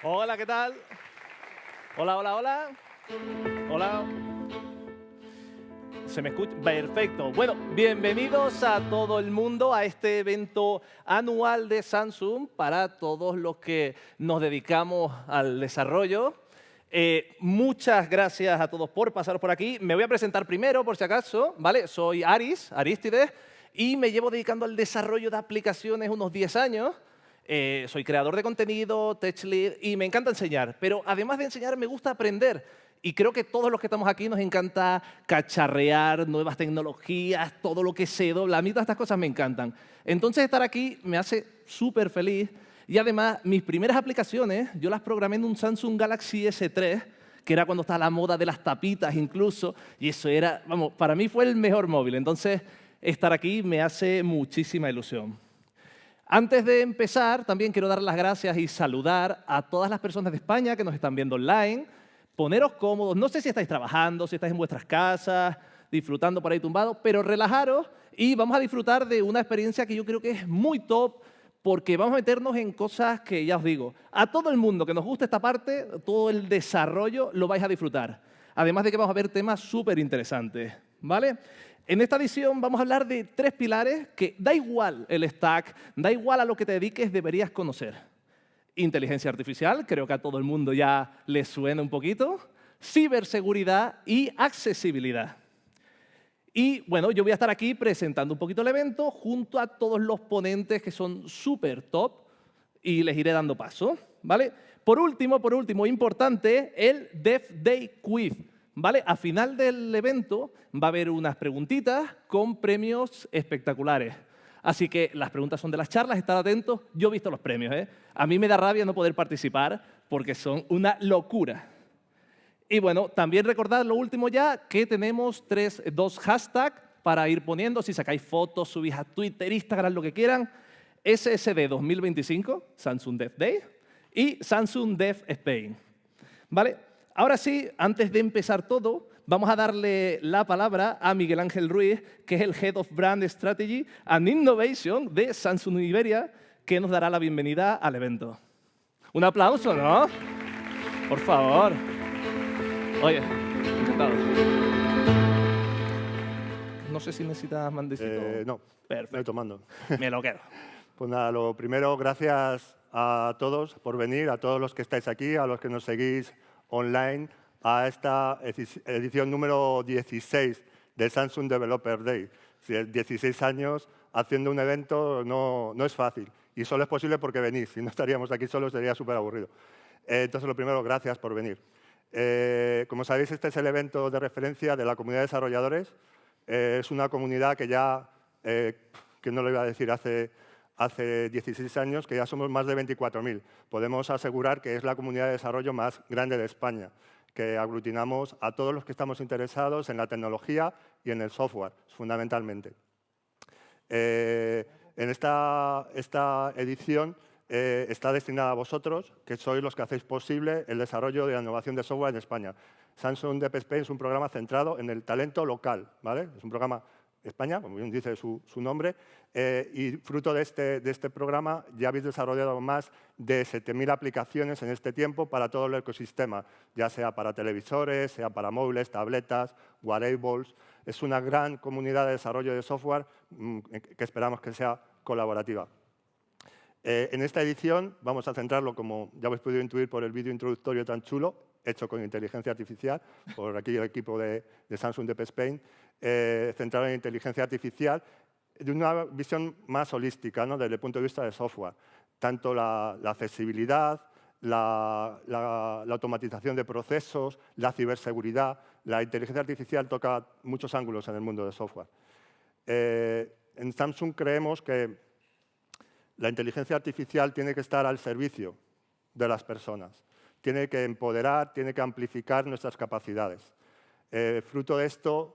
Hola, ¿qué tal? Hola, hola, hola. Hola. ¿Se me escucha? Perfecto. Bueno, bienvenidos a todo el mundo a este evento anual de Samsung para todos los que nos dedicamos al desarrollo. Muchas gracias a todos por pasar por aquí. Me voy a presentar primero, por si acaso, ¿vale? Soy Arístides, y me llevo dedicando al desarrollo de aplicaciones unos 10 años. Soy creador de contenido, tech lead, y me encanta enseñar. Pero además de enseñar, me gusta aprender. Y creo que todos los que estamos aquí nos encanta cacharrear nuevas tecnologías, todo lo que se dobla. A mí todas estas cosas me encantan. Entonces, estar aquí me hace súper feliz. Y además, mis primeras aplicaciones, yo las programé en un Samsung Galaxy S3, que era cuando estaba la moda de las tapitas incluso. Y eso era, vamos, para mí fue el mejor móvil. Entonces, estar aquí me hace muchísima ilusión. Antes de empezar, también quiero dar las gracias y saludar a todas las personas de España que nos están viendo online. Poneros cómodos. No sé si estáis trabajando, si estáis en vuestras casas, disfrutando por ahí tumbados, pero relajaros y vamos a disfrutar de una experiencia que yo creo que es muy top, porque vamos a meternos en cosas que, ya os digo, a todo el mundo que nos guste esta parte, todo el desarrollo, lo vais a disfrutar. Además de que vamos a ver temas súper interesantes, ¿vale? En esta edición vamos a hablar de 3 pilares que da igual el stack, da igual a lo que te dediques, deberías conocer. Inteligencia artificial, creo que a todo el mundo ya le suena un poquito. Ciberseguridad y accesibilidad. Y bueno, yo voy a estar aquí presentando un poquito el evento junto a todos los ponentes que son súper top y les iré dando paso, ¿vale? Por último, importante, el Dev Day Quiz, ¿vale? A final del evento va a haber unas preguntitas con premios espectaculares. Así que las preguntas son de las charlas, estad atentos. Yo he visto los premios, ¿eh? A mí me da rabia no poder participar porque son una locura. Y bueno, también recordad lo último ya, que tenemos 2 hashtags para ir poniendo. Si sacáis fotos, subís a Twitter, Instagram, lo que quieran. SSD 2025, Samsung Dev Day, y Samsung Dev Spain. ¿Vale? Ahora sí, antes de empezar todo, vamos a darle la palabra a Miguel Ángel Ruiz, que es el Head of Brand Strategy and Innovation de Samsung Iberia, que nos dará la bienvenida al evento. Un aplauso, ¿no? Por favor. Oye, encantado. No sé si necesitas mandecito. No, perfecto. estoy tomando. Me lo quedo. Pues nada, lo primero, gracias a todos por venir, a todos los que estáis aquí, a los que nos seguís online, a esta edición número 16 del Samsung Developer Day. 16 años haciendo un evento no es fácil y solo es posible porque venís. Si no estaríamos aquí solos sería súper aburrido. Entonces, lo primero, gracias por venir. Como sabéis, este es el evento de referencia de la comunidad de desarrolladores. Es una comunidad que ya, que no lo iba a decir hace 16 años, que ya somos más de 24.000. Podemos asegurar que es la comunidad de desarrollo más grande de España, que aglutinamos a todos los que estamos interesados en la tecnología y en el software, fundamentalmente. En esta edición está destinada a vosotros, que sois los que hacéis posible el desarrollo de la innovación de software en España. Samsung Dev Spain es un programa centrado en el talento local, ¿vale? Es un programa España, como bien dice su nombre, y fruto de este programa ya habéis desarrollado más de 7.000 aplicaciones en este tiempo para todo el ecosistema, ya sea para televisores, sea para móviles, tabletas, wearables. Es una gran comunidad de desarrollo de software que esperamos que sea colaborativa. En esta edición vamos a centrarlo, como ya habéis podido intuir por el vídeo introductorio tan chulo, hecho con inteligencia artificial, por aquí el equipo de Samsung Deep Spain, centrado en inteligencia artificial, de una visión más holística, ¿no? Desde el punto de vista del software. Tanto la accesibilidad, la automatización de procesos, la ciberseguridad. La inteligencia artificial toca muchos ángulos en el mundo del software. En Samsung creemos que la inteligencia artificial tiene que estar al servicio de las personas. Tiene que empoderar, tiene que amplificar nuestras capacidades. Fruto de esto,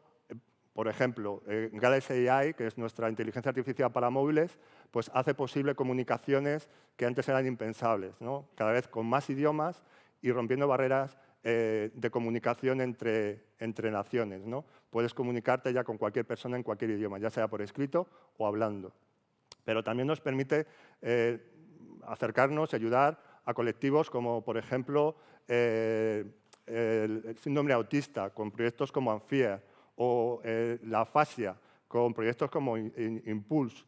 por ejemplo, Galaxy AI, que es nuestra inteligencia artificial para móviles, pues hace posible comunicaciones que antes eran impensables, ¿no? Cada vez con más idiomas y rompiendo barreras de comunicación entre naciones, ¿no? Puedes comunicarte ya con cualquier persona en cualquier idioma, ya sea por escrito o hablando. Pero también nos permite acercarnos y ayudar a colectivos como, por ejemplo, el síndrome autista, con proyectos como Anfia, o la afasia, con proyectos como Impulse,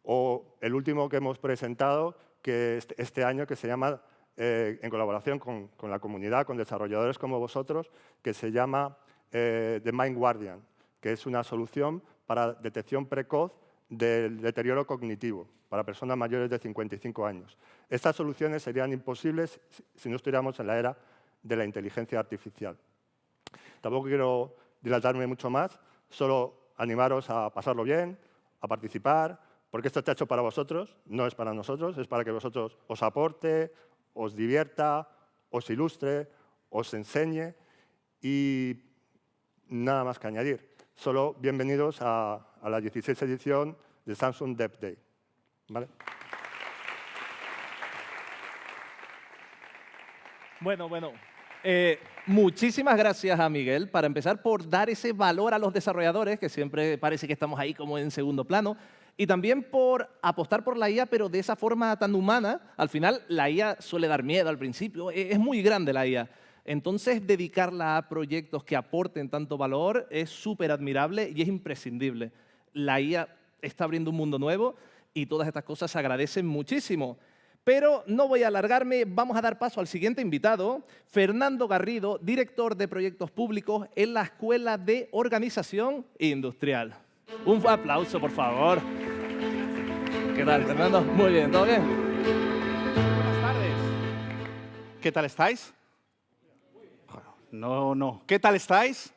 o el último que hemos presentado que este año, que se llama, en colaboración con la comunidad, con desarrolladores como vosotros, que se llama The Mind Guardian, que es una solución para detección precoz del deterioro cognitivo para personas mayores de 55 años. Estas soluciones serían imposibles si no estuviéramos en la era de la inteligencia artificial. Tampoco quiero dilatarme mucho más, solo animaros a pasarlo bien, a participar, porque esto está hecho para vosotros, no es para nosotros, es para que vosotros os aporte, os divierta, os ilustre, os enseñe y nada más que añadir. Solo bienvenidos a la 16ª edición de Samsung Dev Day. ¿Vale? Bueno. Muchísimas gracias a Miguel, para empezar, por dar ese valor a los desarrolladores, que siempre parece que estamos ahí como en segundo plano, y también por apostar por la IA, pero de esa forma tan humana. Al final, la IA suele dar miedo al principio, es muy grande la IA. Entonces, dedicarla a proyectos que aporten tanto valor es súper admirable y es imprescindible. La IA está abriendo un mundo nuevo y todas estas cosas se agradecen muchísimo. Pero no voy a alargarme, vamos a dar paso al siguiente invitado, Fernando Garrido, director de proyectos públicos en la Escuela de Organización Industrial. Un aplauso, por favor. ¿Qué tal, Fernando? Muy bien, ¿todo bien? Buenas tardes. ¿Qué tal estáis? No. ¿Qué tal estáis?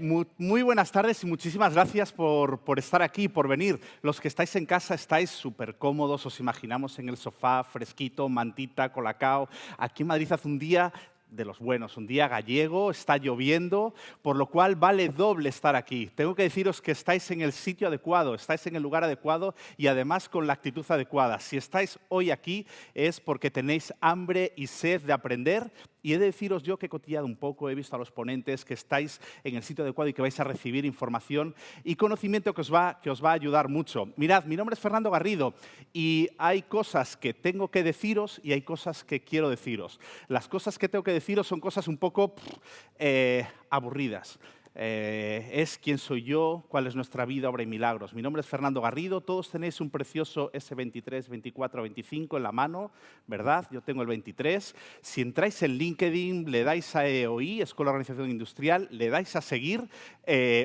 Muy buenas tardes y muchísimas gracias por estar aquí, por venir. Los que estáis en casa estáis súper cómodos, os imaginamos en el sofá, fresquito, mantita, colacao. Aquí en Madrid hace un día de los buenos, un día gallego, está lloviendo, por lo cual vale doble estar aquí. Tengo que deciros que estáis en el sitio adecuado, estáis en el lugar adecuado y además con la actitud adecuada. Si estáis hoy aquí es porque tenéis hambre y sed de aprender. Y he de deciros yo que he cotillado un poco, he visto a los ponentes que estáis en el sitio adecuado y que vais a recibir información y conocimiento que os va a ayudar mucho. Mirad, mi nombre es Fernando Garrido y hay cosas que tengo que deciros y hay cosas que quiero deciros. Las cosas que tengo que deciros son cosas un poco aburridas. Es quién soy yo, cuál es nuestra vida, obra y milagros. Mi nombre es Fernando Garrido, todos tenéis un precioso S23, 24, 25 en la mano, ¿verdad? Yo tengo el 23. Si entráis en LinkedIn, le dais a EOI, Escuela de Organización Industrial, le dais a seguir,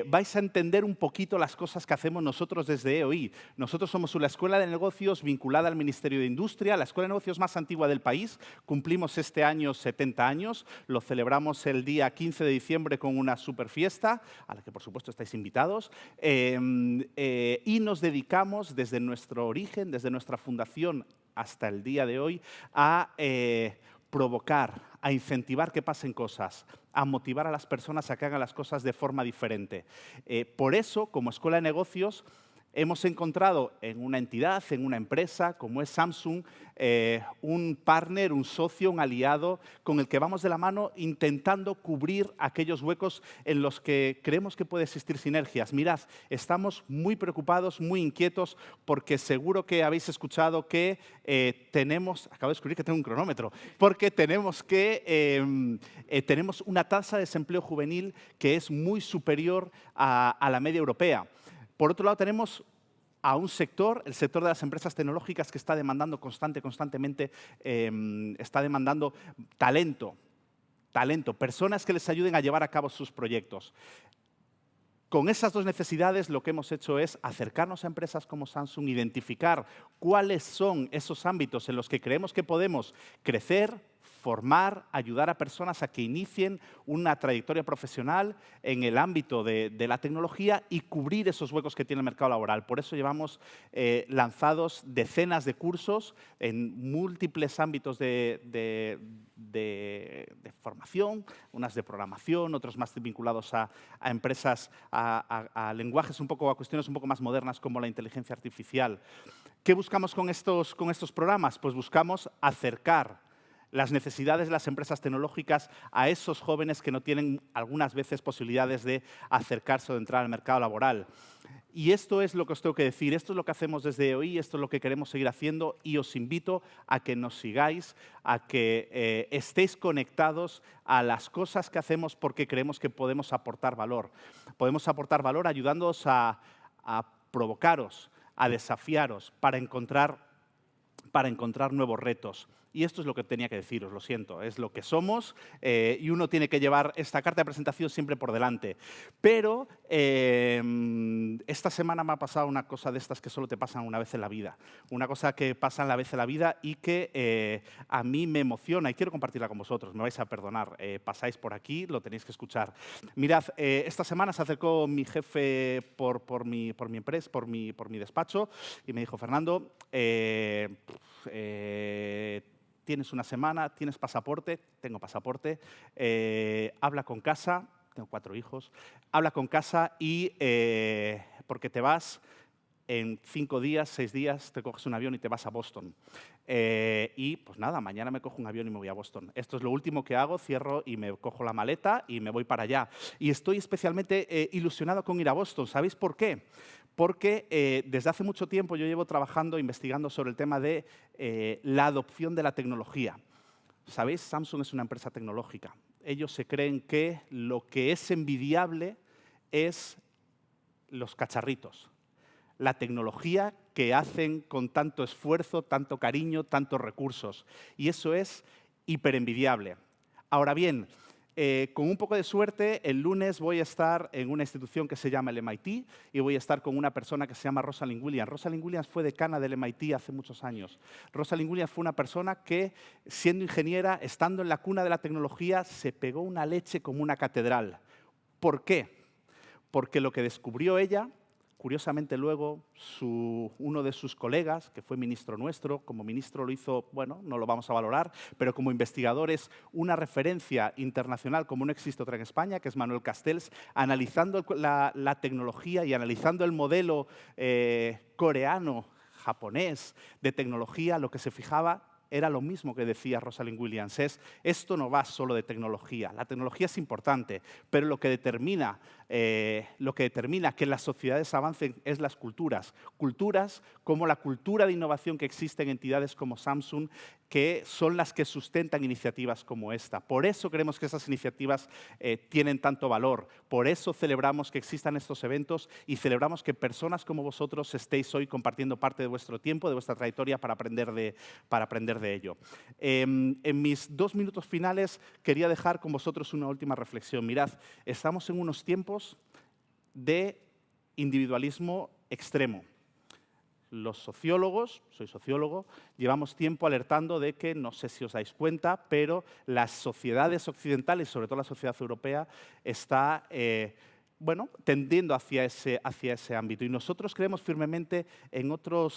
vais a entender un poquito las cosas que hacemos nosotros desde EOI. Nosotros somos una escuela de negocios vinculada al Ministerio de Industria, la escuela de negocios más antigua del país. Cumplimos este año 70 años, lo celebramos el día 15 de diciembre con una super fiesta, a la que por supuesto estáis invitados, y nos dedicamos desde nuestro origen, desde nuestra fundación hasta el día de hoy, a provocar, a incentivar que pasen cosas, a motivar a las personas a que hagan las cosas de forma diferente. Por eso, como Escuela de Negocios, hemos encontrado en una entidad, en una empresa como es Samsung, un partner, un socio, un aliado con el que vamos de la mano intentando cubrir aquellos huecos en los que creemos que puede existir sinergias. Mirad, estamos muy preocupados, muy inquietos, porque seguro que habéis escuchado que tenemos, acabo de descubrir que tengo un cronómetro, porque tenemos una tasa de desempleo juvenil que es muy superior a la media europea. Por otro lado, tenemos a un sector, el sector de las empresas tecnológicas, que está demandando constantemente, está demandando talento, personas que les ayuden a llevar a cabo sus proyectos. Con esas dos necesidades, lo que hemos hecho es acercarnos a empresas como Samsung, identificar cuáles son esos ámbitos en los que creemos que podemos crecer, formar, ayudar a personas a que inicien una trayectoria profesional en el ámbito de la tecnología y cubrir esos huecos que tiene el mercado laboral. Por eso llevamos lanzados decenas de cursos en múltiples ámbitos de formación, unas de programación, otros más vinculados a empresas, a lenguajes a cuestiones un poco más modernas como la inteligencia artificial. ¿Qué buscamos con estos programas? Pues buscamos acercar las necesidades de las empresas tecnológicas a esos jóvenes que no tienen algunas veces posibilidades de acercarse o de entrar al mercado laboral. Y esto es lo que os tengo que decir, esto es lo que hacemos desde hoy, esto es lo que queremos seguir haciendo y os invito a que nos sigáis, a que estéis conectados a las cosas que hacemos porque creemos que podemos aportar valor. Podemos aportar valor ayudándoos a provocaros, a desafiaros para encontrar nuevos retos. Y esto es lo que tenía que deciros, lo siento, es lo que somos y uno tiene que llevar esta carta de presentación siempre por delante. Pero esta semana me ha pasado una cosa de estas que solo te pasan una vez en la vida. Una cosa que pasa una vez en la vida y que a mí me emociona y quiero compartirla con vosotros. Me vais a perdonar, pasáis por aquí, lo tenéis que escuchar. Mirad, esta semana se acercó mi jefe por mi empresa, por mi despacho y me dijo, Fernando, tienes una semana, tienes pasaporte, tengo pasaporte, habla con casa, tengo 4 hijos, habla con casa y porque te vas en 5 días, 6 días, te coges un avión y te vas a Boston. Y pues nada, mañana me cojo un avión y me voy a Boston. Esto es lo último que hago, cierro y me cojo la maleta y me voy para allá. Y estoy especialmente ilusionado con ir a Boston. ¿Sabéis por qué? Porque desde hace mucho tiempo yo llevo trabajando, investigando sobre el tema de la adopción de la tecnología. ¿Sabéis? Samsung es una empresa tecnológica. Ellos se creen que lo que es envidiable es los cacharritos, la tecnología que hacen con tanto esfuerzo, tanto cariño, tantos recursos. Y eso es hiperenvidiable. Ahora bien, con un poco de suerte, el lunes voy a estar en una institución que se llama el MIT y voy a estar con una persona que se llama Rosalind Williams. Rosalind Williams fue decana del MIT hace muchos años. Rosalind Williams fue una persona que, siendo ingeniera, estando en la cuna de la tecnología, se pegó una leche como una catedral. ¿Por qué? Porque lo que descubrió ella, curiosamente luego uno de sus colegas, que fue ministro nuestro, como ministro lo hizo, bueno, no lo vamos a valorar, pero como investigador es una referencia internacional como no existe otra en España, que es Manuel Castells, analizando la tecnología y analizando el modelo coreano, japonés de tecnología, lo que se fijaba era lo mismo que decía Rosalind Williams, esto no va solo de tecnología, la tecnología es importante, pero lo que determina que las sociedades avancen es las culturas. Culturas como la cultura de innovación que existe en entidades como Samsung, que son las que sustentan iniciativas como esta. Por eso creemos que esas iniciativas tienen tanto valor, por eso celebramos que existan estos eventos y celebramos que personas como vosotros estéis hoy compartiendo parte de vuestro tiempo, de vuestra trayectoria para aprender de ello. En mis 2 minutos finales quería dejar con vosotros una última reflexión. Mirad, estamos en unos tiempos de individualismo extremo. Los sociólogos, soy sociólogo, llevamos tiempo alertando de que, no sé si os dais cuenta, pero las sociedades occidentales, sobre todo la sociedad europea, está tendiendo hacia ese ámbito. Y nosotros creemos firmemente en otro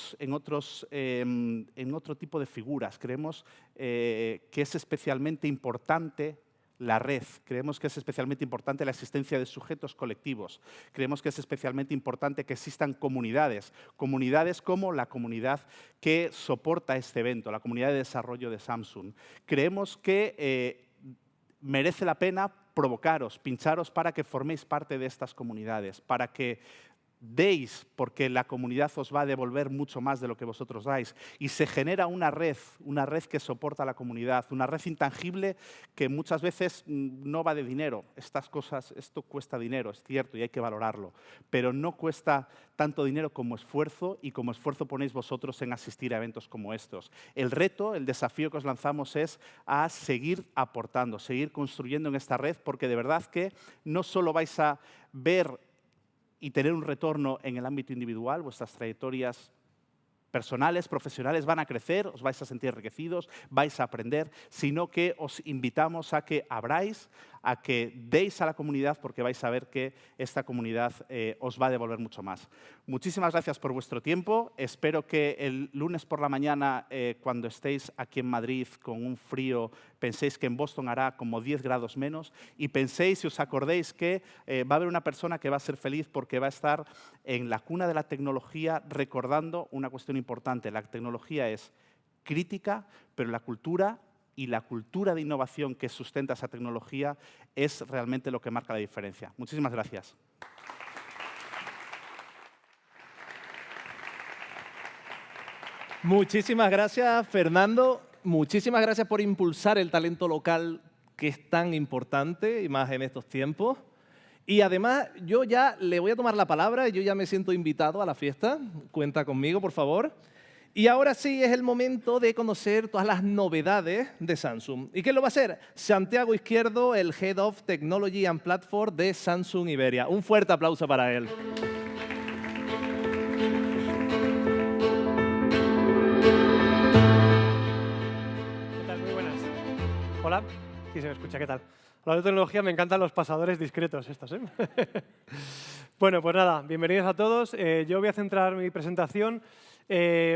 tipo de figuras. Creemos que es especialmente importante la red. Creemos que es especialmente importante la existencia de sujetos colectivos. Creemos que es especialmente importante que existan comunidades. Comunidades como la comunidad que soporta este evento, la comunidad de desarrollo de Samsung. Creemos que merece la pena provocaros, pincharos para que forméis parte de estas comunidades, para que deis, porque la comunidad os va a devolver mucho más de lo que vosotros dais. Y se genera una red que soporta a la comunidad, una red intangible que muchas veces no va de dinero. Estas cosas, esto cuesta dinero, es cierto, y hay que valorarlo, pero no cuesta tanto dinero como esfuerzo, y como esfuerzo ponéis vosotros en asistir a eventos como estos. El reto, el desafío que os lanzamos es a seguir aportando, seguir construyendo en esta red, porque de verdad que no solo vais a ver y tener un retorno en el ámbito individual, vuestras trayectorias personales, profesionales van a crecer, os vais a sentir enriquecidos, vais a aprender, sino que os invitamos a que abráis, a que deis a la comunidad, porque vais a ver que esta comunidad os va a devolver mucho más. Muchísimas gracias por vuestro tiempo. Espero que el lunes por la mañana, cuando estéis aquí en Madrid con un frío, penséis que en Boston hará como 10 grados menos, y penséis y os acordéis que va a haber una persona que va a ser feliz porque va a estar en la cuna de la tecnología recordando una cuestión importante. La tecnología es crítica, pero la cultura y la cultura de innovación que sustenta esa tecnología es realmente lo que marca la diferencia. Muchísimas gracias. Muchísimas gracias, Fernando. Muchísimas gracias por impulsar el talento local, que es tan importante, y más en estos tiempos. Y además, yo ya le voy a tomar la palabra, yo ya me siento invitado a la fiesta. Cuenta conmigo, por favor. Y ahora sí es el momento de conocer todas las novedades de Samsung. ¿Y quién lo va a hacer? Santiago Izquierdo, el Head of Technology and Platform de Samsung Iberia. Un fuerte aplauso para él. ¿Qué tal? Muy buenas. Hola. Sí, se me escucha. ¿Qué tal? Hablando de tecnología, me encantan los pasadores discretos estos, ¿eh? Bueno, pues nada, bienvenidos a todos. Yo voy a centrar mi presentación.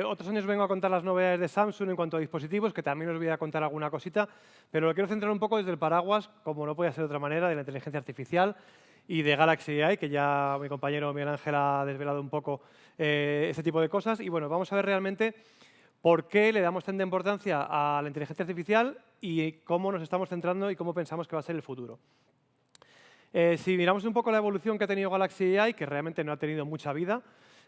Otros años vengo a contar las novedades de Samsung en cuanto a dispositivos, que también os voy a contar alguna cosita, pero lo quiero centrar un poco desde el paraguas, como no podía ser de otra manera, de la inteligencia artificial y de Galaxy AI, que ya mi compañero Miguel Ángel ha desvelado un poco ese tipo de cosas. Y bueno, vamos a ver realmente por qué le damos tanta importancia a la inteligencia artificial y cómo nos estamos centrando y cómo pensamos que va a ser el futuro. Si miramos un poco la evolución que ha tenido Galaxy AI, que realmente no ha tenido mucha vida,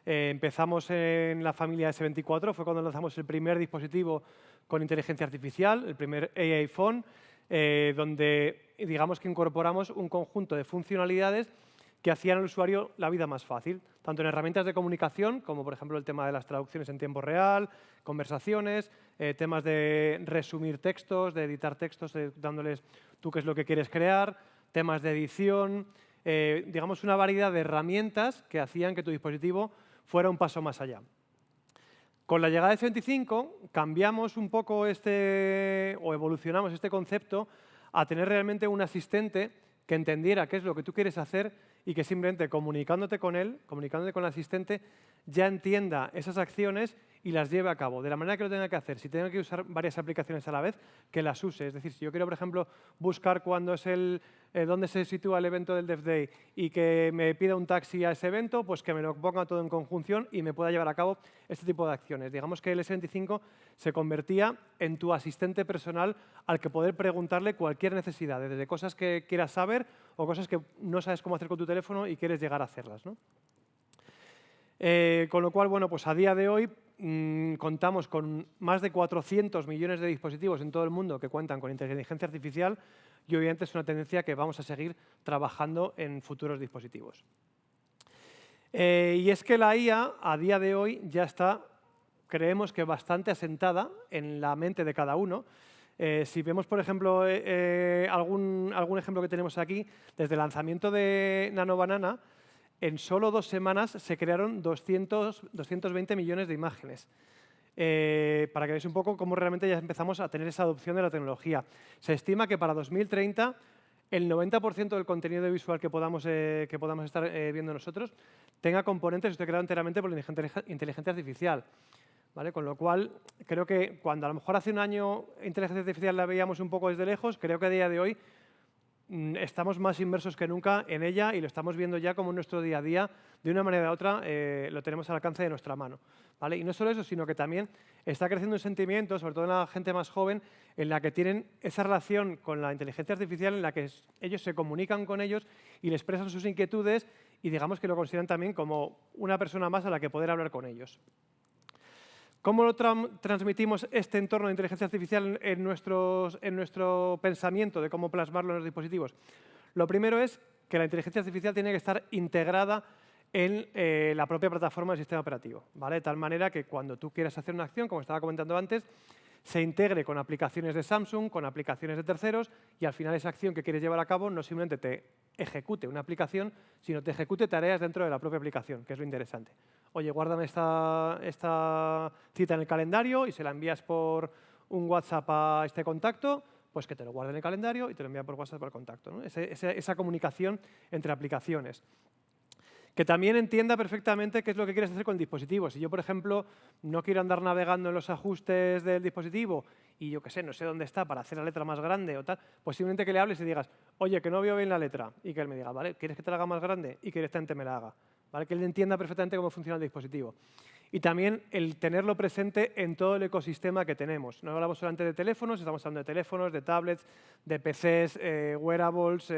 empezamos en la familia S24, fue cuando lanzamos el primer dispositivo con inteligencia artificial, el primer AI Phone, donde digamos que incorporamos un conjunto de funcionalidades que hacían al usuario la vida más fácil, tanto en herramientas de comunicación, como por ejemplo el tema de las traducciones en tiempo real, conversaciones, temas de resumir textos, de editar textos, dándoles tú qué es lo que quieres crear, temas de edición, digamos una variedad de herramientas que hacían que tu dispositivo fuera un paso más allá. Con la llegada de S25 cambiamos un poco o evolucionamos este concepto a tener realmente un asistente que entendiera qué es lo que tú quieres hacer y que simplemente comunicándote con él, comunicándote con el asistente, ya entienda esas acciones y las lleve a cabo, de la manera que lo tenga que hacer. Si tengo que usar varias aplicaciones a la vez, que las use. Es decir, si yo quiero, por ejemplo, buscar cuándo es dónde se sitúa el evento del Dev Day y que me pida un taxi a ese evento, pues que me lo ponga todo en conjunción y me pueda llevar a cabo este tipo de acciones. Digamos que el S25 se convertía en tu asistente personal al que poder preguntarle cualquier necesidad, desde cosas que quieras saber o cosas que no sabes cómo hacer con tu teléfono y quieres llegar a hacerlas, ¿no? Con lo cual, bueno, pues a día de hoy contamos con más de 400 millones de dispositivos en todo el mundo que cuentan con inteligencia artificial y obviamente es una tendencia que vamos a seguir trabajando en futuros dispositivos. Y es que la IA a día de hoy ya está, creemos que bastante asentada en la mente de cada uno. Si vemos, por ejemplo, algún ejemplo que tenemos aquí, desde el lanzamiento de Nano Banana, en solo 2 semanas se crearon 220 millones de imágenes. Para que veáis un poco cómo realmente ya empezamos a tener esa adopción de la tecnología. Se estima que para 2030 el 90% del contenido visual que podamos estar viendo nosotros tenga componentes que esté creado enteramente por la inteligencia artificial. ¿Vale? Con lo cual, creo que cuando a lo mejor hace un año inteligencia artificial la veíamos un poco desde lejos, creo que a día de hoy estamos más inmersos que nunca en ella y lo estamos viendo ya como en nuestro día a día, de una manera u otra lo tenemos al alcance de nuestra mano, ¿vale? Y no solo eso, sino que también está creciendo un sentimiento, sobre todo en la gente más joven, en la que tienen esa relación con la inteligencia artificial en la que ellos se comunican con ellos y les expresan sus inquietudes y digamos que lo consideran también como una persona más a la que poder hablar con ellos. ¿Cómo lo transmitimos este entorno de inteligencia artificial en nuestro pensamiento de cómo plasmarlo en los dispositivos? Lo primero es que la inteligencia artificial tiene que estar integrada en la propia plataforma del sistema operativo, ¿vale? De tal manera que cuando tú quieras hacer una acción, como estaba comentando antes, se integre con aplicaciones de Samsung, con aplicaciones de terceros, y al final esa acción que quieres llevar a cabo no simplemente te ejecute una aplicación, sino te ejecute tareas dentro de la propia aplicación, que es lo interesante. Oye, guárdame esta cita en el calendario y se la envías por un WhatsApp a este contacto, pues que te lo guarde en el calendario y te lo envía por WhatsApp al contacto, ¿no? Esa comunicación entre aplicaciones. Que también entienda perfectamente qué es lo que quieres hacer con el dispositivo. Si yo, por ejemplo, no quiero andar navegando en los ajustes del dispositivo y yo qué sé, no sé dónde está para hacer la letra más grande o tal, pues simplemente que le hables y digas, oye, que no veo bien la letra, y que él me diga, ¿vale? ¿Quieres que te la haga más grande? Y que directamente me la haga, ¿vale? Que él entienda perfectamente cómo funciona el dispositivo. Y también el tenerlo presente en todo el ecosistema que tenemos. No hablamos solamente de teléfonos, estamos hablando de teléfonos, de tablets, de PCs, wearables,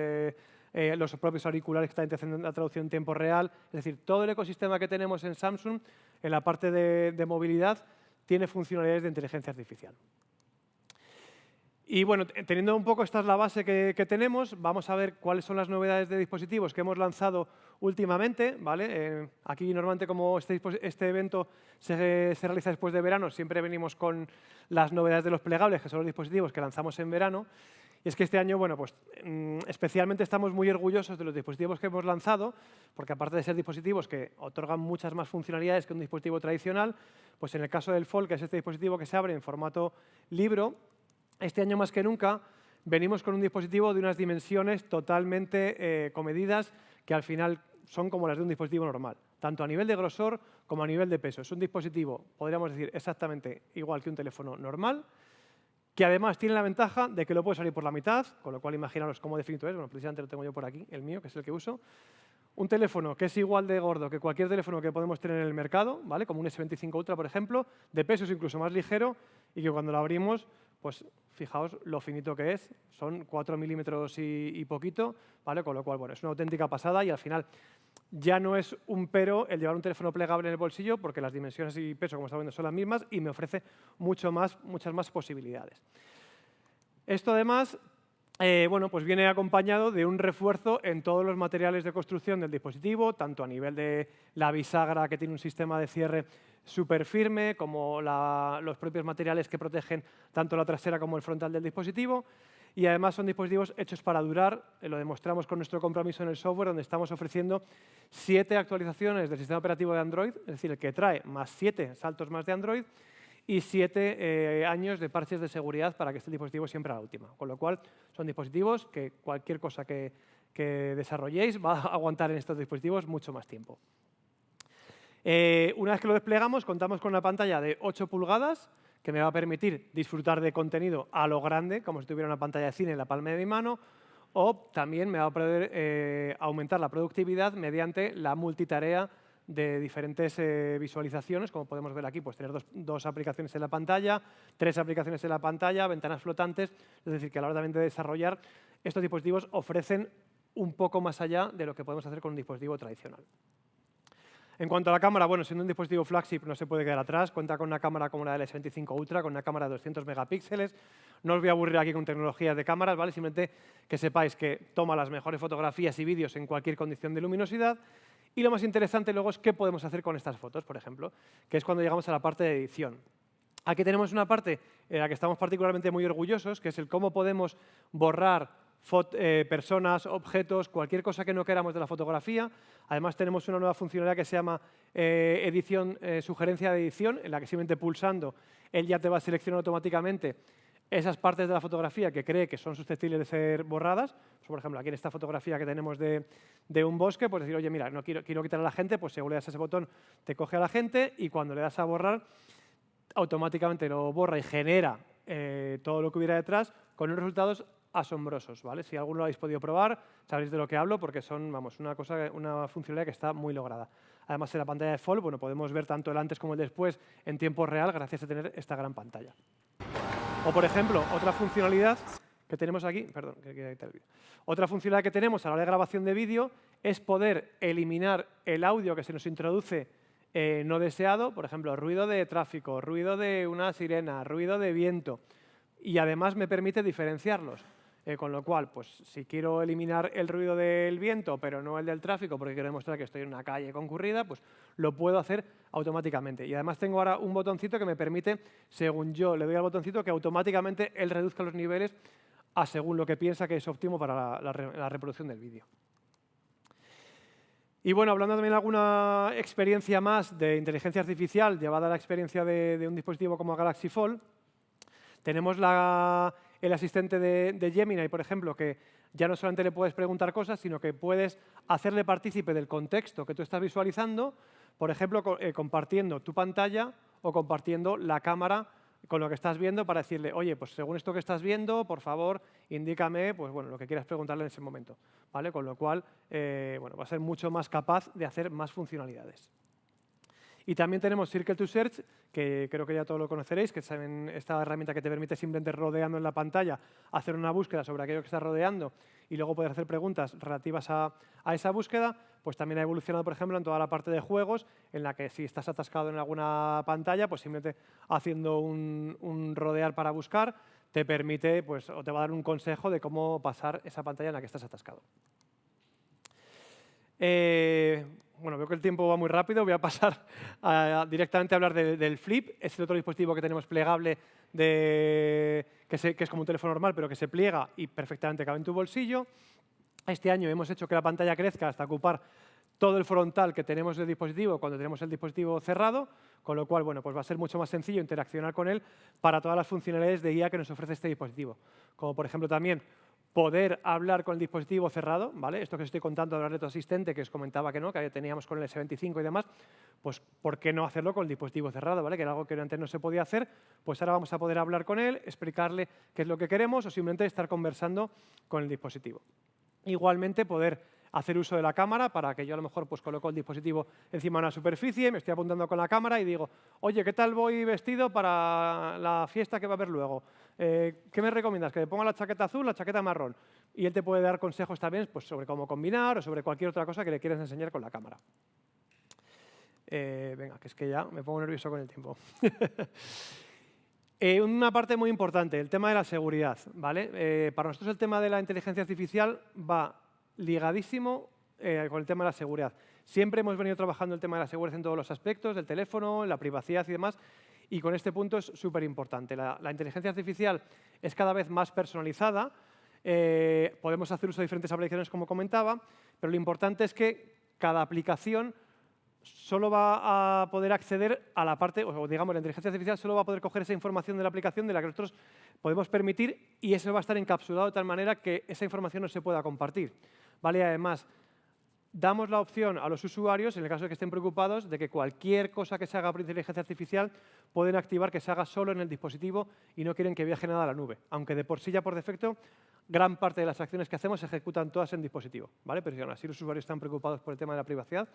los propios auriculares que están haciendo la traducción en tiempo real. Es decir, todo el ecosistema que tenemos en Samsung, en la parte de movilidad, tiene funcionalidades de inteligencia artificial. Y bueno, teniendo un poco, esta es la base que tenemos, vamos a ver cuáles son las novedades de dispositivos que hemos lanzado últimamente, ¿vale? Aquí normalmente, como este evento se realiza después de verano, siempre venimos con las novedades de los plegables, que son los dispositivos que lanzamos en verano. Y es que este año, bueno, pues especialmente estamos muy orgullosos de los dispositivos que hemos lanzado, porque aparte de ser dispositivos que otorgan muchas más funcionalidades que un dispositivo tradicional, pues en el caso del Fold, que es este dispositivo que se abre en formato libro, este año más que nunca venimos con un dispositivo de unas dimensiones totalmente comedidas, que al final son como las de un dispositivo normal, tanto a nivel de grosor como a nivel de peso. Es un dispositivo, podríamos decir, exactamente igual que un teléfono normal, que además tiene la ventaja de que lo puedes abrir por la mitad, con lo cual imaginaros cómo definito es. Bueno, precisamente lo tengo yo por aquí, el mío, que es el que uso. Un teléfono que es igual de gordo que cualquier teléfono que podemos tener en el mercado, ¿vale? Como un S25 Ultra, por ejemplo, de peso es incluso más ligero y que cuando lo abrimos, pues fijaos lo finito que es, son 4 milímetros y poquito, ¿vale? Con lo cual, bueno, es una auténtica pasada y al final ya no es un pero el llevar un teléfono plegable en el bolsillo, porque las dimensiones y peso, como estamos viendo, son las mismas y me ofrece muchas más posibilidades. Esto además, bueno, pues viene acompañado de un refuerzo en todos los materiales de construcción del dispositivo, tanto a nivel de la bisagra, que tiene un sistema de cierre súper firme, como los propios materiales que protegen tanto la trasera como el frontal del dispositivo. Y además son dispositivos hechos para durar, lo demostramos con nuestro compromiso en el software, donde estamos ofreciendo 7 actualizaciones del sistema operativo de Android, es decir, el que trae más 7 saltos más de Android, y 7 años de parches de seguridad para que esté el dispositivo siempre a la última. Con lo cual, son dispositivos que cualquier cosa que desarrolléis va a aguantar en estos dispositivos mucho más tiempo. Una vez que lo desplegamos, contamos con una pantalla de 8 pulgadas, que me va a permitir disfrutar de contenido a lo grande, como si tuviera una pantalla de cine en la palma de mi mano, o también me va a poder aumentar la productividad mediante la multitarea de diferentes visualizaciones, como podemos ver aquí, pues tener dos aplicaciones en la pantalla, 3 aplicaciones en la pantalla, ventanas flotantes, es decir, que a la hora también de desarrollar, estos dispositivos ofrecen un poco más allá de lo que podemos hacer con un dispositivo tradicional. En cuanto a la cámara, bueno, siendo un dispositivo flagship no se puede quedar atrás, cuenta con una cámara como la del S25 Ultra, con una cámara de 200 megapíxeles. No os voy a aburrir aquí con tecnologías de cámaras, ¿vale? Simplemente que sepáis que toma las mejores fotografías y vídeos en cualquier condición de luminosidad. Y lo más interesante luego es qué podemos hacer con estas fotos, por ejemplo, que es cuando llegamos a la parte de edición. Aquí tenemos una parte en la que estamos particularmente muy orgullosos, que es el cómo podemos borrar personas, objetos, cualquier cosa que no queramos de la fotografía. Además, tenemos una nueva funcionalidad que se llama sugerencia de edición, en la que simplemente pulsando, él ya te va a seleccionar automáticamente esas partes de la fotografía que cree que son susceptibles de ser borradas. Pues, por ejemplo, aquí en esta fotografía que tenemos de un bosque, pues decir, oye, mira, no quiero quitar a la gente, pues según le das ese botón, te coge a la gente y cuando le das a borrar, automáticamente lo borra y genera todo lo que hubiera detrás con unos resultados asombrosos, ¿vale? Si alguno lo habéis podido probar, sabréis de lo que hablo porque son, vamos, una funcionalidad que está muy lograda. Además, en la pantalla de Fold, bueno, podemos ver tanto el antes como el después en tiempo real gracias a tener esta gran pantalla. O, por ejemplo, otra funcionalidad que tenemos aquí, perdón, que quería quitar el vídeo. Otra funcionalidad que tenemos a la hora de grabación de vídeo es poder eliminar el audio que se nos introduce no deseado, por ejemplo, ruido de tráfico, ruido de una sirena, ruido de viento, y además me permite diferenciarlos. Con lo cual, pues si quiero eliminar el ruido del viento, pero no el del tráfico, porque quiero demostrar que estoy en una calle concurrida, pues lo puedo hacer automáticamente. Y además tengo ahora un botoncito que me permite, según yo le doy al botoncito, que automáticamente él reduzca los niveles a según lo que piensa que es óptimo para la reproducción del vídeo. Y bueno, hablando también de alguna experiencia más de inteligencia artificial llevada a la experiencia de un dispositivo como Galaxy Fold, tenemos el asistente de Gemini, por ejemplo, que ya no solamente le puedes preguntar cosas, sino que puedes hacerle partícipe del contexto que tú estás visualizando, por ejemplo, compartiendo tu pantalla o compartiendo la cámara con lo que estás viendo para decirle, oye, pues según esto que estás viendo, por favor, indícame pues, bueno, lo que quieras preguntarle en ese momento. ¿Vale? Con lo cual, bueno, va a ser mucho más capaz de hacer más funcionalidades. Y también tenemos Circle to Search, que creo que ya todos lo conoceréis, que es esta herramienta que te permite simplemente rodeando en la pantalla hacer una búsqueda sobre aquello que estás rodeando y luego poder hacer preguntas relativas a esa búsqueda. Pues también ha evolucionado, por ejemplo, en toda la parte de juegos, en la que si estás atascado en alguna pantalla, pues simplemente haciendo un rodear para buscar, te permite, pues, o te va a dar un consejo de cómo pasar esa pantalla en la que estás atascado. Bueno, veo que el tiempo va muy rápido, voy a pasar directamente a hablar del Flip. Es el otro dispositivo que tenemos plegable, que es como un teléfono normal, pero que se pliega y perfectamente cabe en tu bolsillo. Este año hemos hecho que la pantalla crezca hasta ocupar todo el frontal que tenemos del dispositivo cuando tenemos el dispositivo cerrado, con lo cual bueno, pues va a ser mucho más sencillo interaccionar con él para todas las funcionalidades de guía que nos ofrece este dispositivo. Como por ejemplo también poder hablar con el dispositivo cerrado, ¿vale? Esto que os estoy contando de hablar de tu asistente, que os comentaba que no, que teníamos con el S25 y demás, pues ¿por qué no hacerlo con el dispositivo cerrado, ¿vale? Que era algo que antes no se podía hacer, pues ahora vamos a poder hablar con él, explicarle qué es lo que queremos o simplemente estar conversando con el dispositivo. Igualmente poder hacer uso de la cámara para que yo a lo mejor pues coloco el dispositivo encima de una superficie, me estoy apuntando con la cámara y digo, oye, ¿qué tal voy vestido para la fiesta que va a haber luego? ¿Qué me recomiendas? ¿Que me ponga la chaqueta azul, la chaqueta marrón? Y él te puede dar consejos también pues, sobre cómo combinar o sobre cualquier otra cosa que le quieras enseñar con la cámara. Venga, que es que ya me pongo nervioso con el tiempo. Una parte muy importante, el tema de la seguridad, ¿vale? Para nosotros el tema de la inteligencia artificial va ligadísimo con el tema de la seguridad. Siempre hemos venido trabajando el tema de la seguridad en todos los aspectos, del teléfono, en la privacidad y demás, y con este punto es súper importante. La inteligencia artificial es cada vez más personalizada, podemos hacer uso de diferentes aplicaciones, como comentaba, pero lo importante es que cada aplicación solo va a poder acceder a la parte, o digamos, la inteligencia artificial solo va a poder coger esa información de la aplicación de la que nosotros podemos permitir y eso va a estar encapsulado de tal manera que esa información no se pueda compartir. ¿Vale? Y además, damos la opción a los usuarios, en el caso de que estén preocupados, de que cualquier cosa que se haga por inteligencia artificial pueden activar que se haga solo en el dispositivo y no quieren que viaje nada a la nube. Aunque de por sí ya por defecto, gran parte de las acciones que hacemos se ejecutan todas en dispositivo, ¿vale? Pero si aún así los usuarios están preocupados por el tema de la privacidad,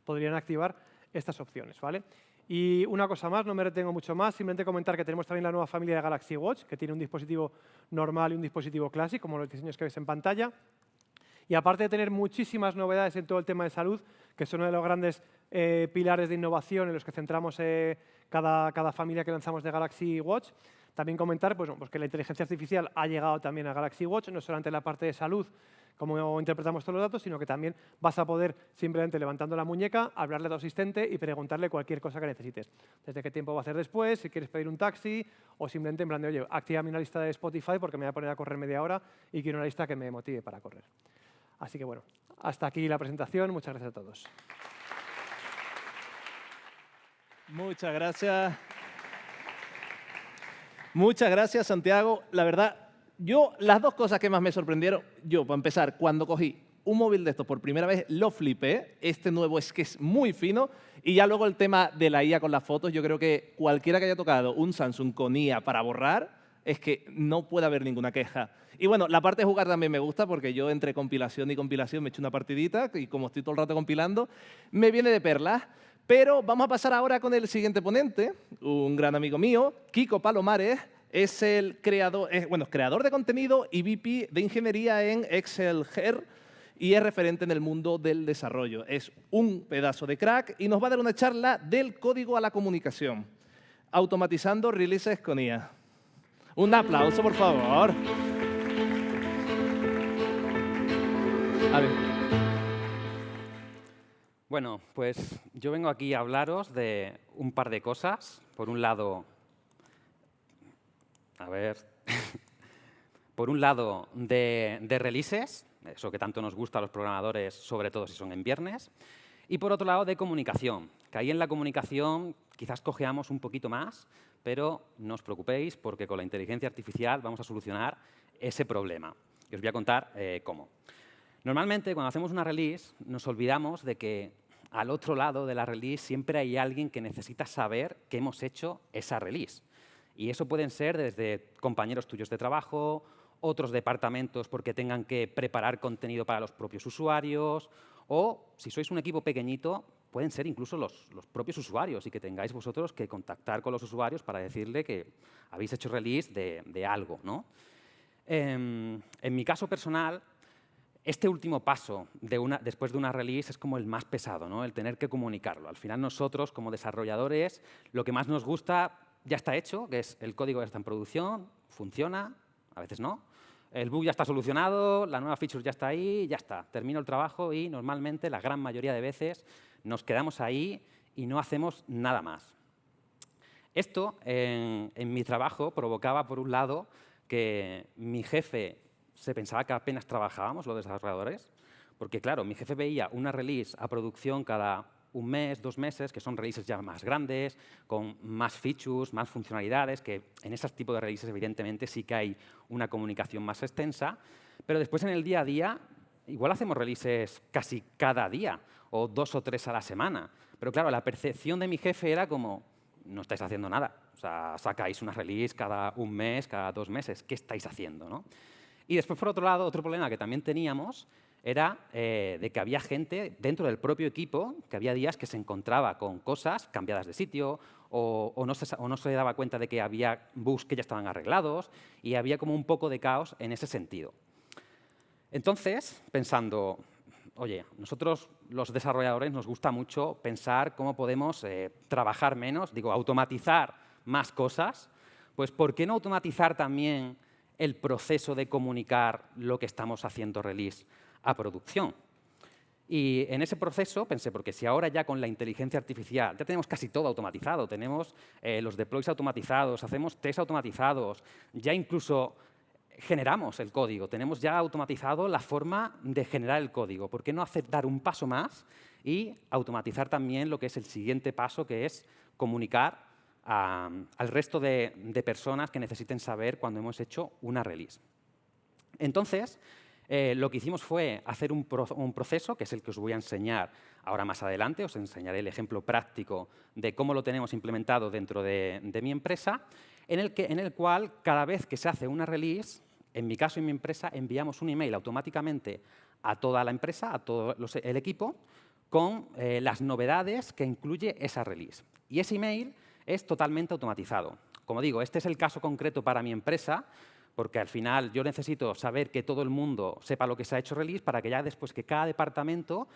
podrían activar estas opciones, ¿vale? Y una cosa más, no me retengo mucho más, simplemente comentar que tenemos también la nueva familia de Galaxy Watch, que tiene un dispositivo normal y un dispositivo Classic, como los diseños que veis en pantalla. Y aparte de tener muchísimas novedades en todo el tema de salud, que son uno de los grandes pilares de innovación en los que centramos cada familia que lanzamos de Galaxy Watch, también comentar pues que la inteligencia artificial ha llegado también a Galaxy Watch, no solamente en la parte de salud, como interpretamos todos los datos, sino que también vas a poder, simplemente levantando la muñeca, hablarle a tu asistente y preguntarle cualquier cosa que necesites. Desde qué tiempo va a hacer después, si quieres pedir un taxi, o simplemente en plan de, oye, actívame una lista de Spotify porque me voy a poner a correr media hora y quiero una lista que me motive para correr. Así que bueno, hasta aquí la presentación. Muchas gracias a todos. Muchas gracias. Muchas gracias, Santiago. La verdad, las dos cosas que más me sorprendieron, para empezar, cuando cogí un móvil de estos por primera vez, lo flipé. Este nuevo es que es muy fino. Y ya luego el tema de la IA con las fotos, yo creo que cualquiera que haya tocado un Samsung con IA para borrar, es que no puede haber ninguna queja. Y bueno, la parte de jugar también me gusta porque yo entre compilación y compilación me echo una partidita y como estoy todo el rato compilando, me viene de perlas. Pero vamos a pasar ahora con el siguiente ponente, un gran amigo mío, Kiko Palomares, es el creador, creador de contenido y VP de ingeniería en Excelger y es referente en el mundo del desarrollo. Es un pedazo de crack y nos va a dar una charla del código a la comunicación, automatizando releases con IA. Un aplauso, por favor. A ver. Bueno, pues yo vengo aquí a hablaros de un par de cosas. Por un lado, por un lado de releases, eso que tanto nos gusta a los programadores, sobre todo si son en viernes. Y por otro lado, de comunicación, que ahí en la comunicación quizás cojeamos un poquito más, pero no os preocupéis porque con la inteligencia artificial vamos a solucionar ese problema. Y os voy a contar cómo. Normalmente, cuando hacemos una release, nos olvidamos de que al otro lado de la release siempre hay alguien que necesita saber que hemos hecho esa release. Y eso pueden ser desde compañeros tuyos de trabajo, otros departamentos porque tengan que preparar contenido para los propios usuarios, o si sois un equipo pequeñito, pueden ser incluso los propios usuarios y que tengáis vosotros que contactar con los usuarios para decirle que habéis hecho release de algo, ¿no? En mi caso personal, este último paso después de una release es como el más pesado, ¿no? El tener que comunicarlo. Al final nosotros, como desarrolladores, lo que más nos gusta ya está hecho, que es el código ya está en producción, funciona, a veces no. El bug ya está solucionado, la nueva feature ya está ahí, ya está. Termino el trabajo y normalmente, la gran mayoría de veces, nos quedamos ahí y no hacemos nada más. Esto, en mi trabajo, provocaba, por un lado, que mi jefe se pensaba que apenas trabajábamos los desarrolladores, porque, claro, mi jefe veía una release a producción cada un mes, 2 meses, que son releases ya más grandes, con más features, más funcionalidades, que en ese tipo de releases, evidentemente, sí que hay una comunicación más extensa, pero después en el día a día, igual hacemos releases casi cada día, o 2 o 3 a la semana. Pero, claro, la percepción de mi jefe era como, no estáis haciendo nada. O sea, sacáis una release cada un mes, cada 2 meses. ¿Qué estáis haciendo, no? Y después, por otro lado, otro problema que también teníamos era de que había gente dentro del propio equipo, que había días que se encontraba con cosas cambiadas de sitio o no se daba cuenta de que había bugs que ya estaban arreglados y había como un poco de caos en ese sentido. Entonces, pensando, oye, nosotros los desarrolladores nos gusta mucho pensar cómo podemos trabajar menos, automatizar más cosas, pues ¿por qué no automatizar también el proceso de comunicar lo que estamos haciendo release a producción? Y en ese proceso pensé, porque si ahora ya con la inteligencia artificial ya tenemos casi todo automatizado, tenemos los deploys automatizados, hacemos test automatizados, ya incluso generamos el código, tenemos ya automatizado la forma de generar el código. ¿Por qué no dar un paso más y automatizar también lo que es el siguiente paso, que es comunicar al resto de personas que necesiten saber cuando hemos hecho una release? Entonces, lo que hicimos fue hacer un proceso, que es el que os voy a enseñar ahora más adelante. Os enseñaré el ejemplo práctico de cómo lo tenemos implementado dentro de mi empresa, en el cual cada vez que se hace una release, en mi caso y en mi empresa, enviamos un email automáticamente a toda la empresa, a todo el equipo, con las novedades que incluye esa release. Y ese email es totalmente automatizado. Como digo, este es el caso concreto para mi empresa, porque al final yo necesito saber que todo el mundo sepa lo que se ha hecho release para que ya después que cada departamento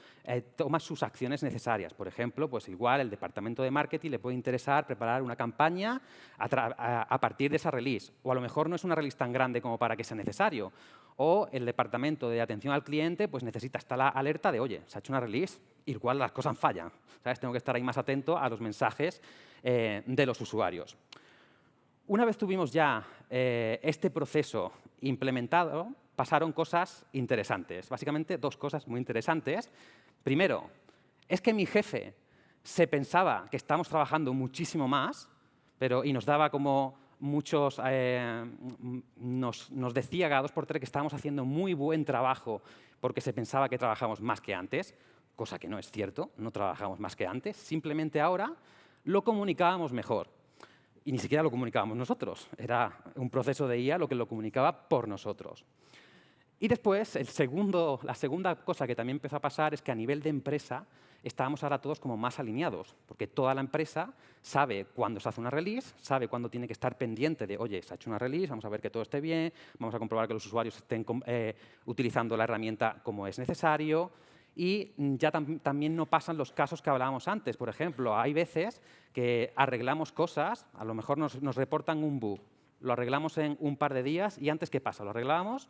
tome sus acciones necesarias. Por ejemplo, pues igual el departamento de marketing le puede interesar preparar una campaña a partir de esa release. O a lo mejor no es una release tan grande como para que sea necesario. O el departamento de atención al cliente pues necesita estar la alerta de, oye, se ha hecho una release, igual las cosas fallan. ¿Sabes? Tengo que estar ahí más atento a los mensajes de los usuarios. Una vez tuvimos ya este proceso implementado, pasaron cosas interesantes. Básicamente, 2 cosas muy interesantes. Primero, es que mi jefe se pensaba que estábamos trabajando muchísimo más, y nos daba como muchos... nos decía cada 2 por 3 que estábamos haciendo muy buen trabajo porque se pensaba que trabajamos más que antes, cosa que no es cierto, no trabajamos más que antes, simplemente ahora lo comunicábamos mejor. Y ni siquiera lo comunicábamos nosotros, era un proceso de IA lo que lo comunicaba por nosotros. Y después, la segunda cosa que también empezó a pasar es que a nivel de empresa estábamos ahora todos como más alineados, porque toda la empresa sabe cuándo se hace una release, sabe cuándo tiene que estar pendiente de, oye, se ha hecho una release, vamos a ver que todo esté bien, vamos a comprobar que los usuarios estén utilizando la herramienta como es necesario. Y ya también no pasan los casos que hablábamos antes. Por ejemplo, hay veces que arreglamos cosas, a lo mejor nos reportan un bug, lo arreglamos en un par de días y antes, ¿qué pasa? Lo arreglábamos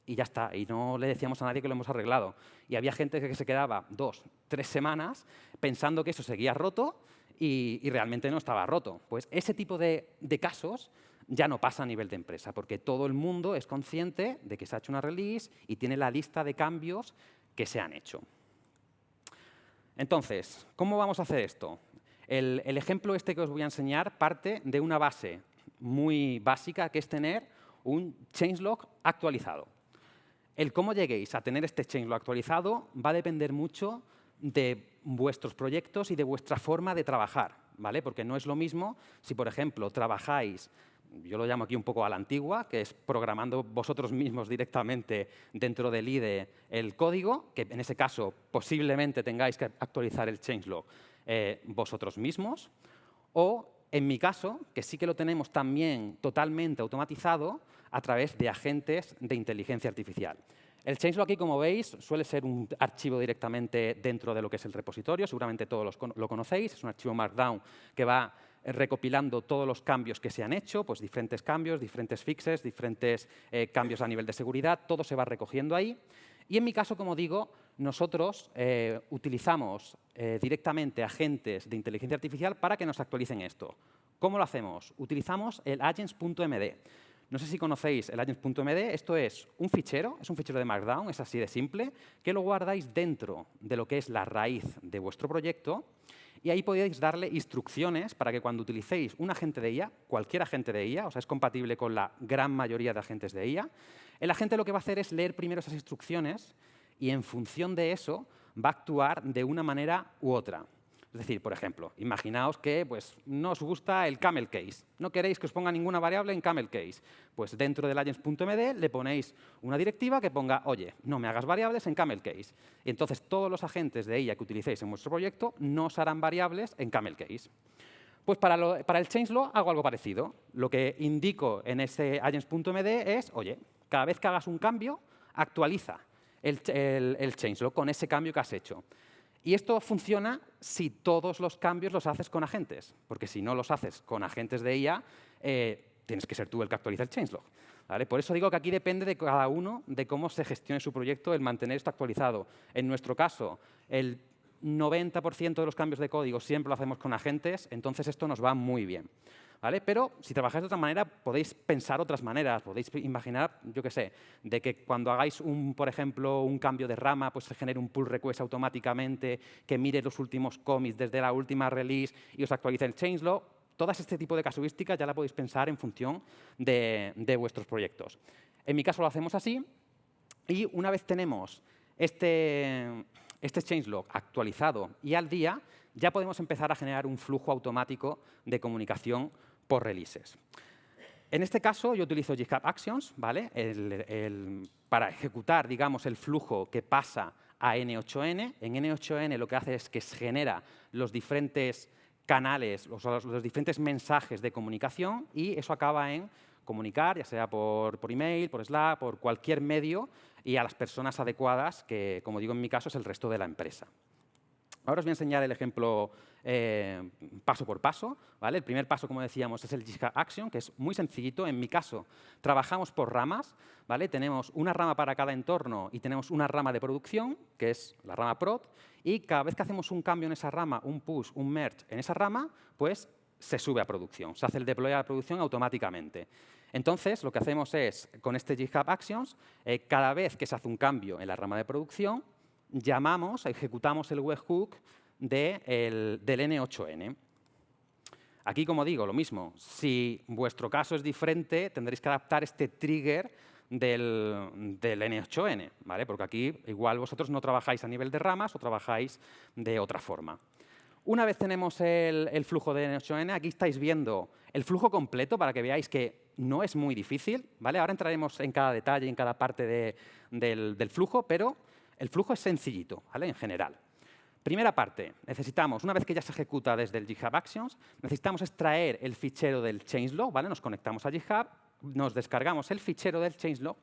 y ya está. Y no le decíamos a nadie que lo hemos arreglado. Y había gente que se quedaba 2, 3 semanas pensando que eso seguía roto y realmente no estaba roto. Pues ese tipo de casos ya no pasa a nivel de empresa, porque todo el mundo es consciente de que se ha hecho una release y tiene la lista de cambios que se han hecho. Entonces, ¿cómo vamos a hacer esto? El ejemplo este que os voy a enseñar parte de una base muy básica, que es tener un changelog actualizado. El cómo lleguéis a tener este changelog actualizado va a depender mucho de vuestros proyectos y de vuestra forma de trabajar, ¿vale? Porque no es lo mismo si, por ejemplo, trabajáis, yo lo llamo aquí un poco a la antigua, que es programando vosotros mismos directamente dentro del IDE el código, que en ese caso posiblemente tengáis que actualizar el changelog vosotros mismos, o en mi caso, que sí que lo tenemos también totalmente automatizado a través de agentes de inteligencia artificial. El changelog aquí, como veis, suele ser un archivo directamente dentro de lo que es el repositorio. Seguramente todos lo conocéis. Es un archivo Markdown que va recopilando todos los cambios que se han hecho, pues diferentes cambios, diferentes fixes, diferentes cambios a nivel de seguridad. Todo se va recogiendo ahí. Y en mi caso, como digo, nosotros utilizamos directamente agentes de inteligencia artificial para que nos actualicen esto. ¿Cómo lo hacemos? Utilizamos el agents.md. No sé si conocéis el agents.md. Esto es un fichero de Markdown, es así de simple, que lo guardáis dentro de lo que es la raíz de vuestro proyecto. Y ahí podéis darle instrucciones para que cuando utilicéis un agente de IA, cualquier agente de IA, o sea, es compatible con la gran mayoría de agentes de IA, el agente lo que va a hacer es leer primero esas instrucciones y en función de eso va a actuar de una manera u otra. Es decir, por ejemplo, imaginaos que pues, no os gusta el camel case. No queréis que os ponga ninguna variable en camel case. Pues dentro del agents.md le ponéis una directiva que ponga, oye, no me hagas variables en camel case. Y entonces todos los agentes de IA que utilicéis en vuestro proyecto no os harán variables en camel case. Pues para el changelog hago algo parecido. Lo que indico en ese agents.md es, oye, cada vez que hagas un cambio, actualiza el changelog con ese cambio que has hecho. Y esto funciona si todos los cambios los haces con agentes, porque si no los haces con agentes de IA, tienes que ser tú el que actualiza el changelog, ¿vale? Por eso digo que aquí depende de cada uno de cómo se gestione su proyecto el mantener esto actualizado. En nuestro caso, el 90% de los cambios de código siempre lo hacemos con agentes, entonces esto nos va muy bien, ¿vale? Pero si trabajáis de otra manera, podéis pensar otras maneras. Podéis imaginar, yo qué sé, de que cuando hagáis, por ejemplo, un cambio de rama, pues se genere un pull request automáticamente, que mire los últimos commits desde la última release y os actualice el changelog. Todas este tipo de casuísticas ya la podéis pensar en función de vuestros proyectos. En mi caso lo hacemos así y una vez tenemos este changelog actualizado y al día, ya podemos empezar a generar un flujo automático de comunicación por releases. En este caso, yo utilizo GitHub Actions, ¿vale? Para ejecutar, digamos, el flujo que pasa a N8N. En N8N lo que hace es que se genera los diferentes canales, los diferentes mensajes de comunicación y eso acaba en comunicar, ya sea por email, por Slack, por cualquier medio y a las personas adecuadas, que, como digo, en mi caso es el resto de la empresa. Ahora os voy a enseñar el ejemplo paso por paso, ¿vale? El primer paso, como decíamos, es el GitHub Action, que es muy sencillito. En mi caso, trabajamos por ramas, ¿vale? Tenemos una rama para cada entorno y tenemos una rama de producción, que es la rama prod, y cada vez que hacemos un cambio en esa rama, un push, un merge en esa rama, pues se sube a producción, se hace el deploy a producción automáticamente. Entonces, lo que hacemos es, con este GitHub Actions, cada vez que se hace un cambio en la rama de producción, ejecutamos el webhook del N8N. Aquí, como digo, lo mismo. Si vuestro caso es diferente, tendréis que adaptar este trigger del N8N, ¿vale? Porque aquí igual vosotros no trabajáis a nivel de ramas o trabajáis de otra forma. Una vez tenemos el flujo de N8N, aquí estáis viendo el flujo completo para que veáis que no es muy difícil, ¿vale? Ahora entraremos en cada detalle, en cada parte del flujo, pero el flujo es sencillito, ¿vale? En general. Primera parte, necesitamos, una vez que ya se ejecuta desde el GitHub Actions, necesitamos extraer el fichero del changelog, ¿vale? Nos conectamos a GitHub, nos descargamos el fichero del changelog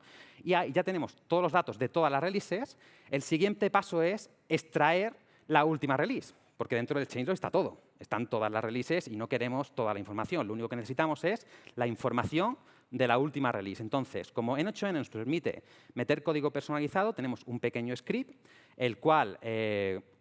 y ahí ya tenemos todos los datos de todas las releases. El siguiente paso es extraer la última release, porque dentro del changelog está todo. Están todas las releases y no queremos toda la información. Lo único que necesitamos es la información de la última release. Entonces, como N8N nos permite meter código personalizado, tenemos un pequeño script, el cual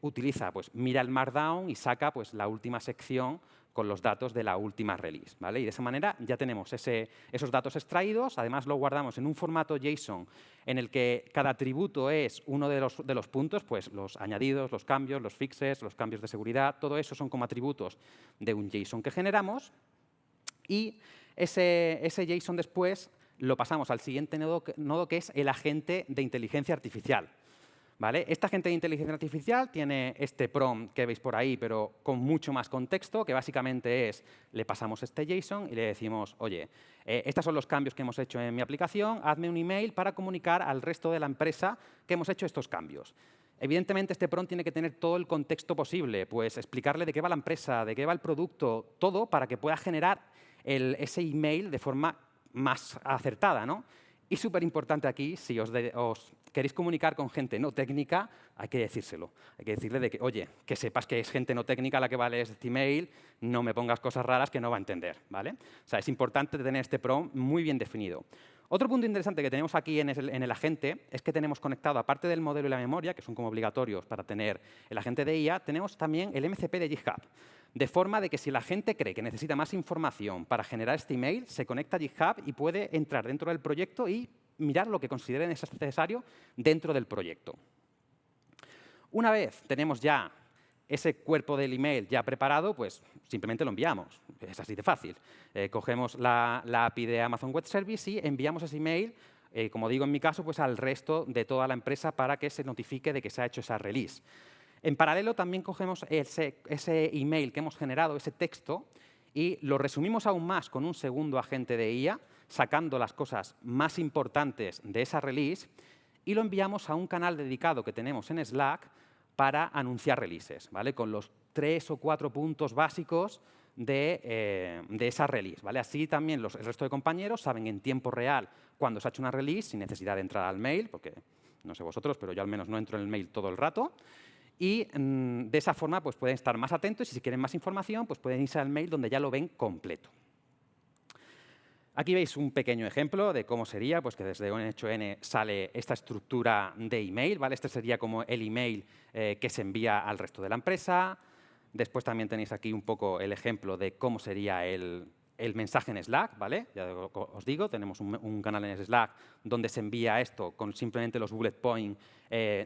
utiliza, pues, mira el Markdown y saca, pues, la última sección con los datos de la última release, ¿vale? Y de esa manera ya tenemos esos datos extraídos. Además, lo guardamos en un formato JSON en el que cada atributo es uno de los puntos, pues los añadidos, los cambios, los fixes, los cambios de seguridad. Todo eso son como atributos de un JSON que generamos. Y ese JSON después lo pasamos al siguiente nodo, que es el agente de inteligencia artificial. ¿Vale? Esta agente de inteligencia artificial tiene este prompt que veis por ahí, pero con mucho más contexto, que básicamente es, le pasamos este JSON y le decimos, oye, estos son los cambios que hemos hecho en mi aplicación, hazme un email para comunicar al resto de la empresa que hemos hecho estos cambios. Evidentemente, este prompt tiene que tener todo el contexto posible, pues explicarle de qué va la empresa, de qué va el producto, todo para que pueda generar ese email de forma más acertada, ¿no? Y súper importante aquí, si os queréis comunicar con gente no técnica, hay que decírselo. Hay que decirle de que, oye, que sepas que es gente no técnica la que va a leer este email, no me pongas cosas raras que no va a entender, ¿vale? O sea, es importante tener este prompt muy bien definido. Otro punto interesante que tenemos aquí en el agente es que tenemos conectado, aparte del modelo y la memoria, que son como obligatorios para tener el agente de IA, tenemos también el MCP de GitHub. De forma de que si la gente cree que necesita más información para generar este email, se conecta a GitHub y puede entrar dentro del proyecto y mirar lo que consideren necesario dentro del proyecto. Una vez tenemos ya ese cuerpo del email ya preparado, pues simplemente lo enviamos. Es así de fácil. Cogemos la API de Amazon Web Service y enviamos ese email, como digo en mi caso, pues al resto de toda la empresa para que se notifique de que se ha hecho esa release. En paralelo, también cogemos ese email que hemos generado, ese texto, y lo resumimos aún más con un segundo agente de IA, sacando las cosas más importantes de esa release, y lo enviamos a un canal dedicado que tenemos en Slack para anunciar releases, ¿vale? Con los 3 o 4 puntos básicos de esa release, ¿vale? Así también el resto de compañeros saben en tiempo real cuándo se ha hecho una release, sin necesidad de entrar al mail, porque no sé vosotros, pero yo al menos no entro en el mail todo el rato. Y de esa forma pues, pueden estar más atentos y si quieren más información pues pueden irse al mail donde ya lo ven completo. Aquí veis un pequeño ejemplo de cómo sería, pues que desde N8N sale esta estructura de email, ¿vale? Este sería como el email que se envía al resto de la empresa. Después también tenéis aquí un poco el ejemplo de cómo sería el mensaje en Slack, ¿vale? Ya os digo, tenemos un canal en Slack donde se envía esto con simplemente los bullet points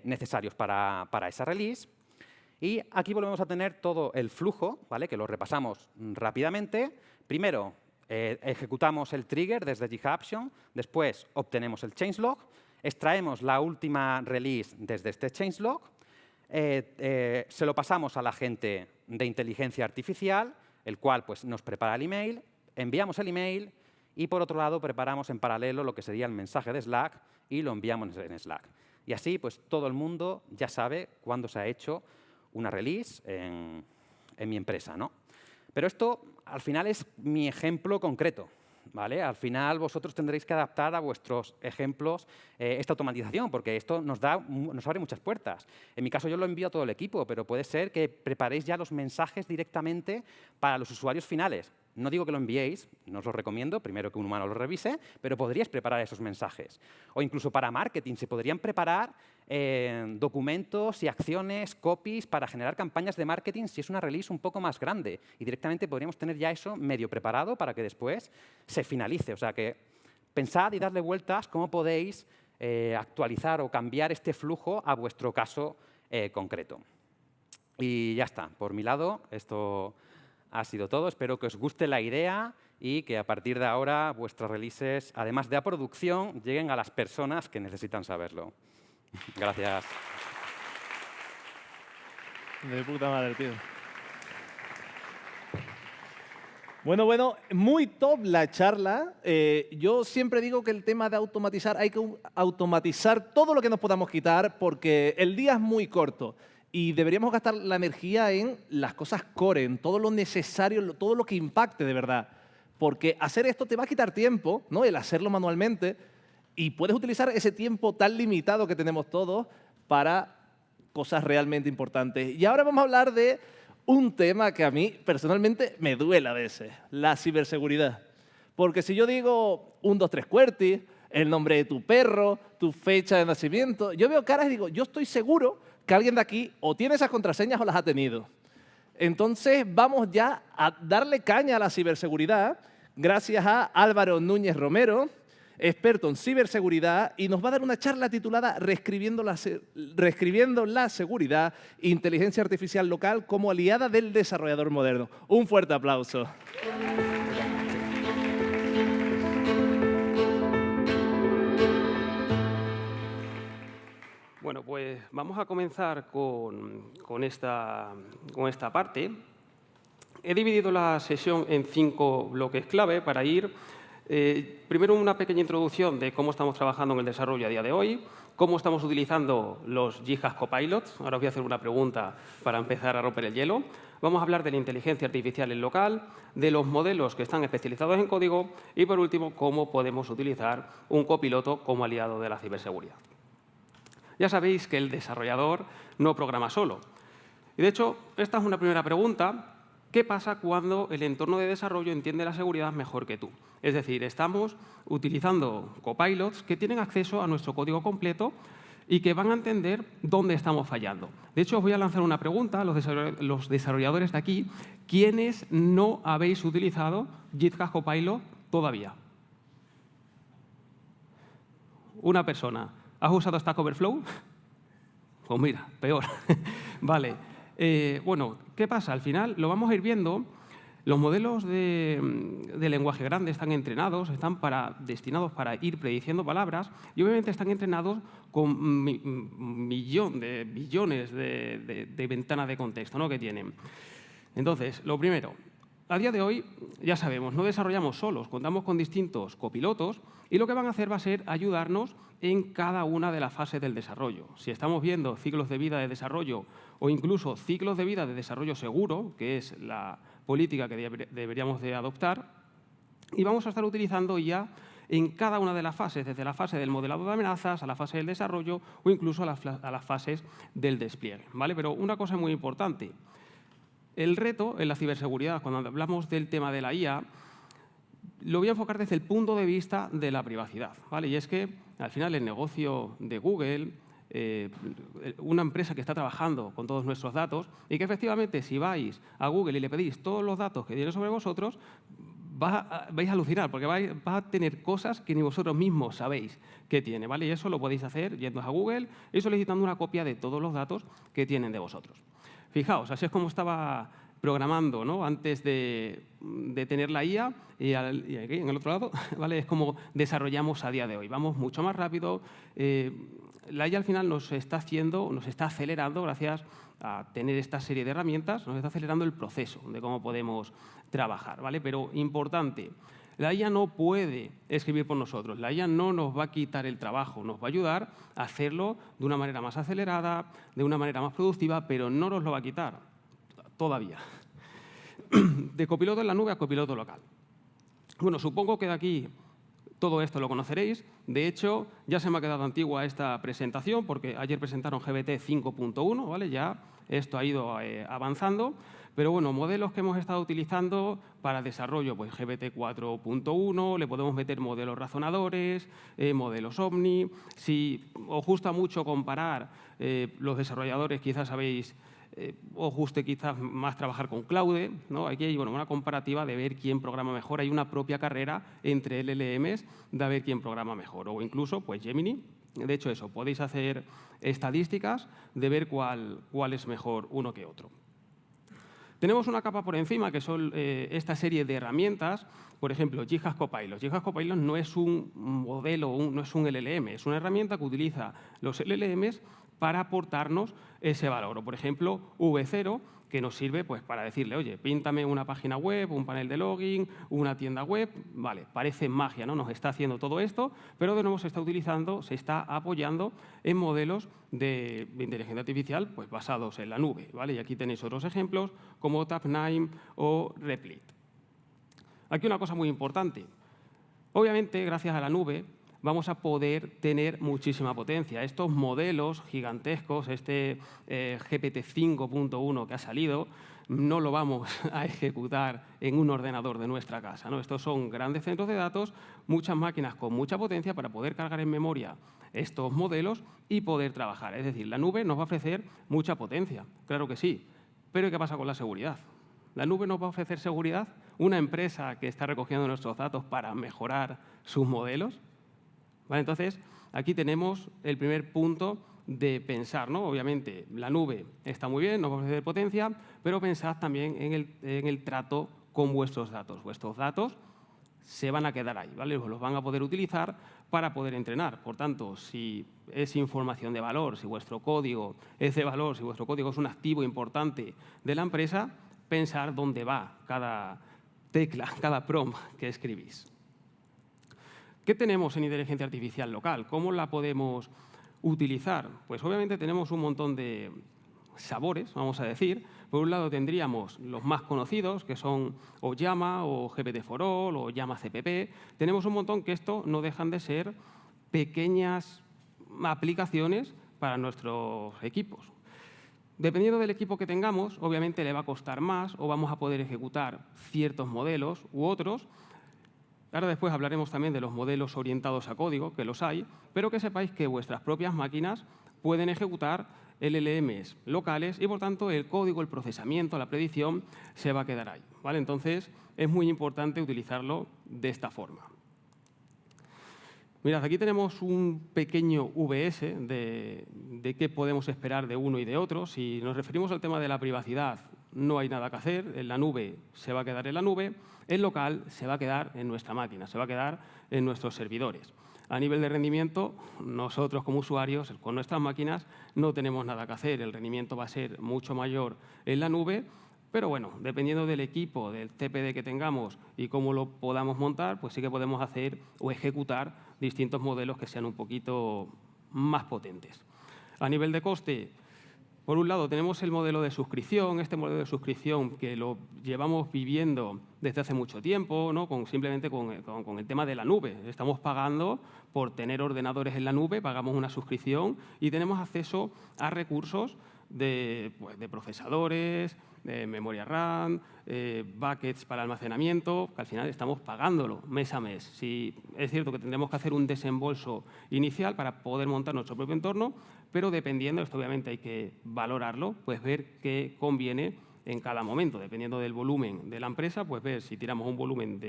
necesarios para esa release. Y aquí volvemos a tener todo el flujo, ¿vale? Que lo repasamos rápidamente. Primero, ejecutamos el trigger desde GitHub Action, después obtenemos el changelog, extraemos la última release desde este changelog, se lo pasamos al agente de inteligencia artificial, el cual pues, nos prepara el email, enviamos el email y, por otro lado, preparamos en paralelo lo que sería el mensaje de Slack y lo enviamos en Slack. Y así, pues, todo el mundo ya sabe cuándo se ha hecho una release en mi empresa, ¿no? Pero esto, al final, es mi ejemplo concreto, ¿vale? Al final, vosotros tendréis que adaptar a vuestros ejemplos esta automatización, porque esto nos abre muchas puertas. En mi caso, yo lo envío a todo el equipo, pero puede ser que preparéis ya los mensajes directamente para los usuarios finales. No digo que lo enviéis, no os lo recomiendo, primero que un humano lo revise, pero podríais preparar esos mensajes. O incluso para marketing, se podrían preparar documentos y acciones, copies, para generar campañas de marketing si es una release un poco más grande. Y directamente podríamos tener ya eso medio preparado para que después se finalice. O sea que pensad y darle vueltas cómo podéis actualizar o cambiar este flujo a vuestro caso concreto. Y ya está, por mi lado, esto ha sido todo. Espero que os guste la idea y que a partir de ahora vuestras releases, además de a producción, lleguen a las personas que necesitan saberlo. Gracias. De puta madre, tío. Bueno, muy top la charla. Yo siempre digo que el tema de automatizar, hay que automatizar todo lo que nos podamos quitar porque el día es muy corto y deberíamos gastar la energía en las cosas core, en todo lo necesario, todo lo que impacte de verdad. Porque hacer esto te va a quitar tiempo, ¿no? El hacerlo manualmente, y puedes utilizar ese tiempo tan limitado que tenemos todos para cosas realmente importantes. Y ahora vamos a hablar de un tema que a mí personalmente me duele a veces, la ciberseguridad. Porque si yo digo 1, 2, 3 QWERTY, el nombre de tu perro, tu fecha de nacimiento, yo veo caras y digo, yo estoy seguro que alguien de aquí o tiene esas contraseñas o las ha tenido. Entonces vamos ya a darle caña a la ciberseguridad gracias a Álvaro Núñez Romero, experto en ciberseguridad, y nos va a dar una charla titulada Reescribiendo la seguridad, inteligencia artificial local como aliada del desarrollador moderno. Un fuerte aplauso. Bueno, pues vamos a comenzar con esta parte. He dividido la sesión en 5 bloques clave para ir. Primero, una pequeña introducción de cómo estamos trabajando en el desarrollo a día de hoy, cómo estamos utilizando los GitHub Copilots. Ahora os voy a hacer una pregunta para empezar a romper el hielo. Vamos a hablar de la inteligencia artificial en local, de los modelos que están especializados en código y, por último, cómo podemos utilizar un copiloto como aliado de la ciberseguridad. Ya sabéis que el desarrollador no programa solo. Y, de hecho, esta es una primera pregunta. ¿Qué pasa cuando el entorno de desarrollo entiende la seguridad mejor que tú? Es decir, estamos utilizando copilots que tienen acceso a nuestro código completo y que van a entender dónde estamos fallando. De hecho, os voy a lanzar una pregunta a los desarrolladores de aquí. ¿Quiénes no habéis utilizado GitHub Copilot todavía? Una persona. ¿Has usado Stack Overflow? Pues mira, peor. Vale. Bueno, ¿qué pasa? Al final lo vamos a ir viendo. Los modelos de lenguaje grande están entrenados, están destinados para ir prediciendo palabras y obviamente están entrenados con billones de ventanas de contexto, ¿no?, que tienen. Entonces, lo primero, a día de hoy, ya sabemos, no desarrollamos solos, contamos con distintos copilotos y lo que van a hacer va a ser ayudarnos en cada una de las fases del desarrollo. Si estamos viendo ciclos de vida de desarrollo o incluso ciclos de vida de desarrollo seguro, que es la política que deberíamos de adoptar, y vamos a estar utilizando ya en cada una de las fases, desde la fase del modelado de amenazas a la fase del desarrollo o incluso a las fases del despliegue, ¿vale? Pero una cosa muy importante, el reto en la ciberseguridad, cuando hablamos del tema de la IA, lo voy a enfocar desde el punto de vista de la privacidad, ¿vale? Y es que, al final, el negocio de Google, una empresa que está trabajando con todos nuestros datos y que, efectivamente, si vais a Google y le pedís todos los datos que tiene sobre vosotros, vais a alucinar, porque vais a tener cosas que ni vosotros mismos sabéis que tiene, ¿vale? Y eso lo podéis hacer yendo a Google y solicitando una copia de todos los datos que tienen de vosotros. Fijaos, así es como estaba programando, ¿no?, antes de tener la IA y aquí, en el otro lado, ¿vale?, es como desarrollamos a día de hoy. Vamos mucho más rápido. La IA al final nos está acelerando gracias a tener esta serie de herramientas, nos está acelerando el proceso de cómo podemos trabajar, ¿vale? Pero importante, la IA no puede escribir por nosotros, la IA no nos va a quitar el trabajo, nos va a ayudar a hacerlo de una manera más acelerada, de una manera más productiva, pero no nos lo va a quitar todavía. De copiloto en la nube a copiloto local. Bueno, supongo que de aquí todo esto lo conoceréis. De hecho, ya se me ha quedado antigua esta presentación porque ayer presentaron GPT 5.1, ¿vale? Ya esto ha ido avanzando. Pero bueno, modelos que hemos estado utilizando para desarrollo, pues GPT 4.1, le podemos meter modelos razonadores, modelos Omni. Si os gusta mucho comparar, los desarrolladores quizás sabéis, os guste quizás más trabajar con Claude, ¿no? Aquí hay, bueno, una comparativa de ver quién programa mejor. Hay una propia carrera entre LLMs de ver quién programa mejor. O incluso, pues, Gemini. De hecho, eso, podéis hacer estadísticas de ver cuál es mejor uno que otro. Tenemos una capa por encima, que son esta serie de herramientas. Por ejemplo, GitHub Copilot. GitHub Copilot no es un modelo, no es un LLM, es una herramienta que utiliza los LLMs para aportarnos ese valor. O, por ejemplo, V0, que nos sirve pues, para decirle, oye, píntame una página web, un panel de login, una tienda web. Vale, parece magia, ¿no? Nos está haciendo todo esto, pero de nuevo se está utilizando, se está apoyando en modelos de inteligencia artificial pues, basados en la nube, ¿vale? Y aquí tenéis otros ejemplos como Tabnime o Replit. Aquí una cosa muy importante. Obviamente, gracias a la nube, vamos a poder tener muchísima potencia. Estos modelos gigantescos, este GPT 5.1 que ha salido, no lo vamos a ejecutar en un ordenador de nuestra casa, ¿no? Estos son grandes centros de datos, muchas máquinas con mucha potencia para poder cargar en memoria estos modelos y poder trabajar. Es decir, la nube nos va a ofrecer mucha potencia, claro que sí. Pero ¿qué pasa con la seguridad? ¿La nube nos va a ofrecer seguridad? ¿Una empresa que está recogiendo nuestros datos para mejorar sus modelos? ¿Vale? Entonces, aquí tenemos el primer punto de pensar, ¿no? Obviamente, la nube está muy bien, nos va a ofrecer potencia, pero pensad también en el trato con vuestros datos. Vuestros datos se van a quedar ahí, ¿vale? Los van a poder utilizar para poder entrenar. Por tanto, si es información de valor, si vuestro código es de valor, si vuestro código es un activo importante de la empresa, pensar dónde va cada tecla, cada prompt que escribís. ¿Qué tenemos en inteligencia artificial local? ¿Cómo la podemos utilizar? Pues obviamente tenemos un montón de sabores, vamos a decir. Por un lado tendríamos los más conocidos, que son o Llama, o GPT-for-all, o Llama CPP. Tenemos un montón que esto no dejan de ser pequeñas aplicaciones para nuestros equipos. Dependiendo del equipo que tengamos, obviamente le va a costar más o vamos a poder ejecutar ciertos modelos u otros. Ahora después hablaremos también de los modelos orientados a código, que los hay, pero que sepáis que vuestras propias máquinas pueden ejecutar LLMs locales y, por tanto, el código, el procesamiento, la predicción se va a quedar ahí, ¿vale? Entonces, es muy importante utilizarlo de esta forma. Mirad, aquí tenemos un pequeño VS de qué podemos esperar de uno y de otro. Si nos referimos al tema de la privacidad, no hay nada que hacer. En la nube se va a quedar en la nube. El local se va a quedar en nuestra máquina, se va a quedar en nuestros servidores. A nivel de rendimiento, nosotros como usuarios, con nuestras máquinas, no tenemos nada que hacer. El rendimiento va a ser mucho mayor en la nube. Pero bueno, dependiendo del equipo, del TPD que tengamos y cómo lo podamos montar, pues sí que podemos hacer o ejecutar distintos modelos que sean un poquito más potentes. A nivel de coste, por un lado tenemos el modelo de suscripción, este modelo de suscripción que lo llevamos viviendo desde hace mucho tiempo, ¿no? Simplemente con el tema de la nube. Estamos pagando por tener ordenadores en la nube, pagamos una suscripción y tenemos acceso a recursos de procesadores, de memoria RAM, buckets para almacenamiento, que al final estamos pagándolo mes a mes. Sí, es cierto que tendremos que hacer un desembolso inicial para poder montar nuestro propio entorno, pero dependiendo, esto obviamente hay que valorarlo, pues ver qué conviene en cada momento. Dependiendo del volumen de la empresa, pues ver si tiramos un volumen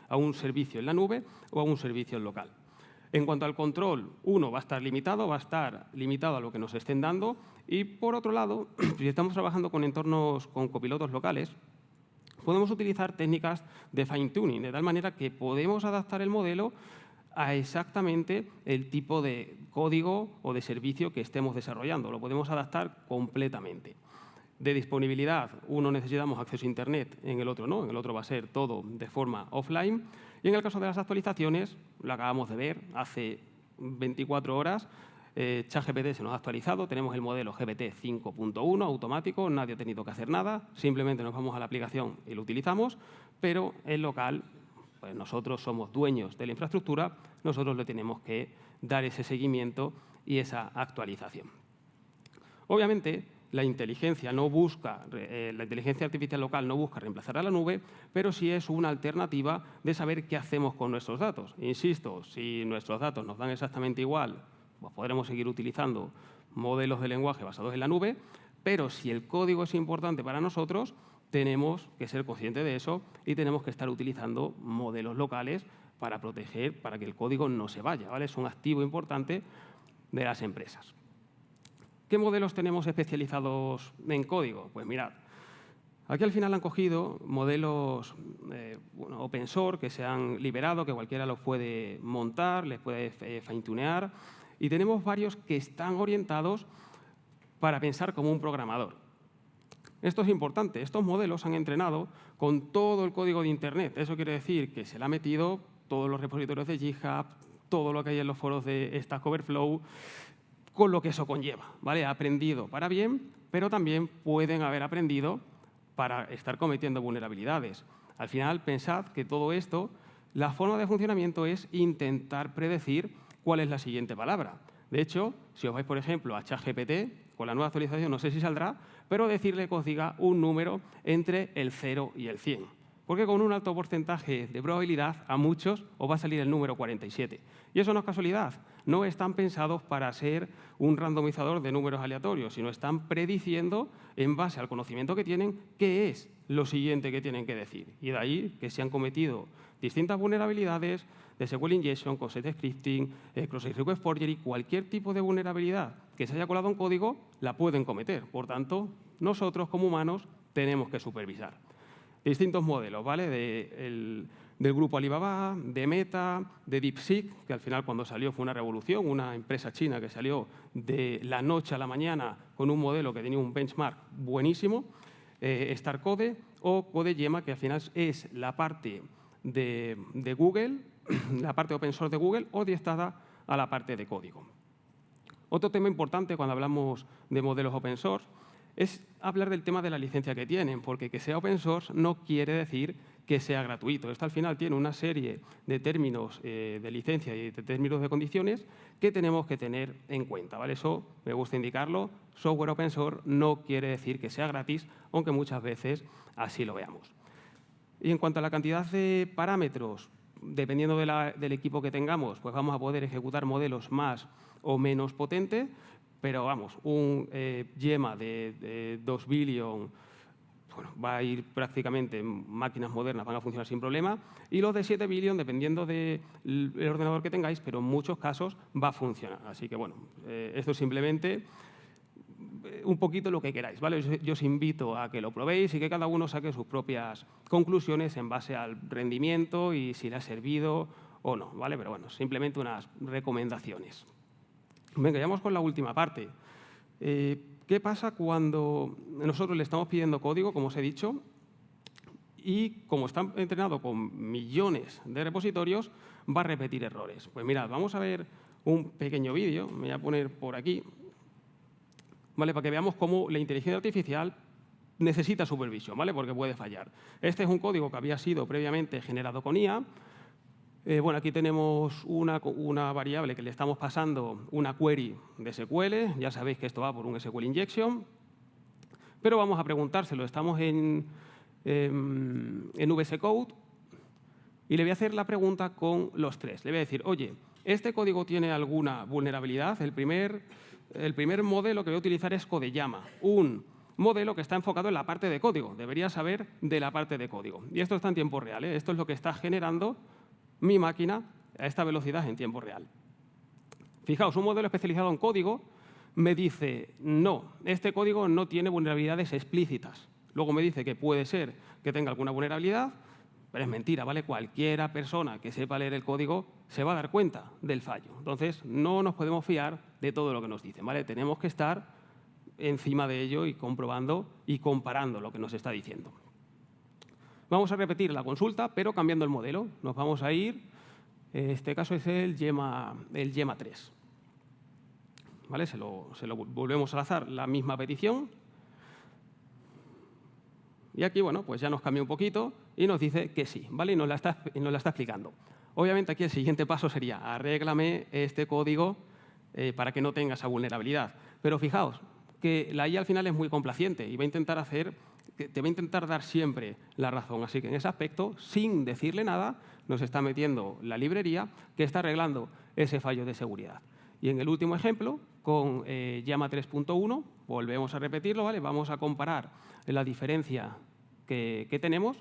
a un servicio en la nube o a un servicio local. En cuanto al control, uno va a estar limitado a lo que nos estén dando. Y, por otro lado, si estamos trabajando con entornos con copilotos locales, podemos utilizar técnicas de fine-tuning, de tal manera que podemos adaptar el modelo a exactamente el tipo de código o de servicio que estemos desarrollando. Lo podemos adaptar completamente. De disponibilidad, uno necesitamos acceso a Internet, en el otro no. En el otro va a ser todo de forma offline. Y en el caso de las actualizaciones, lo acabamos de ver hace 24 horas, ChatGPT se nos ha actualizado, tenemos el modelo GPT 5.1 automático, nadie ha tenido que hacer nada, simplemente nos vamos a la aplicación y lo utilizamos, pero en local, pues nosotros somos dueños de la infraestructura, nosotros le tenemos que dar ese seguimiento y esa actualización. Obviamente, la inteligencia artificial local no busca reemplazar a la nube, pero sí es una alternativa de saber qué hacemos con nuestros datos. Insisto, si nuestros datos nos dan exactamente igual, pues podremos seguir utilizando modelos de lenguaje basados en la nube, pero si el código es importante para nosotros, tenemos que ser conscientes de eso y tenemos que estar utilizando modelos locales para proteger, para que el código no se vaya, ¿vale? Es un activo importante de las empresas. ¿Qué modelos tenemos especializados en código? Pues mirad, aquí al final han cogido modelos open source que se han liberado, que cualquiera los puede montar, les puede fine-tunear. y tenemos varios que están orientados para pensar como un programador. Esto es importante. Estos modelos han entrenado con todo el código de Internet. Eso quiere decir que se le ha metido todos los repositorios de GitHub, todo lo que hay en los foros de Stack Overflow, con lo que eso conlleva, ¿vale? Ha aprendido para bien, pero también pueden haber aprendido para estar cometiendo vulnerabilidades. Al final, pensad que todo esto, la forma de funcionamiento es intentar predecir cuál es la siguiente palabra. De hecho, si os vais, por ejemplo, a ChatGPT, con la nueva actualización no sé si saldrá, pero decirle que os diga un número entre el 0 y el 100. Porque con un alto porcentaje de probabilidad, a muchos os va a salir el número 47. Y eso no es casualidad. No están pensados para ser un randomizador de números aleatorios, sino están prediciendo, en base al conocimiento que tienen, qué es lo siguiente que tienen que decir. Y de ahí que se han cometido distintas vulnerabilidades de SQL Injection, Cross-Site Scripting, Cross-Site Request Forgery, cualquier tipo de vulnerabilidad que se haya colado en código, la pueden cometer. Por tanto, nosotros como humanos tenemos que supervisar. Distintos modelos, ¿vale? Del grupo Alibaba, de Meta, de DeepSeek, que al final cuando salió fue una revolución, una empresa china que salió de la noche a la mañana con un modelo que tenía un benchmark buenísimo, StarCode o CodeGemma, que al final es la parte de Google, la parte open source de Google, orientada a la parte de código. Otro tema importante cuando hablamos de modelos open source es hablar del tema de la licencia que tienen, porque que sea open source no quiere decir que sea gratuito. Esto al final tiene una serie de términos de licencia y de términos de condiciones que tenemos que tener en cuenta, ¿vale? Eso me gusta indicarlo. Software open source no quiere decir que sea gratis, aunque muchas veces así lo veamos. Y en cuanto a la cantidad de parámetros, dependiendo del equipo que tengamos, pues vamos a poder ejecutar modelos más o menos potentes, pero vamos, un Gemma de 2 billion bueno, va a ir prácticamente, máquinas modernas van a funcionar sin problema, y los de 7 billion, dependiendo del ordenador que tengáis, pero en muchos casos va a funcionar. Así que bueno, esto es simplemente un poquito lo que queráis, ¿vale? Yo os invito a que lo probéis y que cada uno saque sus propias conclusiones en base al rendimiento y si le ha servido o no, ¿vale? Pero bueno, simplemente unas recomendaciones. Venga, vamos con la última parte. ¿Qué pasa cuando nosotros le estamos pidiendo código, como os he dicho, y como está entrenado con millones de repositorios, va a repetir errores? Pues mirad, vamos a ver un pequeño vídeo, me voy a poner por aquí, ¿vale? Para que veamos cómo la inteligencia artificial necesita supervisión, ¿vale? Porque puede fallar. Este es un código que había sido previamente generado con IA. Bueno, aquí tenemos una variable que le estamos pasando una query de SQL. Ya sabéis que esto va por un SQL Injection. Pero vamos a preguntárselo. Estamos en VS Code y le voy a hacer la pregunta con los tres. Le voy a decir, oye, ¿este código tiene alguna vulnerabilidad? El primer modelo que voy a utilizar es CodeGemma, un modelo que está enfocado en la parte de código. Debería saber de la parte de código. Y esto está en tiempo real, ¿eh? Esto es lo que está generando mi máquina a esta velocidad en tiempo real. Fijaos, un modelo especializado en código me dice, no, este código no tiene vulnerabilidades explícitas. Luego me dice que puede ser que tenga alguna vulnerabilidad, pero es mentira, ¿vale? Cualquiera persona que sepa leer el código se va a dar cuenta del fallo. Entonces, no nos podemos fiar de todo lo que nos dicen, ¿vale? Tenemos que estar encima de ello y comprobando y comparando lo que nos está diciendo. Vamos a repetir la consulta, pero cambiando el modelo. Nos vamos a ir, en este caso es el Gemma 3. ¿Vale? Se lo volvemos a lanzar la misma petición. Y aquí, bueno, pues ya nos cambia un poquito y nos dice que sí, ¿vale? Y nos la está explicando. Obviamente aquí el siguiente paso sería, arréglame este código para que no tenga esa vulnerabilidad. Pero fijaos que la IA al final es muy complaciente y te va a intentar dar siempre la razón. Así que en ese aspecto, sin decirle nada, nos está metiendo la librería que está arreglando ese fallo de seguridad. Y en el último ejemplo, con Gemma 3.1, volvemos a repetirlo, ¿vale? Vamos a comparar la diferencia que tenemos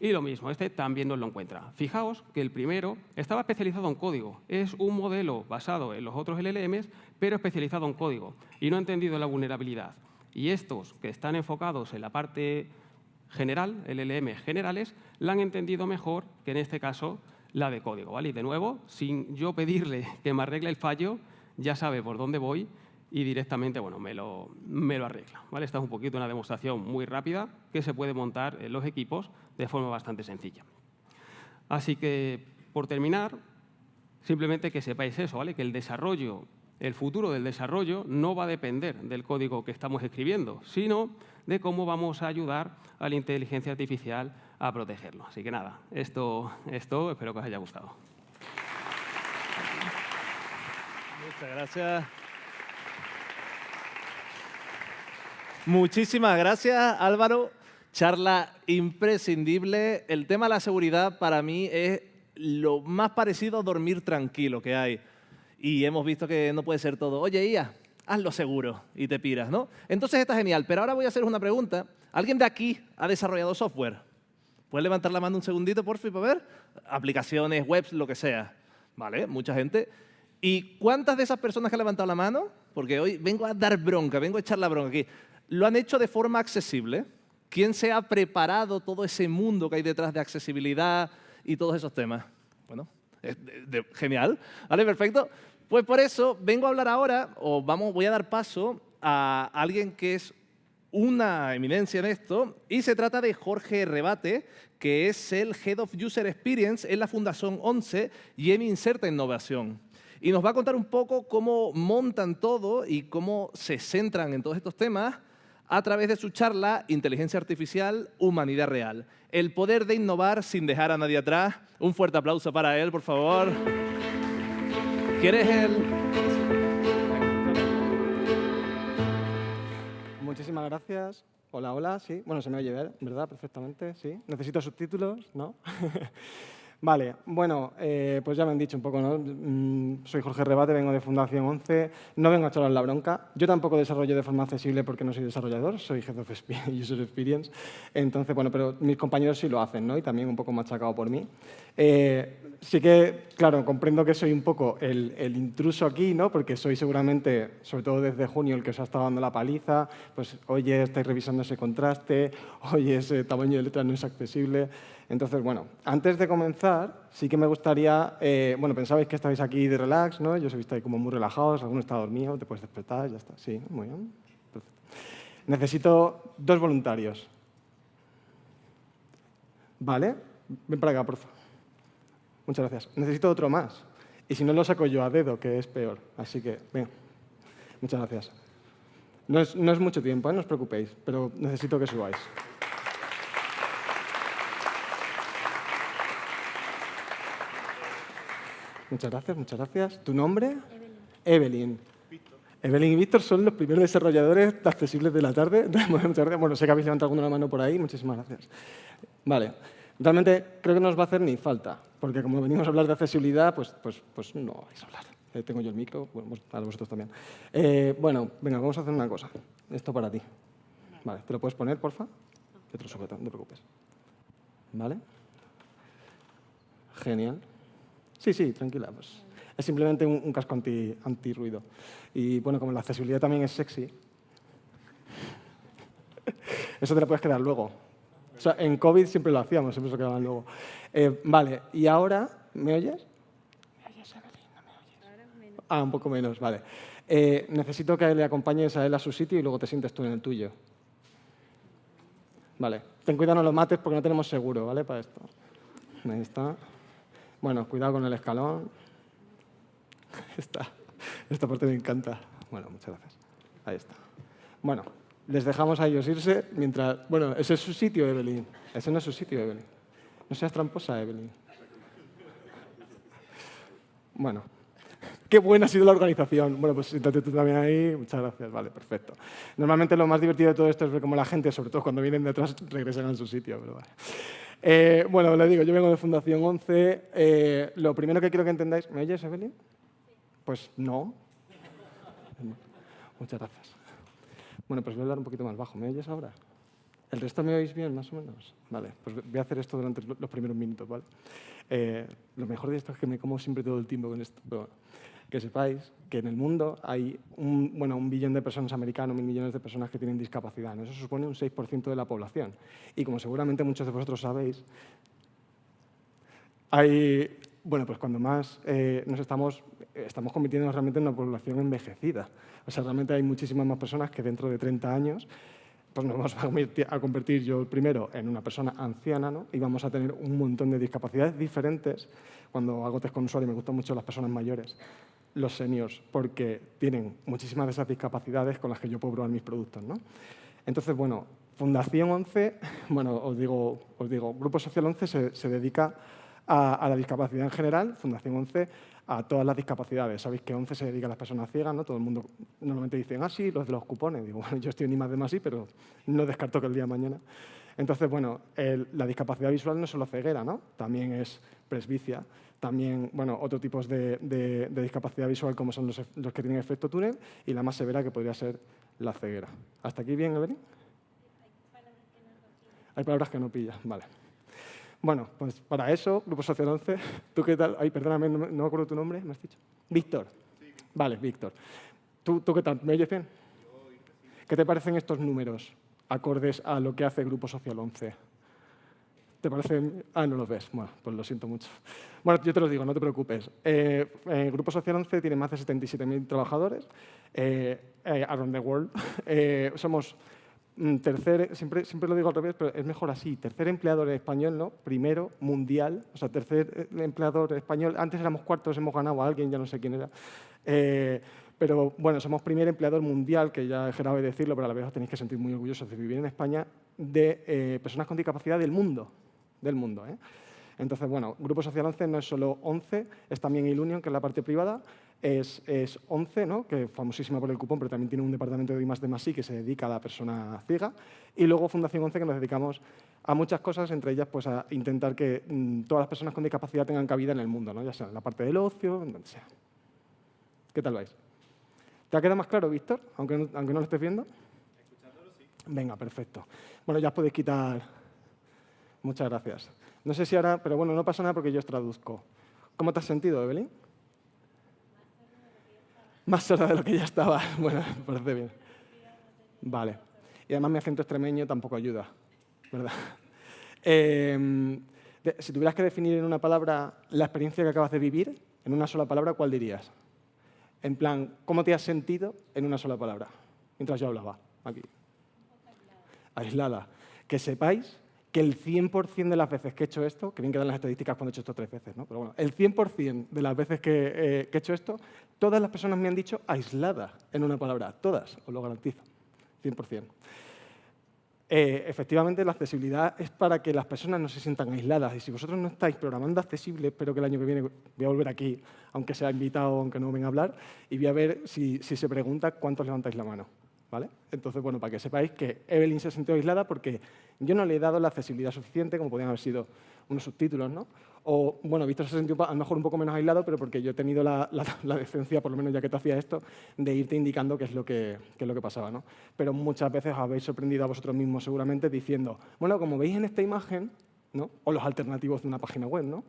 y lo mismo, este también nos lo encuentra. Fijaos que el primero estaba especializado en código. Es un modelo basado en los otros LLMs, pero especializado en código y no ha entendido la vulnerabilidad. Y estos que están enfocados en la parte general, LLM generales, la han entendido mejor que en este caso la de código, ¿vale? Y de nuevo, sin yo pedirle que me arregle el fallo, ya sabe por dónde voy y directamente bueno, me lo arregla, ¿vale? Esta es un poquito una demostración muy rápida que se puede montar en los equipos de forma bastante sencilla. Así que, por terminar, simplemente que sepáis eso, ¿vale? Que el futuro del desarrollo no va a depender del código que estamos escribiendo, sino de cómo vamos a ayudar a la inteligencia artificial a protegerlo. Así que nada, esto espero que os haya gustado. Muchas gracias. Muchísimas gracias, Álvaro. Charla imprescindible. El tema de la seguridad para mí es lo más parecido a dormir tranquilo que hay. Y hemos visto que no puede ser todo. Oye, IA, hazlo seguro y te piras, ¿no? Entonces está genial. Pero ahora voy a hacer una pregunta. ¿Alguien de aquí ha desarrollado software? ¿Puedes levantar la mano un segundito, por fin, para ver? Aplicaciones, webs, lo que sea. Vale, mucha gente. ¿Y cuántas de esas personas que han levantado la mano? Porque hoy vengo a dar bronca, vengo a echar la bronca aquí. Lo han hecho de forma accesible. ¿Quién se ha preparado todo ese mundo que hay detrás de accesibilidad y todos esos temas? Bueno, genial. Vale, perfecto. Pues por eso vengo a hablar ahora, voy a dar paso a alguien que es una eminencia en esto, y se trata de Jorge Rebate, que es el Head of User Experience en la Fundación 11 y en Inserta Innovación. Y nos va a contar un poco cómo montan todo y cómo se centran en todos estos temas a través de su charla Inteligencia Artificial, Humanidad Real. El poder de innovar sin dejar a nadie atrás. Un fuerte aplauso para él, por favor. ¿Quieres el...? Muchísimas gracias. Hola, hola, sí. Bueno, se me oye, ¿verdad? Perfectamente, sí. ¿Necesito subtítulos? ¿No? Vale, bueno, pues ya me han dicho un poco, ¿no? Soy Jorge Rebate, vengo de Fundación 11, no vengo a echar la bronca. Yo tampoco desarrollo de forma accesible porque no soy desarrollador, soy Head of User Experience. Entonces, bueno, pero mis compañeros sí lo hacen, ¿no? Y también un poco machacado por mí. Sí que, claro, comprendo que soy un poco el intruso aquí, ¿no? Porque soy seguramente, sobre todo desde junio, el que os ha estado dando la paliza. Pues, oye, estáis revisando ese contraste, oye, ese tamaño de letra no es accesible. Entonces, bueno, antes de comenzar, sí que me gustaría, bueno, pensabais que estabais aquí de relax, ¿no? Yo os he visto ahí como muy relajados, alguno está dormido, te puedes despertar, ya está. Sí, muy bien. Perfecto. Necesito 2 voluntarios. ¿Vale? Ven para acá, por favor. Muchas gracias. Necesito otro más. Y si no, lo saco yo a dedo, que es peor. Así que, venga. Muchas gracias. No es mucho tiempo, no os preocupéis, pero necesito que subáis. Muchas gracias, muchas gracias. ¿Tu nombre? Evelyn. Evelyn y Víctor son los primeros desarrolladores accesibles de la tarde. Muchas gracias. Bueno, sé que habéis levantado alguna mano por ahí. Muchísimas gracias. Vale. Realmente creo que no os va a hacer ni falta, porque como venimos a hablar de accesibilidad, pues no vais a hablar. Tengo yo el micro, bueno, para vosotros también. Bueno, venga, vamos a hacer una cosa. Esto para ti. Vale, ¿te lo puedes poner, porfa? Yo te lo sujeto, no te preocupes. ¿Vale? Genial. Sí, tranquila. Pues es simplemente un casco antirruido. Y bueno, como la accesibilidad también es sexy, eso te lo puedes quedar luego. O sea, en COVID siempre lo hacíamos, siempre se lo quedaban luego. Vale, y ahora, ¿me oyes? ¿Me oyes, Evelyn? ¿No me oyes? Ahora menos. Ah, un poco menos, vale. Necesito que le acompañes a él a su sitio y luego te sientes tú en el tuyo. Vale, ten cuidado, no lo mates porque no tenemos seguro, ¿vale? Para esto. Ahí está. Bueno, cuidado con el escalón. Esta parte me encanta. Bueno, muchas gracias. Ahí está. Bueno, les dejamos a ellos irse mientras... Bueno, ese es su sitio, Evelyn. Ese no es su sitio, Evelyn. No seas tramposa, Evelyn. Bueno, qué buena ha sido la organización. Bueno, pues siéntate tú también ahí. Muchas gracias. Vale, perfecto. Normalmente lo más divertido de todo esto es ver cómo la gente, sobre todo cuando vienen de atrás, regresan a su sitio. Pero vale. Bueno, le digo, yo vengo de Fundación 11. Lo primero que quiero que entendáis... ¿Me oyes, Evelyn? Pues no. Muchas gracias. Bueno, pues voy a hablar un poquito más bajo. ¿Me oyes ahora? ¿El resto me oís bien, más o menos? Vale, pues voy a hacer esto durante los primeros minutos, ¿vale? Lo mejor de esto es que me como siempre todo el tiempo con esto. Pero bueno, que sepáis que en el mundo hay un billón de personas americanos, 1.000 millones de personas que tienen discapacidad, ¿no? Eso supone un 6% de la población. Y como seguramente muchos de vosotros sabéis, hay... Bueno, pues cuando más nos estamos estamos convirtiéndonos realmente en una población envejecida. O sea, realmente hay muchísimas más personas que dentro de 30 años pues nos vamos a convertir yo primero en una persona anciana, ¿no? Y vamos a tener un montón de discapacidades diferentes. Cuando hago test con usuarios me gustan mucho las personas mayores, los seniors, porque tienen muchísimas de esas discapacidades con las que yo puedo probar mis productos, ¿no? Entonces, bueno, Fundación 11, bueno, os digo, Grupo Social 11 se dedica a la discapacidad en general, Fundación 11 a todas las discapacidades. Sabéis que 11 se dedica a las personas ciegas, ¿no? Todo el mundo normalmente dice, ah, sí, los de los cupones. Digo, bueno, yo estoy en I+D+, sí, pero no descarto que el día de mañana. Entonces, bueno, la discapacidad visual no es solo ceguera, ¿no? También es presbicia, también, bueno, otros tipos de discapacidad visual como son los que tienen efecto túnel y la más severa que podría ser la ceguera. ¿Hasta aquí bien, Evelyn? Hay palabras que no pillas, vale. Bueno, pues para eso, Grupo Social 11, ¿tú qué tal? Ay, perdóname, no me acuerdo tu nombre, ¿me has dicho? Víctor. Sí. Vale, Víctor. ¿Tú qué tal? ¿Me oyes bien? ¿Qué te parecen estos números acordes a lo que hace Grupo Social 11? ¿Te parecen? Ah, no los ves. Bueno, pues lo siento mucho. Bueno, yo te lo digo, no te preocupes. Grupo Social 11 tiene más de 77.000 trabajadores around the world. Somos siempre lo digo al revés, pero es mejor así. Tercer empleador español, ¿no? Primero, mundial. O sea, tercer empleador español. Antes éramos cuartos, hemos ganado a alguien, ya no sé quién era. Pero bueno, somos primer empleador mundial, que ya he dejado de decirlo, pero a la vez os tenéis que sentir muy orgullosos de vivir en España, de personas con discapacidad del mundo. Entonces, bueno, Grupo Social 11 no es solo 11, es también Ilunion, que es la parte privada, es 11, ¿no? Que es famosísima por el cupón, pero también tiene un departamento de I+D+I que se dedica a la persona ciega. Y luego Fundación 11, que nos dedicamos a muchas cosas, entre ellas pues, a intentar que todas las personas con discapacidad tengan cabida en el mundo, ¿no? Ya sea en la parte del ocio, en donde sea. ¿Qué tal vais? ¿Te ha quedado más claro, Víctor? Aunque no lo estés viendo. Escuchándolo, sí. Venga, perfecto. Bueno, ya os podéis quitar. Muchas gracias. No sé si ahora, pero bueno, no pasa nada porque yo os traduzco. ¿Cómo te has sentido, Evelyn? Más sorda de lo que ya estaba. Bueno, me parece bien. Vale. Y además mi acento extremeño tampoco ayuda, ¿verdad? Si tuvieras que definir en una palabra la experiencia que acabas de vivir, en una sola palabra, ¿cuál dirías? En plan, ¿cómo te has sentido en una sola palabra? Mientras yo hablaba, aquí. Aislada. Que sepáis que el 100% de las veces que he hecho esto, que bien quedan las estadísticas cuando he hecho esto 3 veces, ¿no? Pero bueno, el 100% de las veces que he hecho esto, todas las personas me han dicho aislada en una palabra. Todas, os lo garantizo. 100%. Efectivamente, la accesibilidad es para que las personas no se sientan aisladas. Y si vosotros no estáis programando accesible, espero que el año que viene voy a volver aquí, aunque sea invitado, aunque no venga a hablar, y voy a ver si se pregunta cuántos levantáis la mano. ¿Vale? Entonces, bueno, para que sepáis que Evelyn se sintió aislada porque yo no le he dado la accesibilidad suficiente, como podían haber sido unos subtítulos, ¿no? O, bueno, Víctor se sintió a lo mejor un poco menos aislado, pero porque yo he tenido la decencia, por lo menos ya que te hacía esto, de irte indicando qué es lo que pasaba, ¿no? Pero muchas veces os habéis sorprendido a vosotros mismos seguramente diciendo, bueno, como veis en esta imagen, ¿no? O los alternativos de una página web, ¿no?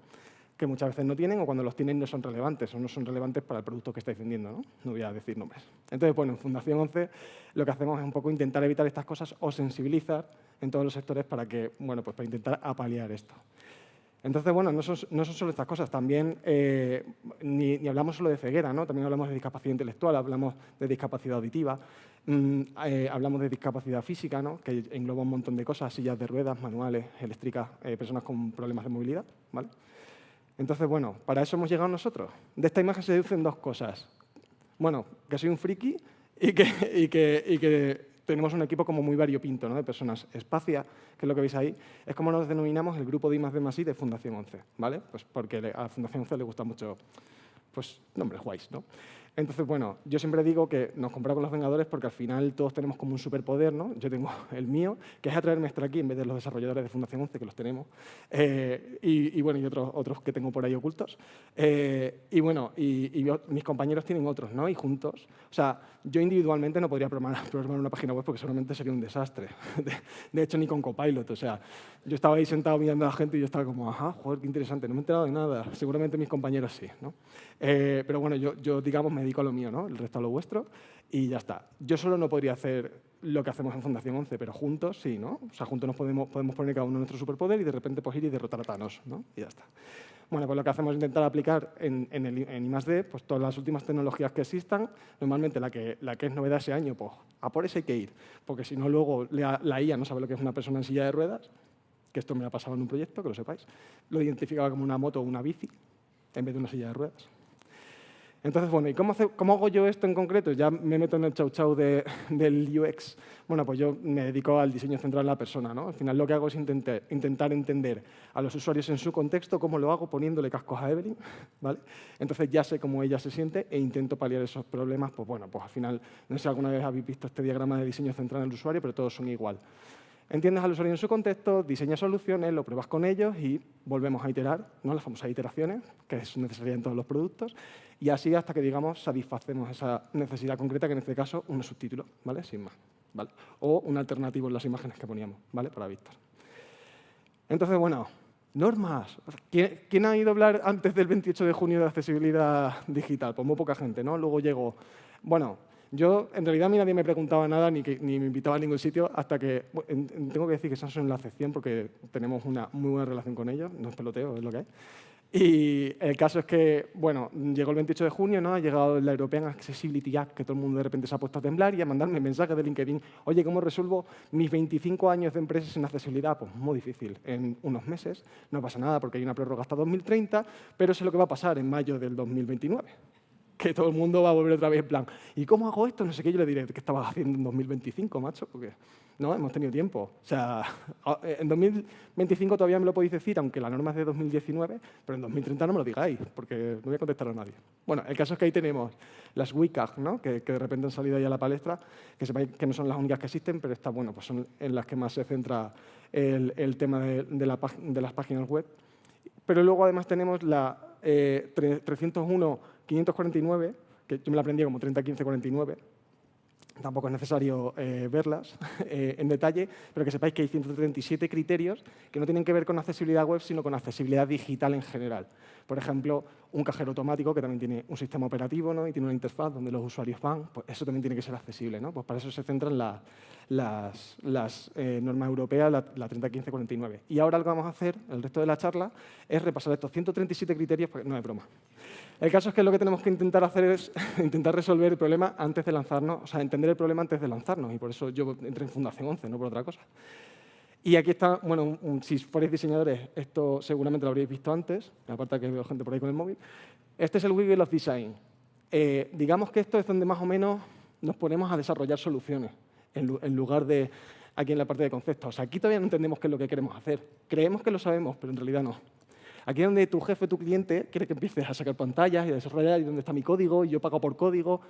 Que muchas veces no tienen o cuando los tienen no son relevantes o no son relevantes para el producto que estáis vendiendo, ¿no? No voy a decir nombres. Entonces, bueno, en Fundación 11 lo que hacemos es un poco intentar evitar estas cosas o sensibilizar en todos los sectores para que, bueno, pues para intentar apalear esto. Entonces, bueno, no son solo estas cosas, también ni hablamos solo de ceguera, ¿no? También hablamos de discapacidad intelectual, hablamos de discapacidad auditiva, hablamos de discapacidad física, ¿no? Que engloba un montón de cosas, sillas de ruedas, manuales, eléctricas, personas con problemas de movilidad, ¿vale? Entonces, bueno, para eso hemos llegado nosotros. De esta imagen se deducen dos cosas. Bueno, que soy un friki y que tenemos un equipo como muy variopinto, ¿no? De personas. Espacia, que es lo que veis ahí, es como nos denominamos el grupo de I+D+I de Fundación 11, ¿vale? Pues porque a Fundación 11 le gusta mucho, pues, nombres guays, ¿no? Entonces, bueno, yo siempre digo que nos compramos con los Vengadores porque al final todos tenemos como un superpoder, ¿no? Yo tengo el mío, que es atraerme hasta aquí en vez de los desarrolladores de Fundación 11, que los tenemos, y bueno, y otros que tengo por ahí ocultos. Y bueno, mis compañeros tienen otros, ¿no? Y juntos, o sea, yo individualmente no podría programar una página web porque seguramente sería un desastre. De hecho, ni con Copilot, o sea, yo estaba ahí sentado mirando a la gente y yo estaba como, ajá, joder, qué interesante, no me he enterado de nada. Seguramente mis compañeros sí, ¿no? Pero bueno, yo digamos, me dedico a lo mío, ¿no? El resto a lo vuestro y ya está. Yo solo no podría hacer lo que hacemos en Fundación 11, pero juntos sí, ¿no? O sea, juntos nos podemos poner cada uno nuestro superpoder y de repente pues ir y derrotar a Thanos, ¿no? Y ya está. Bueno, pues lo que hacemos es intentar aplicar en I+D pues, todas las últimas tecnologías que existan. Normalmente la que es novedad ese año, pues a por esa hay que ir, porque si no luego la IA no sabe lo que es una persona en silla de ruedas, que esto me ha pasado en un proyecto, que lo sepáis. Lo identificaba como una moto o una bici en vez de una silla de ruedas. Entonces, bueno, ¿y cómo hago yo esto en concreto? Ya me meto en el chau del UX. Bueno, pues yo me dedico al diseño central de la persona, ¿no? Al final lo que hago es intentar entender a los usuarios en su contexto. ¿Cómo lo hago? Poniéndole cascos a Evelyn, ¿vale? Entonces ya sé cómo ella se siente e intento paliar esos problemas. Pues bueno, pues al final, no sé si alguna vez habéis visto este diagrama de diseño central del usuario, pero todos son igual. Entiendes al usuario en su contexto, diseñas soluciones, lo pruebas con ellos y volvemos a iterar, ¿no? Las famosas iteraciones, que es necesaria en todos los productos, y así hasta que, digamos, satisfacemos esa necesidad concreta, que en este caso un subtítulo, ¿vale? Sin más, ¿vale? O un alternativo en las imágenes que poníamos, ¿vale? Para Víctor. Entonces, bueno, normas. ¿Quién ha ido a hablar antes del 28 de junio de accesibilidad digital? Pues muy poca gente, ¿no? Luego llegó, bueno, yo, en realidad, a mí nadie me preguntaba nada ni me invitaba a ningún sitio hasta que, tengo que decir que Samsung es la excepción porque tenemos una muy buena relación con ellos, no es peloteo, es lo que hay. Y el caso es que, bueno, llegó el 28 de junio, ¿no? Ha llegado la European Accessibility Act, que todo el mundo de repente se ha puesto a temblar y a mandarme mensajes de LinkedIn. Oye, ¿cómo resuelvo mis 25 años de empresas en accesibilidad? Pues muy difícil. En unos meses no pasa nada porque hay una prórroga hasta 2030, pero sé lo que va a pasar en mayo del 2029. Que todo el mundo va a volver otra vez en plan, ¿y cómo hago esto? No sé qué, yo le diré, ¿qué estabas haciendo en 2025, macho? Porque no, hemos tenido tiempo. O sea, en 2025 todavía me lo podéis decir, aunque la norma es de 2019, pero en 2030 no me lo digáis, porque no voy a contestar a nadie. Bueno, el caso es que ahí tenemos las WCAG, ¿no? que de repente han salido ahí a la palestra, que sepáis que no son las únicas que existen, pero estas, bueno, pues son en las que más se centra el tema de las páginas web. Pero luego además tenemos la 301.549, que yo me la aprendí como 30.15.49, tampoco es necesario verlas en detalle, pero que sepáis que hay 137 criterios que no tienen que ver con accesibilidad web, sino con accesibilidad digital en general. Por ejemplo, un cajero automático que también tiene un sistema operativo, ¿no? Y tiene una interfaz donde los usuarios van, pues eso también tiene que ser accesible, ¿no? Pues para eso se centran las normas europeas, la 30.15.49. Y ahora lo que vamos a hacer, el resto de la charla, es repasar estos 137 criterios, porque no es broma. El caso es que lo que tenemos que intentar hacer es intentar resolver el problema antes de lanzarnos, o sea, entender el problema antes de lanzarnos, y por eso yo entré en Fundación 11, no por otra cosa. Y aquí está, bueno, si fuerais diseñadores, esto seguramente lo habréis visto antes, aparte de que veo gente por ahí con el móvil. Este es el Wheel of Design. Digamos que esto es donde más o menos nos ponemos a desarrollar soluciones, en lugar de aquí en la parte de conceptos. O sea, aquí todavía no entendemos qué es lo que queremos hacer. Creemos que lo sabemos, pero en realidad no. Aquí es donde tu jefe, tu cliente, quiere que empieces a sacar pantallas y a desarrollar, y dónde está mi código, y yo pago por código.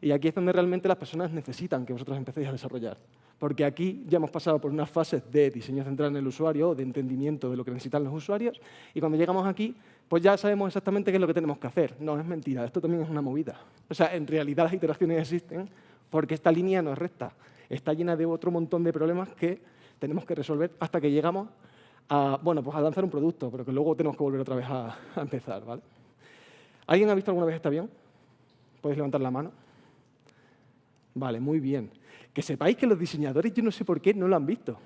Y aquí es donde realmente las personas necesitan que vosotros empecéis a desarrollar. Porque aquí ya hemos pasado por unas fases de diseño central en el usuario, de entendimiento de lo que necesitan los usuarios, y cuando llegamos aquí, pues ya sabemos exactamente qué es lo que tenemos que hacer. No, es mentira, esto también es una movida. O sea, en realidad las iteraciones existen porque esta línea no es recta. Está llena de otro montón de problemas que tenemos que resolver hasta que llegamos a, bueno, pues a lanzar un producto, pero que luego tenemos que volver otra vez a empezar, ¿vale? ¿Alguien ha visto alguna vez este avión? ¿Podéis levantar la mano? Vale, muy bien. Que sepáis que los diseñadores, yo no sé por qué, no lo han visto.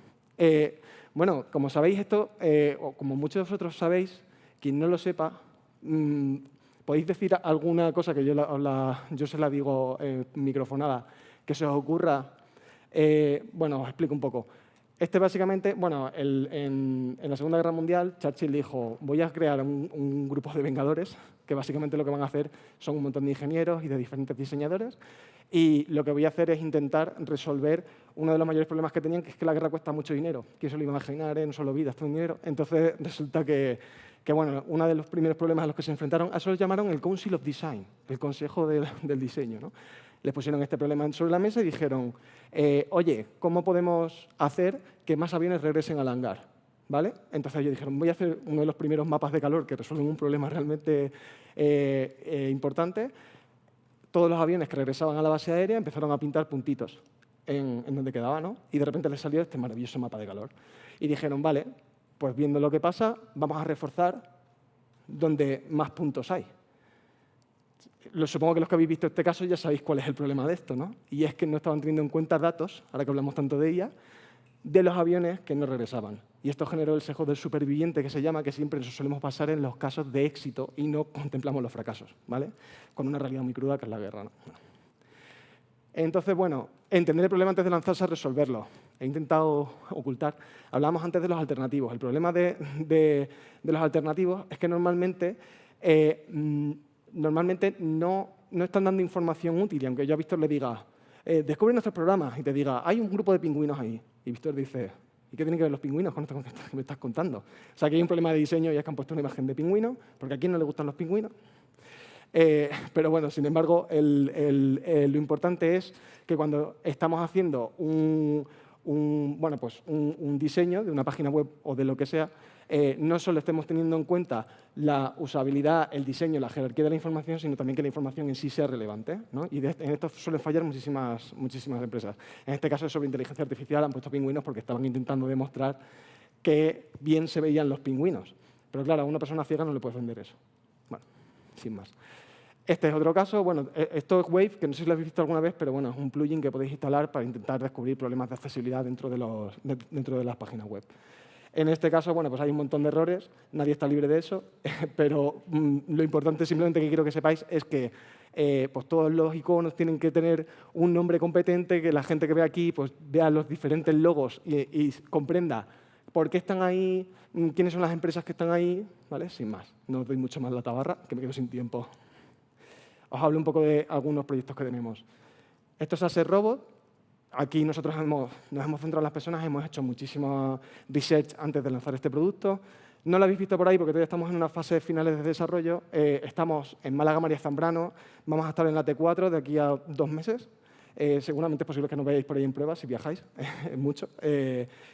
Bueno, como sabéis esto, o como muchos de vosotros sabéis, quien no lo sepa, podéis decir alguna cosa que yo se la digo microfonada, que se os ocurra. Bueno, os explico un poco. Básicamente, bueno, en la Segunda Guerra Mundial, Churchill dijo, voy a crear un grupo de vengadores, que básicamente lo que van a hacer son un montón de ingenieros y de diferentes diseñadores, y lo que voy a hacer es intentar resolver uno de los mayores problemas que tenían, que es que la guerra cuesta mucho dinero. ¿Quién se lo iba a imaginar? No solo vidas, todo dinero. Entonces, resulta que bueno, uno de los primeros problemas a los que se enfrentaron, a eso lo llamaron el Council of Design, el Consejo del Diseño, ¿no? Les pusieron este problema sobre la mesa y dijeron, oye, ¿cómo podemos hacer que más aviones regresen al hangar? ¿Vale? Entonces ellos dijeron, voy a hacer uno de los primeros mapas de calor que resuelven un problema realmente importante. Todos los aviones que regresaban a la base aérea empezaron a pintar puntitos en donde quedaba, ¿no? Y de repente les salió este maravilloso mapa de calor. Y dijeron, vale, pues viendo lo que pasa, vamos a reforzar donde más puntos hay. Supongo que los que habéis visto este caso ya sabéis cuál es el problema de esto, ¿no? Y es que no estaban teniendo en cuenta datos, ahora que hablamos tanto de ella, de los aviones que no regresaban. Y esto generó el sesgo del superviviente, que se llama, que siempre nos solemos basar en los casos de éxito y no contemplamos los fracasos, ¿vale? Con una realidad muy cruda que es la guerra, ¿no? Entonces, bueno, entender el problema antes de lanzarse a resolverlo. He intentado ocultar. Hablábamos antes de los alternativos. El problema de los alternativos es que normalmente no están dando información útil. Y aunque yo a Víctor le diga, descubre nuestros programas, y te diga, hay un grupo de pingüinos ahí. Y Víctor dice, ¿y qué tienen que ver los pingüinos con esto que me estás contando? O sea, que hay un problema de diseño y es que han puesto una imagen de pingüino, porque a quién no le gustan los pingüinos. Pero bueno, sin embargo, lo importante es que cuando estamos haciendo un diseño de una página web o de lo que sea, no solo estemos teniendo en cuenta la usabilidad, el diseño, la jerarquía de la información, sino también que la información en sí sea relevante, ¿no? Y en esto suelen fallar muchísimas empresas. En este caso, sobre inteligencia artificial han puesto pingüinos porque estaban intentando demostrar que bien se veían los pingüinos. Pero claro, a una persona ciega no le puedes vender eso. Bueno, sin más. Este es otro caso. Bueno, esto es Wave, que no sé si lo habéis visto alguna vez, pero bueno, es un plugin que podéis instalar para intentar descubrir problemas de accesibilidad dentro de las páginas web. En este caso, bueno, pues hay un montón de errores, nadie está libre de eso, pero lo importante simplemente que quiero que sepáis es que pues todos los iconos tienen que tener un nombre competente, que la gente que ve aquí pues vea los diferentes logos y comprenda por qué están ahí, quiénes son las empresas que están ahí, ¿vale? Sin más, no os doy mucho más la tabarra, que me quedo sin tiempo. Os hablo un poco de algunos proyectos que tenemos. Esto es Asset Robot. Aquí nosotros nos hemos centrado en las personas, hemos hecho muchísima research antes de lanzar este producto. No lo habéis visto por ahí porque todavía estamos en unas fases finales de desarrollo. Estamos en Málaga, María Zambrano. Vamos a estar en la T4 de aquí a 2 meses. Seguramente es posible que nos veáis por ahí en pruebas si viajáis, mucho.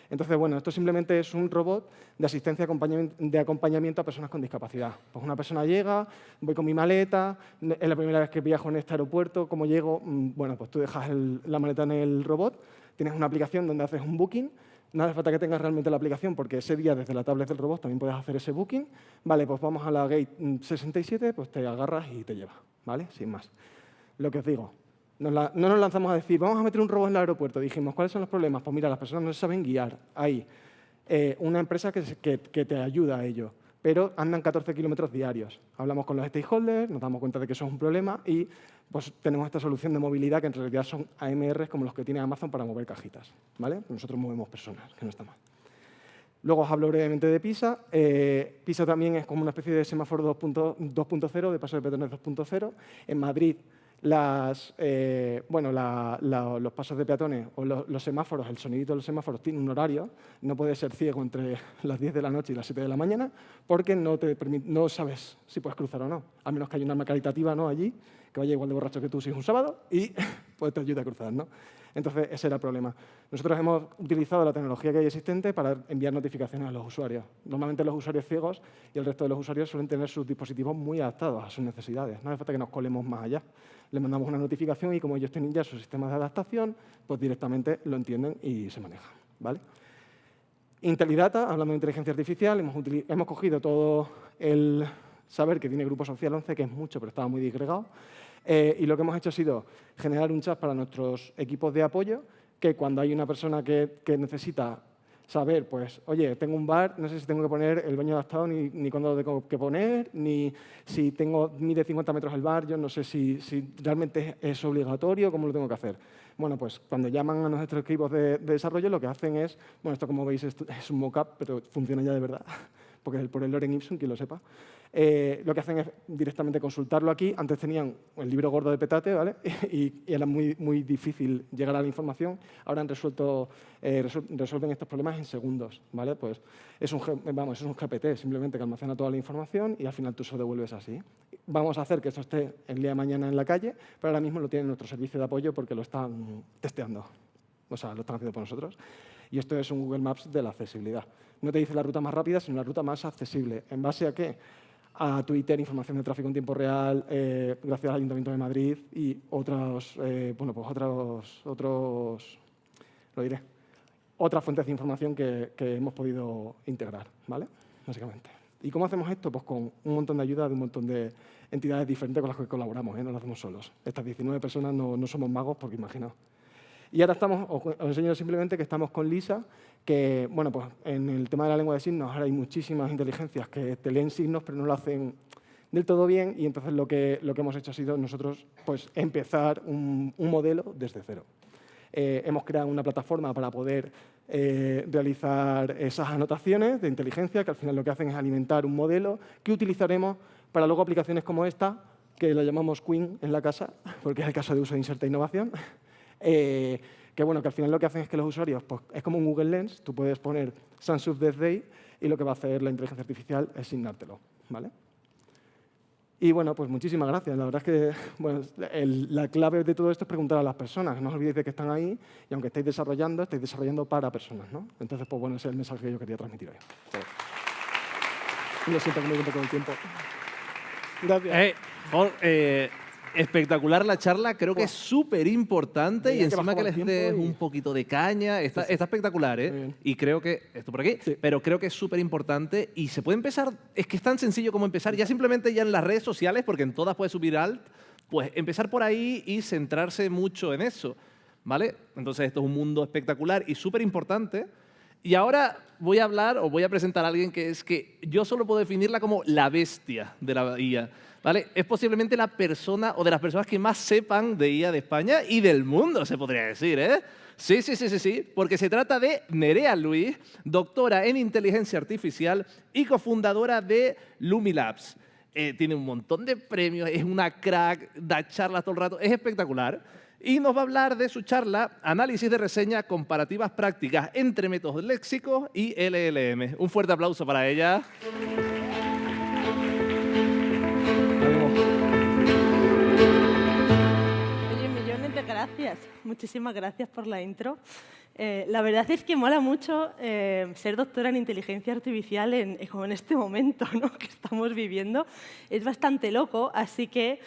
Entonces, bueno, esto simplemente es un robot de asistencia de acompañamiento a personas con discapacidad. Pues una persona llega, voy con mi maleta, es la primera vez que viajo en este aeropuerto, ¿cómo llego? Bueno, pues tú dejas la maleta en el robot, tienes una aplicación donde haces un booking, no hace falta que tengas realmente la aplicación porque ese día desde la tablet del robot también puedes hacer ese booking. Vale, pues vamos a la gate 67, pues te agarras y te lleva, ¿vale? Sin más. Lo que os digo. No nos lanzamos a decir, vamos a meter un robot en el aeropuerto. Dijimos, ¿cuáles son los problemas? Pues mira, las personas no se saben guiar. Hay una empresa que te ayuda a ello, pero andan 14 kilómetros diarios. Hablamos con los stakeholders, nos damos cuenta de que eso es un problema y pues, tenemos esta solución de movilidad que en realidad son AMRs como los que tiene Amazon para mover cajitas, ¿vale? Nosotros movemos personas, que no está mal. Luego os hablo brevemente de Pisa. Pisa también es como una especie de semáforo 2.0, de paso de peatones 2.0. En Madrid, los pasos de peatones o los semáforos, el sonidito de los semáforos tiene un horario, no puede ser ciego entre las 10 de la noche y las 7 de la mañana porque no sabes si puedes cruzar o no, a menos que haya un arma caritativa, ¿no? Allí, que vaya igual de borracho que tú si es un sábado y pues te ayuda a cruzar, ¿no? Entonces, ese era el problema. Nosotros hemos utilizado la tecnología que hay existente para enviar notificaciones a los usuarios. Normalmente los usuarios ciegos y el resto de los usuarios suelen tener sus dispositivos muy adaptados a sus necesidades. No hace falta que nos colemos más allá. Les mandamos una notificación y como ellos tienen ya sus sistemas de adaptación, pues directamente lo entienden y se manejan, ¿vale? Intelidata, hablando de inteligencia artificial, hemos cogido todo el saber que tiene Grupo Social 11, que es mucho, pero estaba muy disgregado. Y lo que hemos hecho ha sido generar un chat para nuestros equipos de apoyo, que cuando hay una persona que necesita saber, pues, oye, tengo un bar, no sé si tengo que poner el baño adaptado ni cuándo lo tengo que poner, ni si mide 50 metros el bar, yo no sé si realmente es obligatorio, cómo lo tengo que hacer. Bueno, pues cuando llaman a nuestros equipos de desarrollo, lo que hacen es, bueno, esto como veis es un mock-up, pero funciona ya de verdad, porque es por el Lorem Ipsum, quien lo sepa. Lo que hacen es directamente consultarlo aquí. Antes tenían el libro gordo de petate, ¿vale? y era muy, muy difícil llegar a la información. Ahora han resuelven estos problemas en segundos, ¿vale? Pues es un GPT, simplemente que almacena toda la información y al final tú se lo devuelves así. Vamos a hacer que esto esté el día de mañana en la calle, pero ahora mismo lo tiene nuestro servicio de apoyo porque lo están testeando. O sea, lo están haciendo por nosotros. Y esto es un Google Maps de la accesibilidad. No te dice la ruta más rápida, sino la ruta más accesible. ¿En base a qué? A Twitter, información de tráfico en tiempo real, gracias al Ayuntamiento de Madrid y otras fuentes de información que hemos podido integrar, ¿vale? Básicamente. ¿Y cómo hacemos esto? Pues con un montón de ayuda de un montón de entidades diferentes con las que colaboramos, no lo hacemos solos. Estas 19 personas no somos magos, porque imaginaos. Y ahora os enseño simplemente que estamos con Lisa, que bueno, pues en el tema de la lengua de signos ahora hay muchísimas inteligencias que te leen signos, pero no lo hacen del todo bien, y entonces lo que hemos hecho ha sido nosotros pues, empezar un modelo desde cero. Hemos creado una plataforma para poder realizar esas anotaciones de inteligencia, que al final lo que hacen es alimentar un modelo que utilizaremos para luego aplicaciones como esta, que la llamamos Queen en la casa, porque es el caso de uso de Inserta Innovación, que bueno, que al final lo que hacen es que los usuarios, pues, es como un Google Lens, tú puedes poner Sans of Death Day y lo que va a hacer la inteligencia artificial es asignártelo, ¿vale? Y bueno, pues muchísimas gracias. La verdad es que bueno, la clave de todo esto es preguntar a las personas. No os olvidéis de que están ahí y aunque estáis desarrollando para personas, ¿no? Entonces, pues bueno, ese es el mensaje que yo quería transmitir hoy. Lo siento que me quede un poco del tiempo. Gracias. Espectacular la charla, creo que es súper importante y Veía que encima que bajaba les el des tiempo y- un poquito de caña. Está espectacular, Muy ¿eh? bien. Y creo que, esto por aquí, Sí. pero creo que es súper importante y se puede empezar, es que es tan sencillo como empezar ya simplemente ya en las redes sociales, porque en todas puedes subir alt, pues empezar por ahí y centrarse mucho en eso, ¿vale? Entonces esto es un mundo espectacular y súper importante. Y ahora voy a hablar o voy a presentar a alguien que es que yo solo puedo definirla como la bestia de la IA, ¿vale? Es posiblemente la persona o de las personas que más sepan de IA de España y del mundo, se podría decir, ¿eh? Sí, porque se trata de Nerea Luis, doctora en inteligencia artificial y cofundadora de Lumilabs. Tiene un montón de premios, es una crack, da charlas todo el rato, es espectacular. Y nos va a hablar de su charla, Análisis de reseña, comparativas prácticas entre métodos léxicos y LLM. Un fuerte aplauso para ella. Oye, millones de gracias. Muchísimas gracias por la intro. La verdad es que mola mucho ser doctora en inteligencia artificial como en este momento, ¿no? Que estamos viviendo. Es bastante loco, así que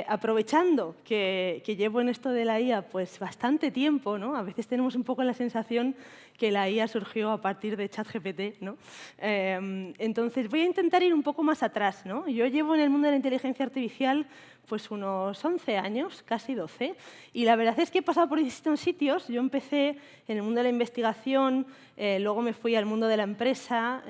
aprovechando que llevo en esto de la IA pues, bastante tiempo, ¿no? A veces tenemos un poco la sensación que la IA surgió a partir de ChatGPT, ¿no? Entonces voy a intentar ir un poco más atrás, ¿no? Yo llevo en el mundo de la inteligencia artificial pues unos 11 años, casi 12, y la verdad es que he pasado por distintos sitios. Yo empecé en el mundo de la investigación, luego me fui al mundo de la empresa,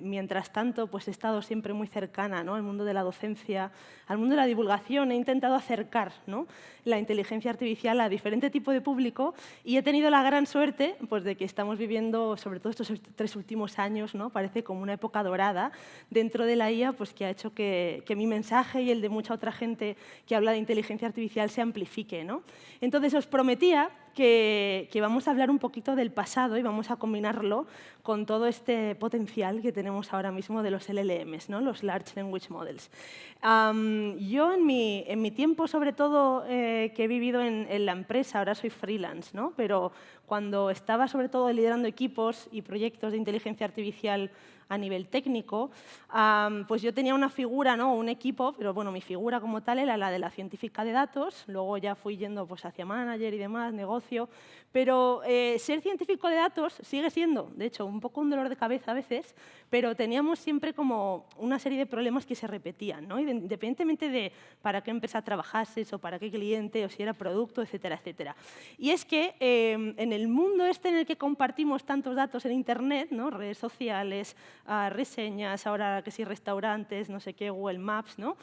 mientras tanto pues he estado siempre muy cercana, ¿no? Al mundo de la docencia, al mundo de la divulgación. He intentado acercar, ¿no? La inteligencia artificial a diferente tipo de público y he tenido la gran suerte pues, de que estamos viviendo, sobre todo estos 3 últimos años, ¿no? Parece como una época dorada dentro de la IA, pues, que ha hecho que mi mensaje y el de mucha otra gente que habla de inteligencia artificial se amplifique, ¿no? Entonces os prometía que vamos a hablar un poquito del pasado y vamos a combinarlo con todo este potencial que tenemos ahora mismo de los LLMs, ¿no? Los Large Language Models. Yo en mi tiempo, sobre todo, que he vivido en la empresa, ahora soy freelance, ¿no? Pero cuando estaba sobre todo liderando equipos y proyectos de inteligencia artificial a nivel técnico, pues yo tenía una figura, ¿no? Un equipo, pero bueno, mi figura como tal era la de la científica de datos, luego ya fui yendo pues, hacia manager y demás, negocio, pero ser científico de datos sigue siendo, de hecho, un poco un dolor de cabeza a veces, pero teníamos siempre como una serie de problemas que se repetían, ¿no? Independientemente de para qué empresa trabajases o para qué cliente o si era producto, etcétera, etcétera. Y es que en el mundo este en el que compartimos tantos datos en Internet, ¿no? Redes sociales, reseñas, ahora que sí restaurantes, no sé qué, Google Maps, ¿no?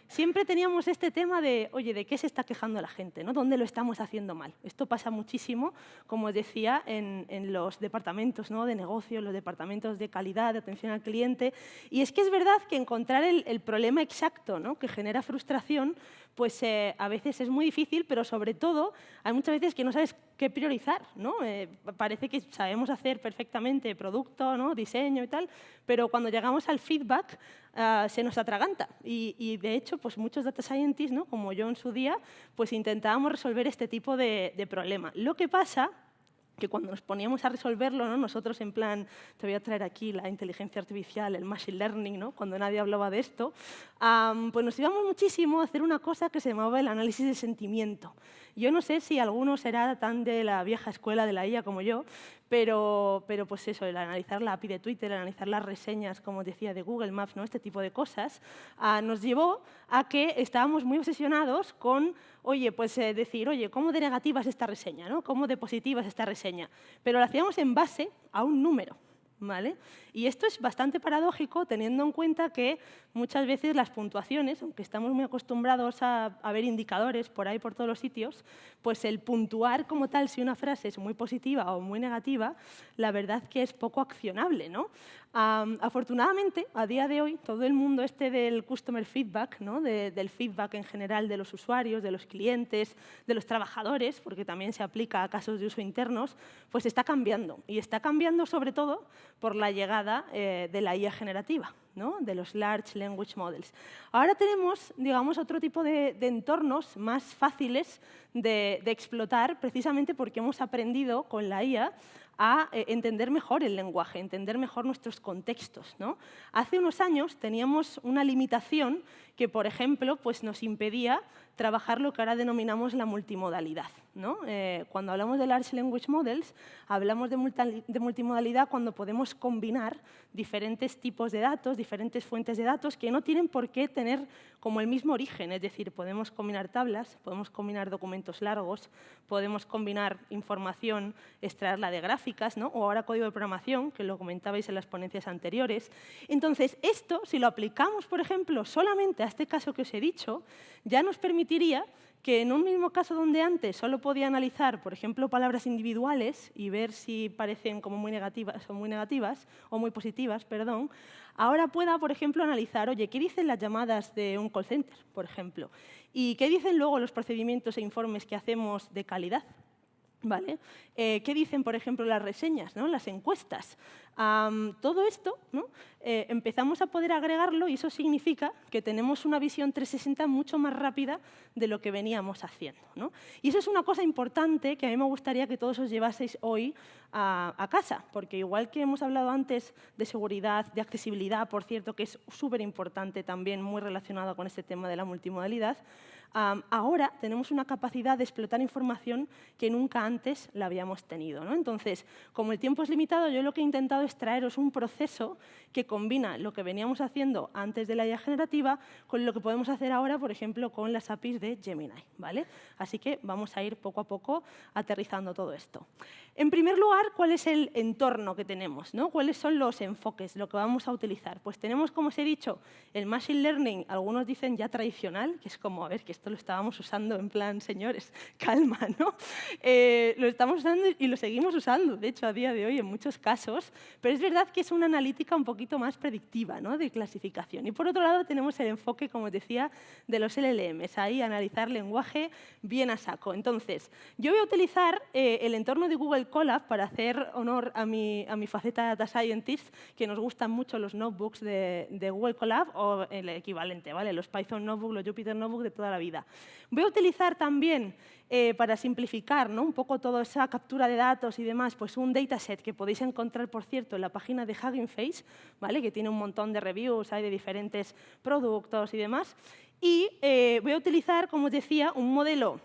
Siempre teníamos este tema de, oye, ¿de qué se está quejando la gente? ¿No? ¿Dónde lo estamos haciendo mal? Esto pasa muchísimo, como os decía, en los departamentos, ¿no? De negocio, los departamentos de calidad, de atención al cliente. Y es que es verdad que encontrar el problema exacto, ¿no? Que genera frustración, pues a veces es muy difícil, pero sobre todo hay muchas veces que no sabes qué priorizar, ¿no? Parece que sabemos hacer perfectamente producto, ¿no? Diseño y tal, pero cuando llegamos al feedback se nos atraganta. Y de hecho, pues muchos data scientists, ¿no? Como yo en su día, pues intentábamos resolver este tipo de problema. Lo que pasa que cuando nos poníamos a resolverlo, ¿no? Nosotros en plan, te voy a traer aquí la inteligencia artificial, el machine learning, ¿no? Cuando nadie hablaba de esto, pues nos íbamos muchísimo a hacer una cosa que se llamaba el análisis de sentimiento. Yo no sé si alguno será tan de la vieja escuela de la IA como yo, pero pues eso, el analizar la API de Twitter, el analizar las reseñas, como os decía, de Google Maps, ¿no? Este tipo de cosas, nos llevó a que estábamos muy obsesionados con, oye, pues decir, oye, ¿cómo de negativa es esta reseña, ¿no? ¿Cómo de positiva es esta reseña? Pero lo hacíamos en base a un número. ¿Vale? Y esto es bastante paradójico teniendo en cuenta que muchas veces las puntuaciones, aunque estamos muy acostumbrados a ver indicadores por ahí por todos los sitios, pues el puntuar como tal si una frase es muy positiva o muy negativa, la verdad que es poco accionable, ¿no? Afortunadamente, a día de hoy, todo el mundo del customer feedback, ¿no? Del feedback en general de los usuarios, de los clientes, de los trabajadores, porque también se aplica a casos de uso internos, pues está cambiando. Y está cambiando sobre todo por la llegada de la IA generativa, ¿no? De los Large Language Models. Ahora tenemos, digamos, otro tipo de entornos más fáciles de explotar, precisamente porque hemos aprendido con la IA a entender mejor el lenguaje, entender mejor nuestros contextos, ¿no? Hace unos años teníamos una limitación que, por ejemplo, pues nos impedía trabajar lo que ahora denominamos la multimodalidad, ¿no? Cuando hablamos de Large Language Models, hablamos de multimodalidad cuando podemos combinar diferentes tipos de datos, diferentes fuentes de datos que no tienen por qué tener como el mismo origen, es decir, podemos combinar tablas, podemos combinar documentos largos, podemos combinar información, extraerla de gráficas, ¿no? O ahora código de programación, que lo comentabais en las ponencias anteriores. Entonces, esto, si lo aplicamos, por ejemplo, solamente a este caso que os he dicho, ya nos permitiría que en un mismo caso donde antes solo podía analizar, por ejemplo, palabras individuales y ver si parecen como muy negativas o muy positivas, perdón, ahora pueda, por ejemplo, analizar, oye, ¿qué dicen las llamadas de un call center, por ejemplo? ¿Y qué dicen luego los procedimientos e informes que hacemos de calidad? ¿Vale? ¿Qué dicen, por ejemplo, las reseñas, ¿no? Las encuestas? Todo esto, ¿no? Empezamos a poder agregarlo y eso significa que tenemos una visión 360 mucho más rápida de lo que veníamos haciendo, ¿no? Y eso es una cosa importante que a mí me gustaría que todos os llevaseis hoy a casa, porque igual que hemos hablado antes de seguridad, de accesibilidad, por cierto, que es súper importante también, muy relacionado con este tema de la multimodalidad, ahora tenemos una capacidad de explotar información que nunca antes la habíamos tenido, ¿no? Entonces, como el tiempo es limitado, yo lo que he intentado es traeros un proceso que combina lo que veníamos haciendo antes de la IA generativa con lo que podemos hacer ahora, por ejemplo, con las APIs de Gemini, ¿vale? Así que vamos a ir poco a poco aterrizando todo esto. En primer lugar, ¿cuál es el entorno que tenemos, ¿no? ¿Cuáles son los enfoques, lo que vamos a utilizar? Pues tenemos, como os he dicho, el Machine Learning, algunos dicen ya tradicional, que es como, a ver, que esto lo estábamos usando en plan, señores, calma, ¿no? Lo estamos usando y lo seguimos usando, de hecho, a día de hoy en muchos casos, pero es verdad que es una analítica un poquito más predictiva, ¿no? De clasificación. Y por otro lado tenemos el enfoque, como os decía, de los LLMs, ahí analizar lenguaje bien a saco. Entonces, yo voy a utilizar el entorno de Google Colab para hacer honor a mi faceta de Data Scientist, que nos gustan mucho los notebooks de Google Colab o el equivalente, ¿vale? Los Python Notebook, los Jupyter Notebook de toda la vida. Voy a utilizar también, para simplificar, ¿no? Un poco toda esa captura de datos y demás, pues un dataset que podéis encontrar, por cierto, en la página de Hugging Face, ¿vale? Que tiene un montón de reviews, hay de diferentes productos y demás. Y voy a utilizar, como os decía, un modelo,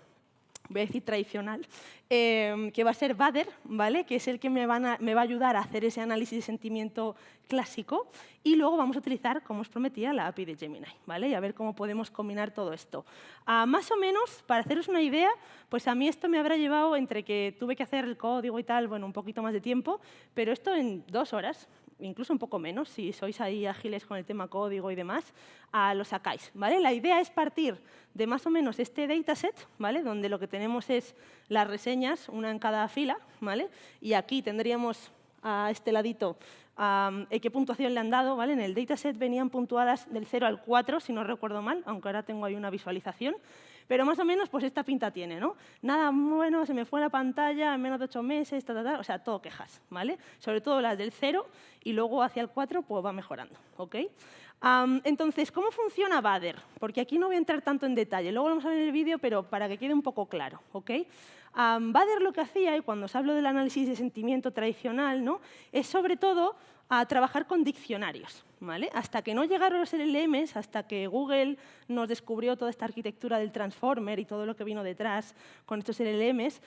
voy a decir tradicional, que va a ser Bader, ¿vale? Que es el que me va a ayudar a hacer ese análisis de sentimiento clásico. Y luego vamos a utilizar, como os prometía, la API de Gemini, ¿vale? Y a ver cómo podemos combinar todo esto. Más o menos, para haceros una idea, pues a mí esto me habrá llevado entre que tuve que hacer el código y tal, bueno, un poquito más de tiempo, pero esto en 2 horas, incluso un poco menos, si sois ahí ágiles con el tema código y demás, lo sacáis, ¿vale? La idea es partir de más o menos este dataset, ¿vale? Donde lo que tenemos es las reseñas, una en cada fila, ¿vale? Y aquí tendríamos a este ladito qué puntuación le han dado, ¿vale? En el dataset venían puntuadas del 0 al 4, si no recuerdo mal, aunque ahora tengo ahí una visualización. Pero más o menos pues esta pinta tiene, ¿no? Nada bueno, se me fue la pantalla en menos de 8 meses, o sea, todo quejas, ¿vale? Sobre todo las del 0 y luego hacia el 4 pues va mejorando, ¿ok? Entonces, ¿cómo funciona Bader? Porque aquí no voy a entrar tanto en detalle, luego lo vamos a ver en el vídeo, pero para que quede un poco claro, ¿ok? Bader lo que hacía, y cuando os hablo del análisis de sentimiento tradicional, ¿no? Es sobre todo a trabajar con diccionarios, ¿vale? Hasta que no llegaron los LLMs, hasta que Google nos descubrió toda esta arquitectura del Transformer y todo lo que vino detrás con estos LLMs,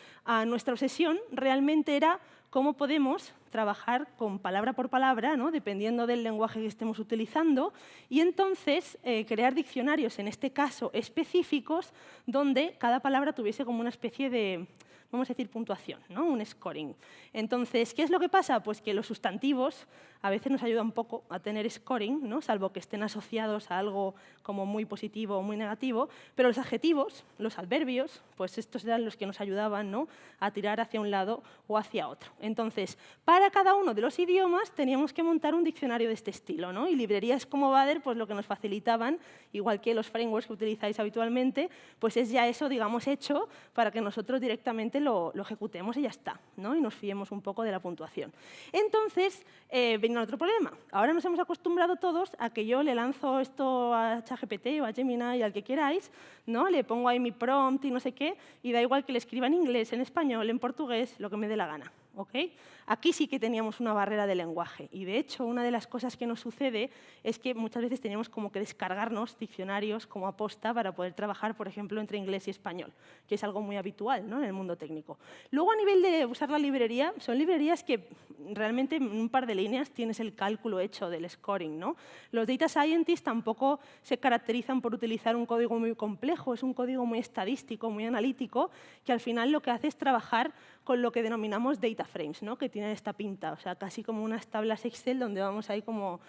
nuestra obsesión realmente era cómo podemos trabajar con palabra por palabra, ¿no? Dependiendo del lenguaje que estemos utilizando, y entonces crear diccionarios, en este caso específicos, donde cada palabra tuviese como una especie de, vamos a decir, puntuación, ¿no? Un scoring. Entonces, ¿qué es lo que pasa? Pues que los sustantivos a veces nos ayudan un poco a tener scoring, ¿no? Salvo que estén asociados a algo como muy positivo o muy negativo, pero los adjetivos, los adverbios, pues estos eran los que nos ayudaban, ¿no? A tirar hacia un lado o hacia otro. Entonces, para cada uno de los idiomas teníamos que montar un diccionario de este estilo, ¿no? Y librerías como Vader, pues lo que nos facilitaban, igual que los frameworks que utilizáis habitualmente, pues es ya eso, digamos, hecho para que nosotros directamente lo ejecutemos y ya está, ¿no? Y nos fiemos un poco de la puntuación. Entonces, viene otro problema. Ahora nos hemos acostumbrado todos a que yo le lanzo esto a ChatGPT o a Gemini, al que queráis, ¿no? Le pongo ahí mi prompt y no sé qué, y da igual que le escriba en inglés, en español, en portugués, lo que me dé la gana. ¿Okay? Aquí sí que teníamos una barrera de lenguaje y, de hecho, una de las cosas que nos sucede es que muchas veces teníamos como que descargarnos diccionarios como aposta para poder trabajar, por ejemplo, entre inglés y español, que es algo muy habitual, ¿no? En el mundo técnico. Luego, a nivel de usar la librería, son librerías que realmente en un par de líneas tienes el cálculo hecho del scoring, ¿no? Los data scientists tampoco se caracterizan por utilizar un código muy complejo, es un código muy estadístico, muy analítico, que al final lo que hace es trabajar con lo que denominamos data frames, ¿no? Que tienen esta pinta, o sea, casi como unas tablas Excel donde vamos ahí como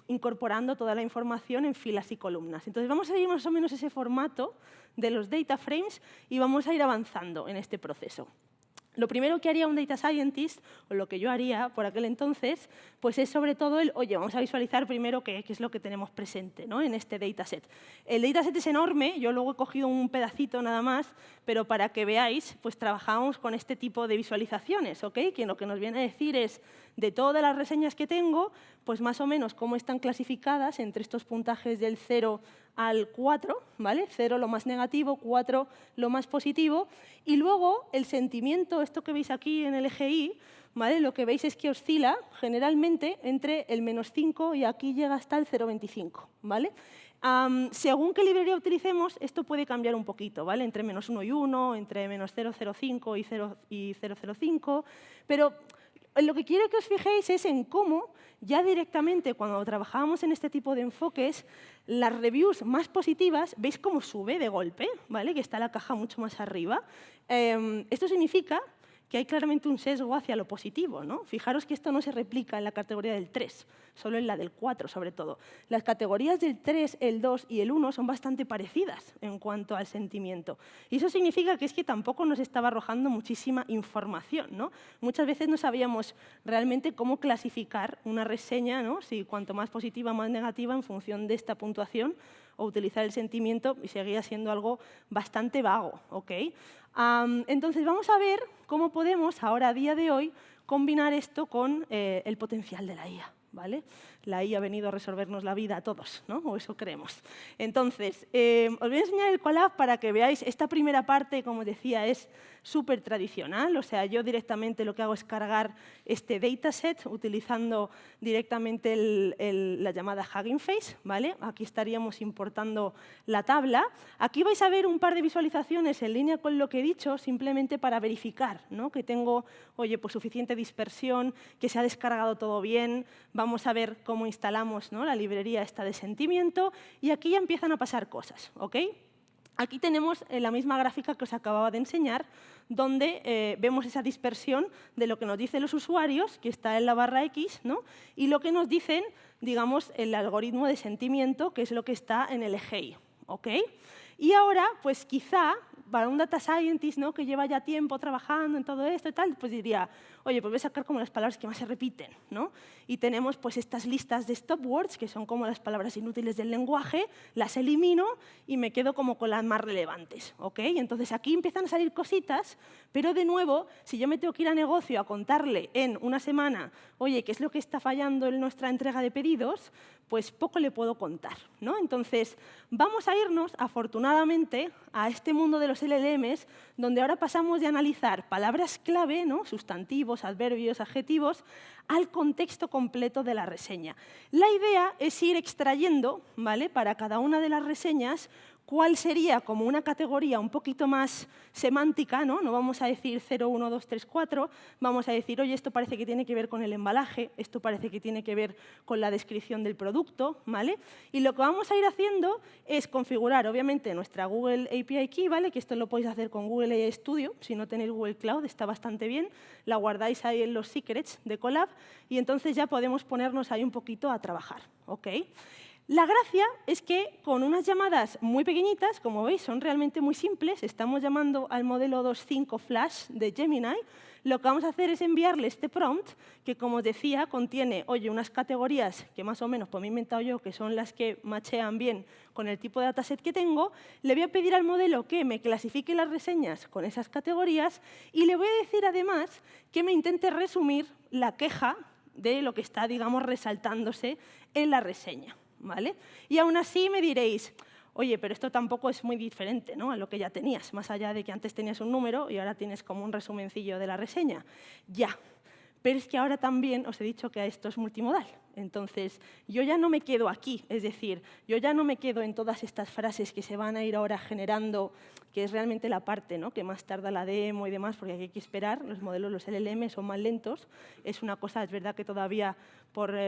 incorporando toda la información en filas y columnas. Entonces vamos a seguir más o menos ese formato de los data frames y vamos a ir avanzando en este proceso. Lo primero que haría un data scientist, o lo que yo haría por aquel entonces, pues es sobre todo oye, vamos a visualizar primero qué es lo que tenemos presente, ¿no? En este dataset. El dataset es enorme, yo luego he cogido un pedacito nada más, pero para que veáis, pues trabajamos con este tipo de visualizaciones, ¿ok? Que lo que nos viene a decir es, de todas las reseñas que tengo, pues más o menos cómo están clasificadas entre estos puntajes del 0 al 4, ¿vale? 0 lo más negativo, 4 lo más positivo, y luego el sentimiento, esto que veis aquí en el eje Y, ¿vale? Lo que veis es que oscila generalmente entre el -5 y aquí llega hasta el 0,25, ¿vale? Según qué librería utilicemos, esto puede cambiar un poquito, ¿vale? Entre -1 y 1, entre -0,05 y 0,05, pero lo que quiero que os fijéis es en cómo ya directamente cuando trabajábamos en este tipo de enfoques, las reviews más positivas, veis cómo sube de golpe, ¿vale? Que está la caja mucho más arriba. Esto significa que hay claramente un sesgo hacia lo positivo, ¿no? Fijaros que esto no se replica en la categoría del 3, solo en la del 4 sobre todo. Las categorías del 3, el 2 y el 1 son bastante parecidas en cuanto al sentimiento. Y eso significa que es que tampoco nos estaba arrojando muchísima información, ¿no? Muchas veces no sabíamos realmente cómo clasificar una reseña, ¿no? Si cuanto más positiva, más negativa en función de esta puntuación, o utilizar el sentimiento, y seguía siendo algo bastante vago, ¿ok? Entonces, vamos a ver cómo podemos, ahora a día de hoy, combinar esto con el potencial de la IA, ¿vale? La IA ha venido a resolvernos la vida a todos, ¿no? O eso creemos. Entonces, os voy a enseñar el Colab para que veáis. Esta primera parte, como decía, es súper tradicional. O sea, yo directamente lo que hago es cargar este dataset utilizando directamente la llamada Hugging Face, ¿vale? Aquí estaríamos importando la tabla. Aquí vais a ver un par de visualizaciones en línea con lo que he dicho, simplemente para verificar, ¿no? Que tengo, oye, pues suficiente dispersión, que se ha descargado todo bien. Vamos a ver cómo instalamos, ¿no? La librería esta de sentimiento, y aquí ya empiezan a pasar cosas, ¿ok? Aquí tenemos la misma gráfica que os acababa de enseñar, donde vemos esa dispersión de lo que nos dicen los usuarios, que está en la barra X, ¿no? Y lo que nos dicen, digamos, el algoritmo de sentimiento, que es lo que está en el eje Y, ¿ok? Y ahora, pues quizá, para un data scientist, ¿no? Que lleva ya tiempo trabajando en todo esto y tal, pues diría, oye, pues voy a sacar como las palabras que más se repiten, ¿no? Y tenemos pues estas listas de stop words, que son como las palabras inútiles del lenguaje, las elimino y me quedo como con las más relevantes, ¿ok? Entonces aquí empiezan a salir cositas, pero de nuevo, si yo me tengo que ir a negocio a contarle en una semana, oye, ¿qué es lo que está fallando en nuestra entrega de pedidos? Pues poco le puedo contar, ¿no? Entonces, vamos a irnos, afortunadamente, a este mundo de los LLMs, donde ahora pasamos de analizar palabras clave, ¿no? Sustantivos, adverbios, adjetivos, al contexto completo de la reseña. La idea es ir extrayendo, ¿vale?, para cada una de las reseñas cuál sería como una categoría un poquito más semántica, ¿no? No vamos a decir 0, 1, 2, 3, 4, vamos a decir, oye, esto parece que tiene que ver con el embalaje, esto parece que tiene que ver con la descripción del producto, ¿vale? Y lo que vamos a ir haciendo es configurar, obviamente, nuestra Google API Key, ¿vale?, que esto lo podéis hacer con Google AI Studio, si no tenéis Google Cloud, está bastante bien, la guardáis ahí en los secrets de Colab y entonces ya podemos ponernos ahí un poquito a trabajar, ¿ok? La gracia es que con unas llamadas muy pequeñitas, como veis, son realmente muy simples, estamos llamando al modelo 2.5 Flash de Gemini, lo que vamos a hacer es enviarle este prompt que, como os decía, contiene, oye, unas categorías que más o menos pues, me he inventado yo, que son las que machean bien con el tipo de dataset que tengo. Le voy a pedir al modelo que me clasifique las reseñas con esas categorías y le voy a decir además que me intente resumir la queja de lo que está, digamos, resaltándose en la reseña, ¿vale? Y aún así me diréis, oye, pero esto tampoco es muy diferente, ¿no?, a lo que ya tenías, más allá de que antes tenías un número y ahora tienes como un resumencillo de la reseña. Ya, pero es que ahora también os he dicho que esto es multimodal. Entonces, yo ya no me quedo aquí, es decir, yo ya no me quedo en todas estas frases que se van a ir ahora generando, que es realmente la parte, ¿no?, que más tarda la demo y demás, porque hay que esperar, los modelos, los LLM son más lentos, es una cosa, es verdad que todavía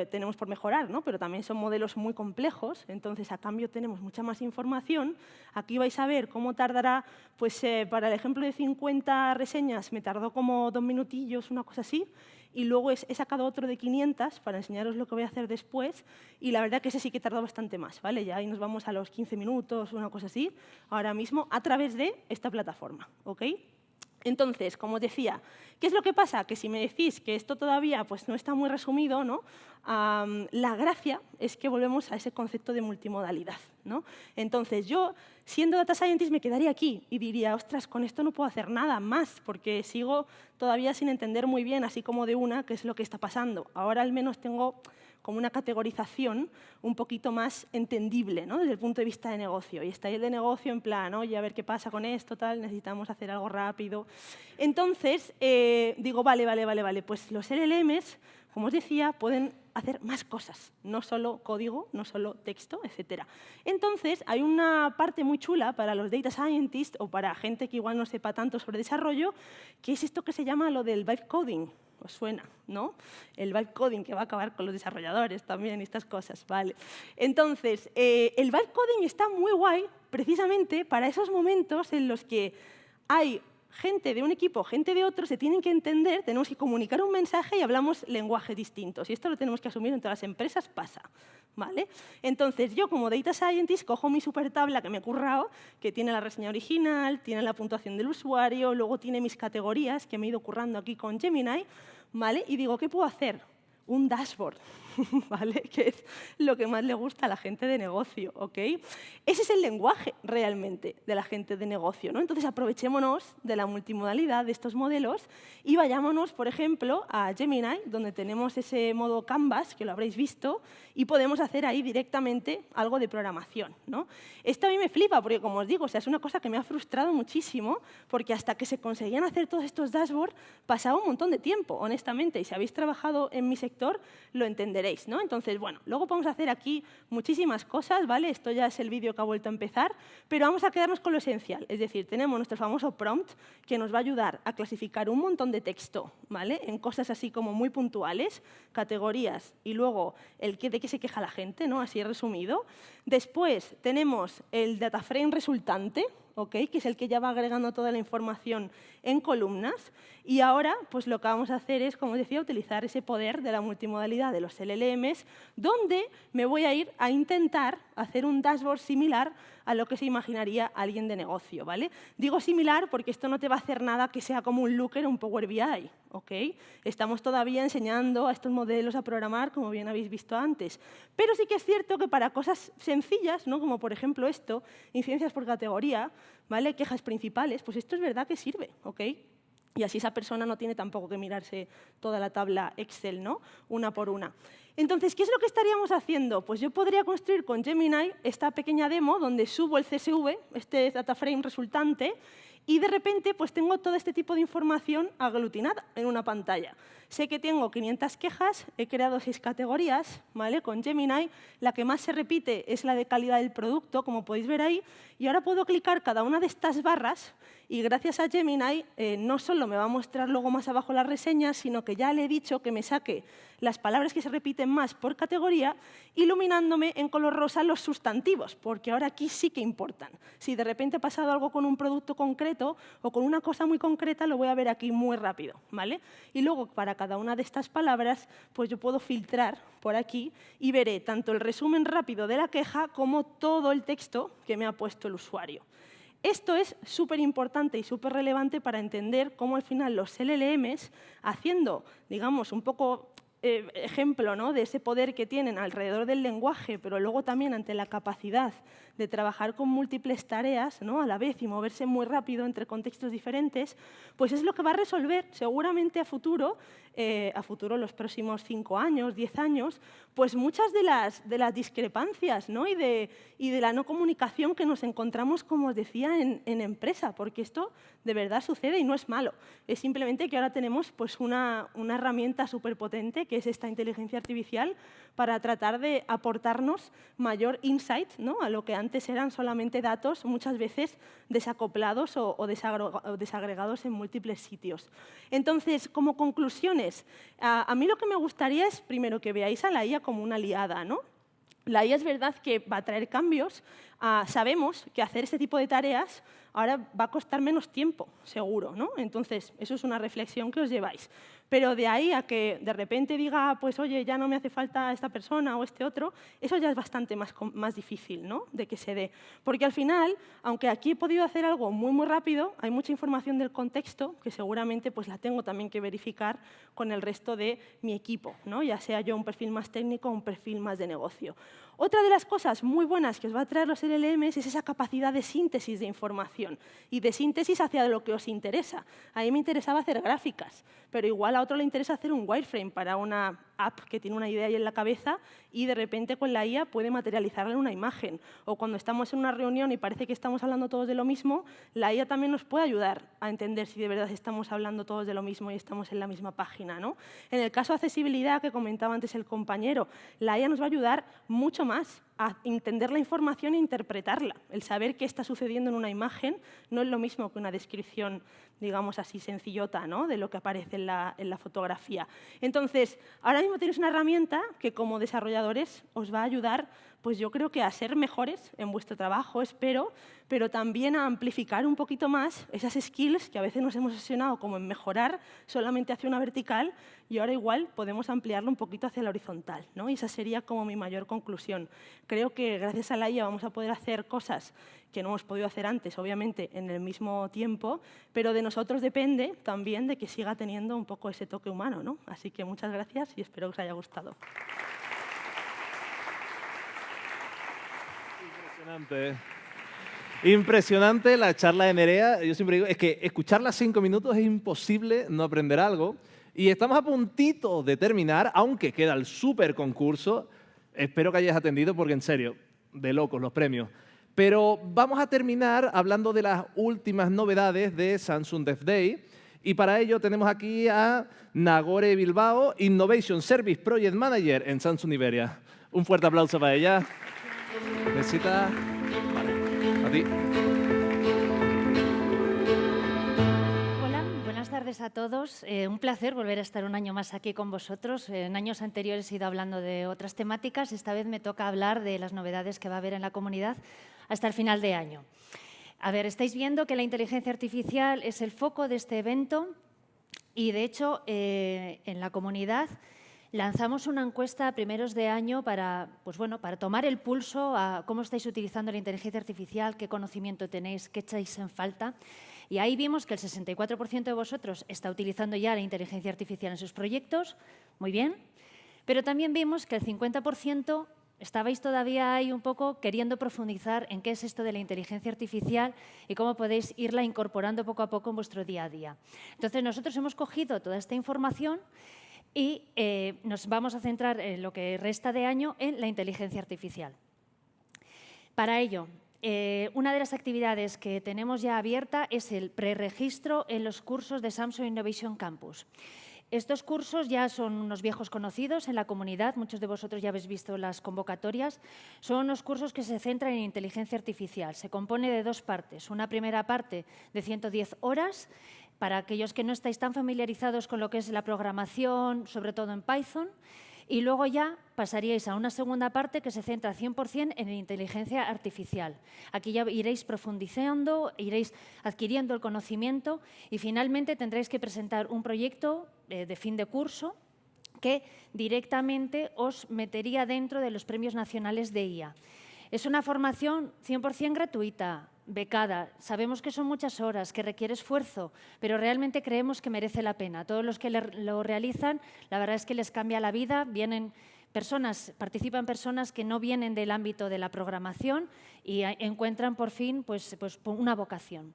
tenemos por mejorar, ¿no?, pero también son modelos muy complejos, entonces a cambio tenemos mucha más información. Aquí vais a ver cómo tardará, pues para el ejemplo de 50 reseñas me tardó como 2 minutillos, una cosa así, y luego he sacado otro de 500 para enseñaros lo que voy a hacer después, y la verdad que ese sí que tardó bastante más, ¿vale? Ya ahí nos vamos a los 15 minutos, una cosa así, ahora mismo, a través de esta plataforma, ¿ok? Entonces, como os decía, ¿qué es lo que pasa? Que si me decís que esto todavía pues, no está muy resumido, ¿no?, la gracia es que volvemos a ese concepto de multimodalidad, ¿no? Entonces, yo, siendo Data Scientist, me quedaría aquí y diría, ostras, con esto no puedo hacer nada más, porque sigo todavía sin entender muy bien, así como de una, qué es lo que está pasando. Ahora al menos tengo como una categorización un poquito más entendible, ¿no?, desde el punto de vista de negocio. Y está ahí el de negocio en plan, oye, a ver qué pasa con esto, tal, necesitamos hacer algo rápido. Entonces, digo, vale, pues los LLMs, como os decía, pueden hacer más cosas, no solo código, no solo texto, etc. Entonces, hay una parte muy chula para los data scientists o para gente que igual no sepa tanto sobre desarrollo, que es esto que se llama lo del vibe coding. ¿Os suena, no? El vibe coding, que va a acabar con los desarrolladores también y estas cosas, ¿vale? Entonces, el vibe coding está muy guay precisamente para esos momentos en los que hay gente de un equipo, gente de otro, se tienen que entender, tenemos que comunicar un mensaje y hablamos lenguajes distintos. Y esto lo tenemos que asumir en todas las empresas, pasa, ¿vale? Entonces, yo como Data Scientist cojo mi super tabla que me he currado, que tiene la reseña original, tiene la puntuación del usuario, luego tiene mis categorías que me he ido currando aquí con Gemini, ¿vale? Y digo, ¿qué puedo hacer? Un dashboard, ¿vale? Que es lo que más le gusta a la gente de negocio, ¿ok? Ese es el lenguaje realmente de la gente de negocio, ¿no? Entonces aprovechémonos de la multimodalidad de estos modelos y vayámonos, por ejemplo, a Gemini, donde tenemos ese modo Canvas, que lo habréis visto, y podemos hacer ahí directamente algo de programación, ¿no? Esto a mí me flipa, porque como os digo, o sea, es una cosa que me ha frustrado muchísimo, porque hasta que se conseguían hacer todos estos dashboards pasaba un montón de tiempo, honestamente, y si habéis trabajado en mi sector, lo entenderéis, ¿no? Entonces, bueno, luego podemos hacer aquí muchísimas cosas, ¿vale? Esto ya es el vídeo que ha vuelto a empezar, pero vamos a quedarnos con lo esencial. Es decir, tenemos nuestro famoso prompt que nos va a ayudar a clasificar un montón de texto, ¿vale?, en cosas así como muy puntuales, categorías, y luego de qué se queja la gente, ¿no?, así resumido. Después tenemos el data frame resultante, ¿okay?, que es el que ya va agregando toda la información en columnas. Y ahora, pues lo que vamos a hacer es, como decía, utilizar ese poder de la multimodalidad de los LLMs, donde me voy a ir a intentar hacer un dashboard similar a lo que se imaginaría alguien de negocio, ¿vale? Digo similar porque esto no te va a hacer nada que sea como un Looker o un Power BI, ¿ok? Estamos todavía enseñando a estos modelos a programar, como bien habéis visto antes. Pero sí que es cierto que para cosas sencillas, ¿no?, como por ejemplo esto, incidencias por categoría, ¿vale?, quejas principales, pues esto es verdad que sirve, ¿ok? Y así esa persona no tiene tampoco que mirarse toda la tabla Excel, ¿no?, una por una. Entonces, ¿qué es lo que estaríamos haciendo? Pues yo podría construir con Gemini esta pequeña demo donde subo el CSV, este data frame resultante, y de repente pues tengo todo este tipo de información aglutinada en una pantalla. Sé que tengo 500 quejas, he creado 6 categorías, ¿vale? Con Gemini. La que más se repite es la de calidad del producto, como podéis ver ahí, y ahora puedo clicar cada una de estas barras y gracias a Gemini no solo me va a mostrar luego más abajo las reseñas, sino que ya le he dicho que me saque las palabras que se repiten más por categoría, iluminándome en color rosa los sustantivos, porque ahora aquí sí que importan. Si de repente ha pasado algo con un producto concreto o con una cosa muy concreta, lo voy a ver aquí muy rápido, ¿vale? Y luego, para cada una de estas palabras, pues yo puedo filtrar por aquí y veré tanto el resumen rápido de la queja como todo el texto que me ha puesto el usuario. Esto es súper importante y súper relevante para entender cómo al final los LLMs, haciendo, digamos, un poco ejemplo, ¿no?, de ese poder que tienen alrededor del lenguaje, pero luego también ante la capacidad de trabajar con múltiples tareas, ¿no?, a la vez y moverse muy rápido entre contextos diferentes, pues es lo que va a resolver seguramente a futuro, los próximos 5 años, 10 años, pues muchas de las discrepancias, ¿no?, y de la no comunicación que nos encontramos, como os decía, en empresa, porque esto de verdad sucede y no es malo. Es simplemente que ahora tenemos pues, una herramienta súper potente, que es esta inteligencia artificial, para tratar de aportarnos mayor insight, ¿no?, a lo que antes eran solamente datos, muchas veces desacoplados o desagregados en múltiples sitios. Entonces, como conclusiones, a mí lo que me gustaría es, primero, que veáis a la IA como una aliada, ¿no? La IA es verdad que va a traer cambios. Sabemos que hacer este tipo de tareas ahora va a costar menos tiempo, seguro, ¿no? Entonces, eso es una reflexión que os lleváis. Pero de ahí a que de repente diga, pues oye, ya no me hace falta esta persona o este otro, eso ya es bastante más difícil, ¿no?, de que se dé. Porque al final, aunque aquí he podido hacer algo muy, muy rápido, hay mucha información del contexto que seguramente pues, la tengo también que verificar con el resto de mi equipo, ¿no?, ya sea yo un perfil más técnico o un perfil más de negocio. Otra de las cosas muy buenas que os va a traer los LLMs es esa capacidad de síntesis de información y de síntesis hacia lo que os interesa. A mí me interesaba hacer gráficas, pero igual a otro le interesa hacer un wireframe para una app que tiene una idea ahí en la cabeza y de repente con la IA puede materializarla en una imagen. O cuando estamos en una reunión y parece que estamos hablando todos de lo mismo, la IA también nos puede ayudar a entender si de verdad estamos hablando todos de lo mismo y estamos en la misma página, ¿no? En el caso de accesibilidad que comentaba antes el compañero, la IA nos va a ayudar mucho más a entender la información e interpretarla. El saber qué está sucediendo en una imagen no es lo mismo que una descripción, digamos así, sencillota, ¿no?, de lo que aparece en la fotografía. Entonces, ahora mismo tenéis una herramienta que como desarrolladores os va a ayudar, pues yo creo que a ser mejores en vuestro trabajo, espero, pero también a amplificar un poquito más esas skills que a veces nos hemos obsesionado como en mejorar solamente hacia una vertical y ahora igual podemos ampliarlo un poquito hacia la horizontal, ¿no? Y esa sería como mi mayor conclusión. Creo que gracias a la IA vamos a poder hacer cosas que no hemos podido hacer antes, obviamente, en el mismo tiempo, pero de nosotros depende también de que siga teniendo un poco ese toque humano, ¿no? Así que muchas gracias y espero que os haya gustado. Impresionante. Impresionante la charla de Nerea. Yo siempre digo, es que escucharla 5 minutos es imposible no aprender algo. Y estamos a puntito de terminar, aunque queda el súper concurso. Espero que hayáis atendido porque, en serio, de locos los premios. Pero vamos a terminar hablando de las últimas novedades de Samsung Dev Day. Y para ello tenemos aquí a Nagore Bilbao, Innovation Service Project Manager en Samsung Iberia. Un fuerte aplauso para ella. Necesita... Vale, a ti. Hola, buenas tardes a todos. Un placer volver a estar un año más aquí con vosotros. En años anteriores he ido hablando de otras temáticas. Esta vez me toca hablar de las novedades que va a haber en la comunidad hasta el final de año. A ver, estáis viendo que la inteligencia artificial es el foco de este evento y, de hecho, en la comunidad lanzamos una encuesta a primeros de año para tomar el pulso a cómo estáis utilizando la inteligencia artificial, qué conocimiento tenéis, qué echáis en falta. Y ahí vimos que el 64% de vosotros está utilizando ya la inteligencia artificial en sus proyectos, muy bien, pero también vimos que el 50% estabais todavía ahí un poco queriendo profundizar en qué es esto de la inteligencia artificial y cómo podéis irla incorporando poco a poco en vuestro día a día. Entonces, nosotros hemos cogido toda esta información y nos vamos a centrar en lo que resta de año en la inteligencia artificial. Para ello, una de las actividades que tenemos ya abierta es el preregistro en los cursos de Samsung Innovation Campus. Estos cursos ya son unos viejos conocidos en la comunidad, muchos de vosotros ya habéis visto las convocatorias. Son unos cursos que se centran en inteligencia artificial. Se compone de 2 partes. Una primera parte de 110 horas, para aquellos que no estáis tan familiarizados con lo que es la programación, sobre todo en Python, y luego ya pasaríais a una segunda parte que se centra 100% en inteligencia artificial. Aquí ya iréis profundizando, iréis adquiriendo el conocimiento y finalmente tendréis que presentar un proyecto de fin de curso que directamente os metería dentro de los premios nacionales de IA. Es una formación 100% gratuita, becada. Sabemos que son muchas horas, que requiere esfuerzo, pero realmente creemos que merece la pena. Todos los que lo realizan, la verdad es que les cambia la vida. Participan personas que no vienen del ámbito de la programación y encuentran por fin pues una vocación.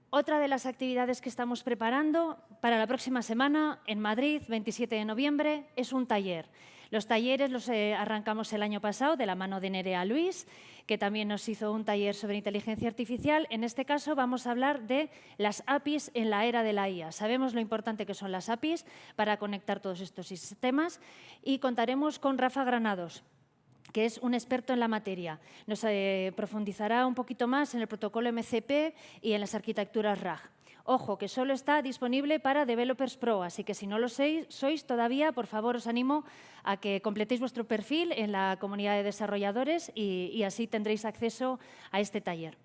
Otra de las actividades que estamos preparando para la próxima semana en Madrid, 27 de noviembre, es un taller. Los talleres los arrancamos el año pasado de la mano de Nerea Luis, que también nos hizo un taller sobre inteligencia artificial. En este caso vamos a hablar de las APIs en la era de la IA. Sabemos lo importante que son las APIs para conectar todos estos sistemas y contaremos con Rafa Granados, que es un experto en la materia. Nos profundizará un poquito más en el protocolo MCP y en las arquitecturas RAG. Ojo, que solo está disponible para Developers Pro, así que si no lo sois todavía, por favor, os animo a que completéis vuestro perfil en la comunidad de desarrolladores y así tendréis acceso a este taller.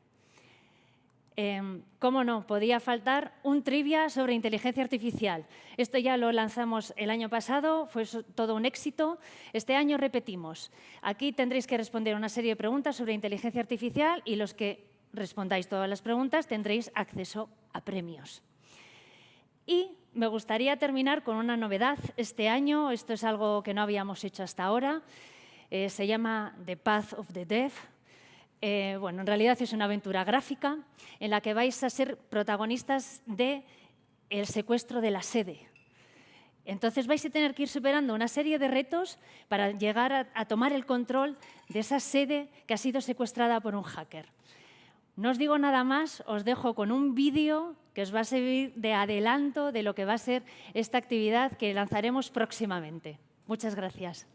Cómo no, podía faltar un trivia sobre inteligencia artificial. Esto ya lo lanzamos el año pasado, fue todo un éxito. Este año repetimos. Aquí tendréis que responder una serie de preguntas sobre inteligencia artificial y los que respondáis todas las preguntas tendréis acceso a premios. Y me gustaría terminar con una novedad este año. Esto es algo que no habíamos hecho hasta ahora. Se llama The Path of the Dev. Bueno, en realidad es una aventura gráfica en la que vais a ser protagonistas del secuestro de la sede. Entonces vais a tener que ir superando una serie de retos para llegar a tomar el control de esa sede que ha sido secuestrada por un hacker. No os digo nada más, os dejo con un vídeo que os va a servir de adelanto de lo que va a ser esta actividad que lanzaremos próximamente. Muchas gracias.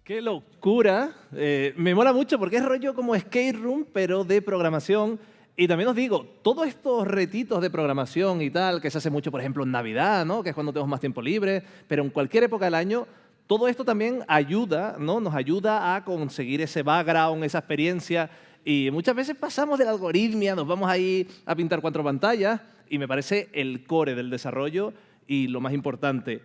¡Qué locura! Me mola mucho porque es rollo como escape room, pero de programación. Y también os digo, todos estos retitos de programación y tal, que se hace mucho, por ejemplo, en Navidad, ¿no? Que es cuando tenemos más tiempo libre, pero en cualquier época del año, todo esto también ayuda, ¿no? Nos ayuda a conseguir ese background, esa experiencia. Y muchas veces pasamos de la algoritmia, nos vamos ahí a pintar 4 pantallas, y me parece el core del desarrollo y lo más importante.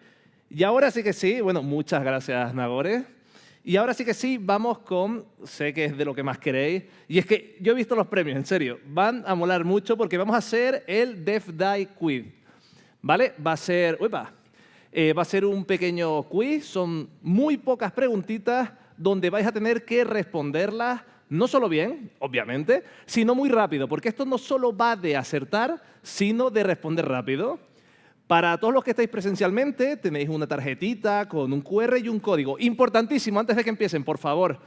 Y ahora sí que sí, bueno, muchas gracias, Nagore. Y ahora sí que sí, vamos con, sé que es de lo que más queréis, y es que yo he visto los premios, en serio, van a molar mucho porque vamos a hacer el DevDai Quiz, ¿vale? Va a ser un pequeño quiz, son muy pocas preguntitas donde vais a tener que responderlas no solo bien, obviamente, sino muy rápido, porque esto no solo va de acertar, sino de responder rápido. Para todos los que estáis presencialmente, tenéis una tarjetita con un QR y un código. Importantísimo, antes de que empiecen, por favor,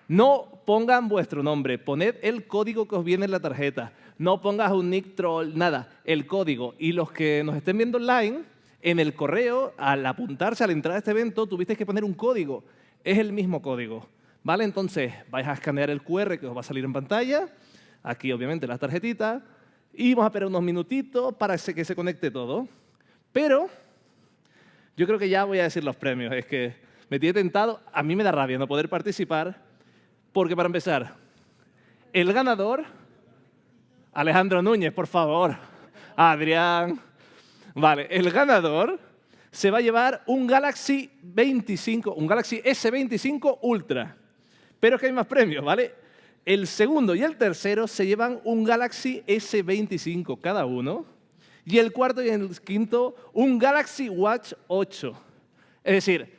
no pongan vuestro nombre, poned el código que os viene en la tarjeta. No pongas un nick troll, nada, el código. Y los que nos estén viendo online, en el correo, al apuntarse a la entrada de este evento, tuvisteis que poner un código. Es el mismo código, ¿Vale? Entonces, vais a escanear el QR que os va a salir en pantalla. Aquí, obviamente, las tarjetitas. Y vamos a esperar unos minutitos para que se conecte todo. Pero yo creo que ya voy a decir los premios. Es que me tiene tentado. A mí me da rabia no poder participar. Porque, para empezar, el ganador, Alejandro Núñez, por favor. Adrián. Vale, el ganador se va a llevar un Galaxy S25 Ultra. Pero es que hay más premios, ¿vale? El segundo y el tercero se llevan un Galaxy S25 cada uno. Y el cuarto y el quinto, un Galaxy Watch 8. Es decir,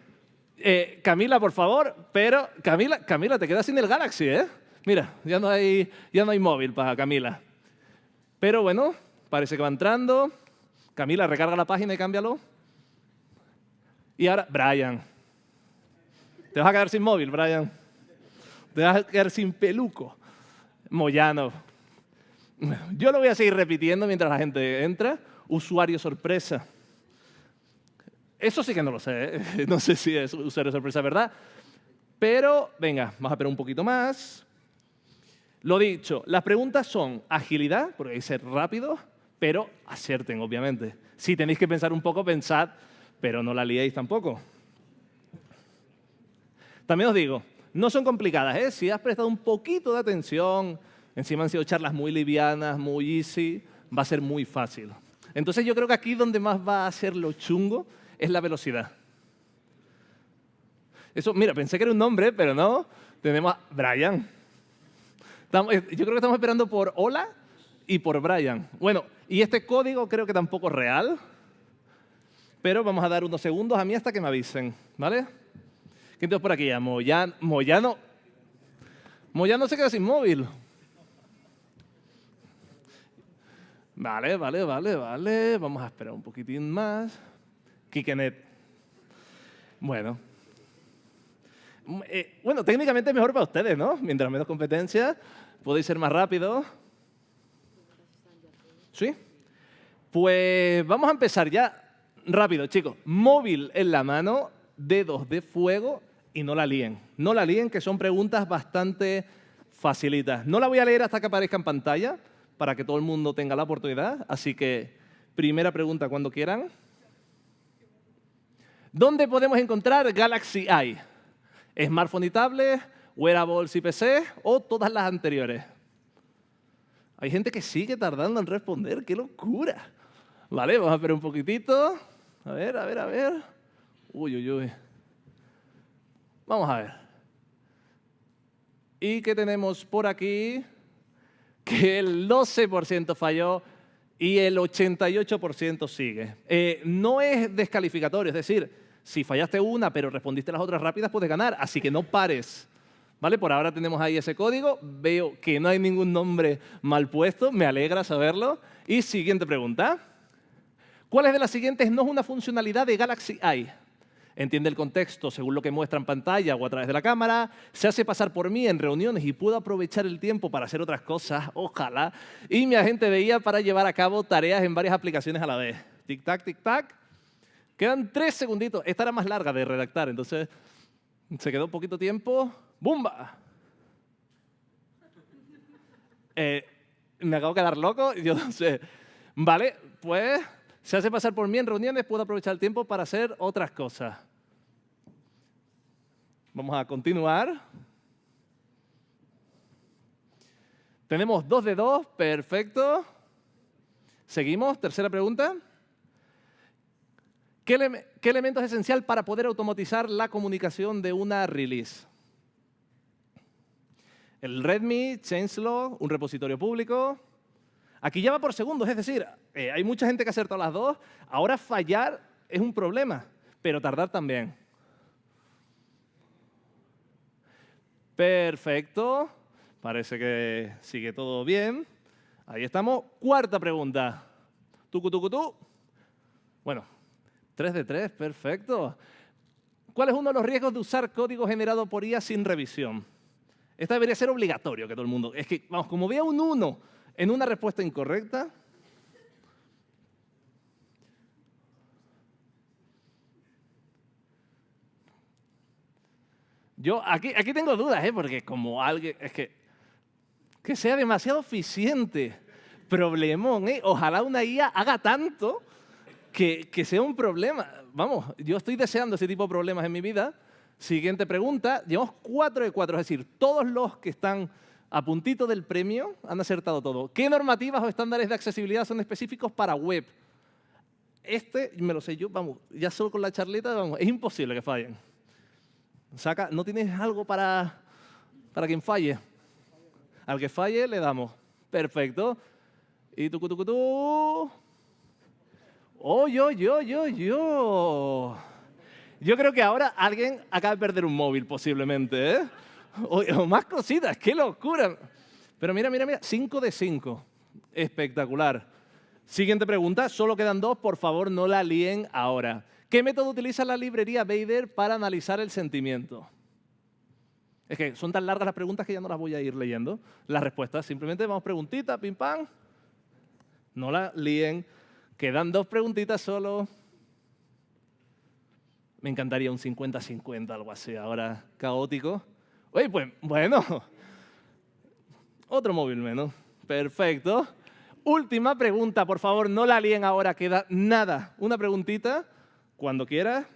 Camila, por favor, pero Camila, te quedas sin el Galaxy, ¿eh? Mira, ya no hay móvil para Camila. Pero bueno, parece que va entrando. Camila, recarga la página y cámbialo. Y ahora, Brian. Te vas a quedar sin móvil, Brian. Te vas a quedar sin peluco. Moyano. Yo lo voy a seguir repitiendo mientras la gente entra. Usuario sorpresa. Eso sí que no lo sé, ¿eh? No sé si es usuario sorpresa, ¿verdad? Pero, venga, vamos a esperar un poquito más. Lo dicho, las preguntas son agilidad, porque hay que ser rápido, pero acierten, obviamente. Si tenéis que pensar un poco, pensad, pero no la liéis tampoco. También os digo, no son complicadas, ¿eh? Si has prestado un poquito de atención, encima han sido charlas muy livianas, muy easy, va a ser muy fácil. Entonces yo creo que aquí donde más va a ser lo chungo es la velocidad. Eso, mira, pensé que era un nombre, pero no. Tenemos a Brian. Yo creo que estamos esperando por Hola y por Brian. Bueno, y este código creo que tampoco es real, pero vamos a dar unos segundos a mí hasta que me avisen, ¿vale? ¿Quién tenemos por aquí? Moyano se queda sin móvil. Vale. Vamos a esperar un poquitín más. Kikenet. Bueno, técnicamente mejor para ustedes, ¿no? Mientras menos competencia, podéis ser más rápido. ¿Sí? Pues vamos a empezar ya rápido, chicos. Móvil en la mano, dedos de fuego y no la líen. No la líen, que son preguntas bastante facilitas. No la voy a leer hasta que aparezca en pantalla para que todo el mundo tenga la oportunidad. Así que, primera pregunta cuando quieran. ¿Dónde podemos encontrar Galaxy Eye? ¿Smartphone y tablet, wearables y PC o todas las anteriores? Hay gente que sigue tardando en responder. ¡Qué locura! Vale, vamos a esperar un poquitito. A ver. Uy. Vamos a ver. ¿Y qué tenemos por aquí? Que el 12% falló y el 88% sigue. No es descalificatorio, es decir, si fallaste una pero respondiste las otras rápidas, puedes ganar, así que no pares. ¿Vale? Por ahora tenemos ahí ese código. Veo que no hay ningún nombre mal puesto, me alegra saberlo. Y siguiente pregunta. ¿Cuál de las siguientes no es una funcionalidad de Galaxy Eye? Entiende el contexto según lo que muestra en pantalla o a través de la cámara, se hace pasar por mí en reuniones y puedo aprovechar el tiempo para hacer otras cosas, ojalá, y mi agente de IA para llevar a cabo tareas en varias aplicaciones a la vez. Tic-tac, tic-tac. Quedan 3 segunditos. Esta era más larga de redactar, entonces se quedó poquito tiempo. ¡Bumba! Me acabo de quedar loco, yo no sé. Vale, pues se hace pasar por mí en reuniones, puedo aprovechar el tiempo para hacer otras cosas. Vamos a continuar. Tenemos 2 de 2, perfecto. Seguimos, tercera pregunta. ¿Qué elemento es esencial para poder automatizar la comunicación de una release? El README, changelog, un repositorio público. Aquí ya va por segundos, es decir, hay mucha gente que ha acertado las dos. Ahora fallar es un problema, pero tardar también. Perfecto. Parece que sigue todo bien. Ahí estamos. Cuarta pregunta. Tucu. Bueno, 3 de 3, perfecto. ¿Cuál es uno de los riesgos de usar código generado por IA sin revisión? Esta debería ser obligatorio que todo el mundo. Es que, vamos, como vea un 1 en una respuesta incorrecta, Yo aquí tengo dudas, porque como alguien... Es que sea demasiado eficiente. Problemón, Ojalá una IA haga tanto que sea un problema. Vamos, yo estoy deseando ese tipo de problemas en mi vida. Siguiente pregunta. Llevamos 4 de 4, es decir, todos los que están a puntito del premio han acertado todo. ¿Qué normativas o estándares de accesibilidad son específicos para web? Me lo sé yo, vamos, ya solo con la charleta, vamos, es imposible que fallen. ¿No tienes algo para quien falle? Al que falle le damos. Perfecto. Y tú. Yo creo que ahora alguien acaba de perder un móvil posiblemente, o más cositas, qué locura. Pero mira, 5 de 5. Espectacular. Siguiente pregunta, solo quedan 2, por favor no la líen ahora. ¿Qué método utiliza la librería Vader para analizar el sentimiento? Es que son tan largas las preguntas que ya no las voy a ir leyendo. Las respuestas, simplemente vamos preguntita, pim pam. No la líen. Quedan 2 preguntitas solo. Me encantaría un 50-50, algo así, ahora caótico. Oye, pues, bueno. Otro móvil menos. Perfecto. Última pregunta, por favor, no la líen ahora, queda nada. Una preguntita, cuando quieras.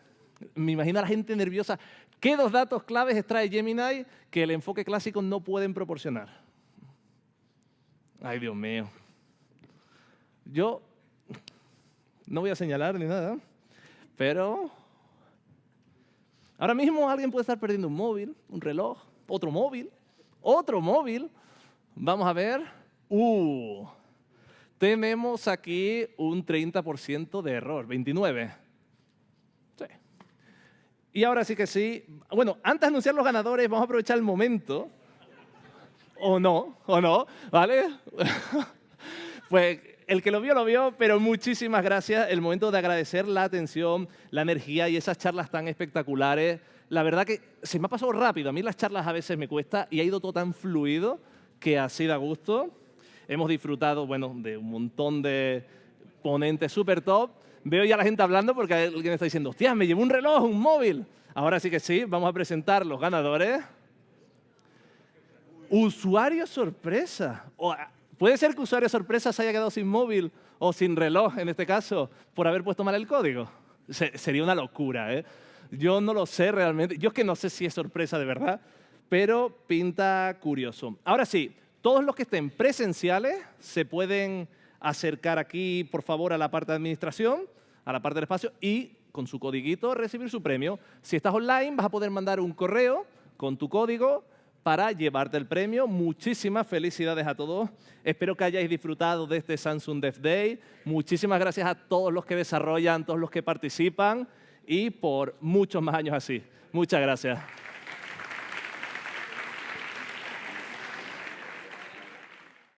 Me imagino a la gente nerviosa. ¿Qué 2 datos claves extrae Gemini que el enfoque clásico no pueden proporcionar? Ay, Dios mío. Yo no voy a señalar ni nada, pero ahora mismo alguien puede estar perdiendo un móvil, un reloj, otro móvil. Vamos a ver. Tenemos aquí un 30% de error, 29. Sí. Y ahora sí que sí. Bueno, antes de anunciar los ganadores, vamos a aprovechar el momento. O no, ¿vale? Pues el que lo vio, pero muchísimas gracias. El momento de agradecer la atención, la energía y esas charlas tan espectaculares. La verdad que se me ha pasado rápido. A mí las charlas a veces me cuesta y ha ido todo tan fluido que así da gusto. Hemos disfrutado, de un montón de ponentes súper top. Veo ya a la gente hablando porque alguien está diciendo, hostia, me llevo un reloj, un móvil. Ahora sí que sí, vamos a presentar los ganadores. Usuario sorpresa. Puede ser que usuario sorpresa se haya quedado sin móvil o sin reloj, en este caso, por haber puesto mal el código. Sería una locura, Yo no lo sé realmente. Yo es que no sé si es sorpresa de verdad, pero pinta curioso. Ahora sí, todos los que estén presenciales se pueden acercar aquí, por favor, a la parte de administración, a la parte del espacio, y con su codiguito recibir su premio. Si estás online, vas a poder mandar un correo con tu código para llevarte el premio. Muchísimas felicidades a todos. Espero que hayáis disfrutado de este Samsung Dev Day. Muchísimas gracias a todos los que desarrollan, todos los que participan y por muchos más años así. Muchas gracias.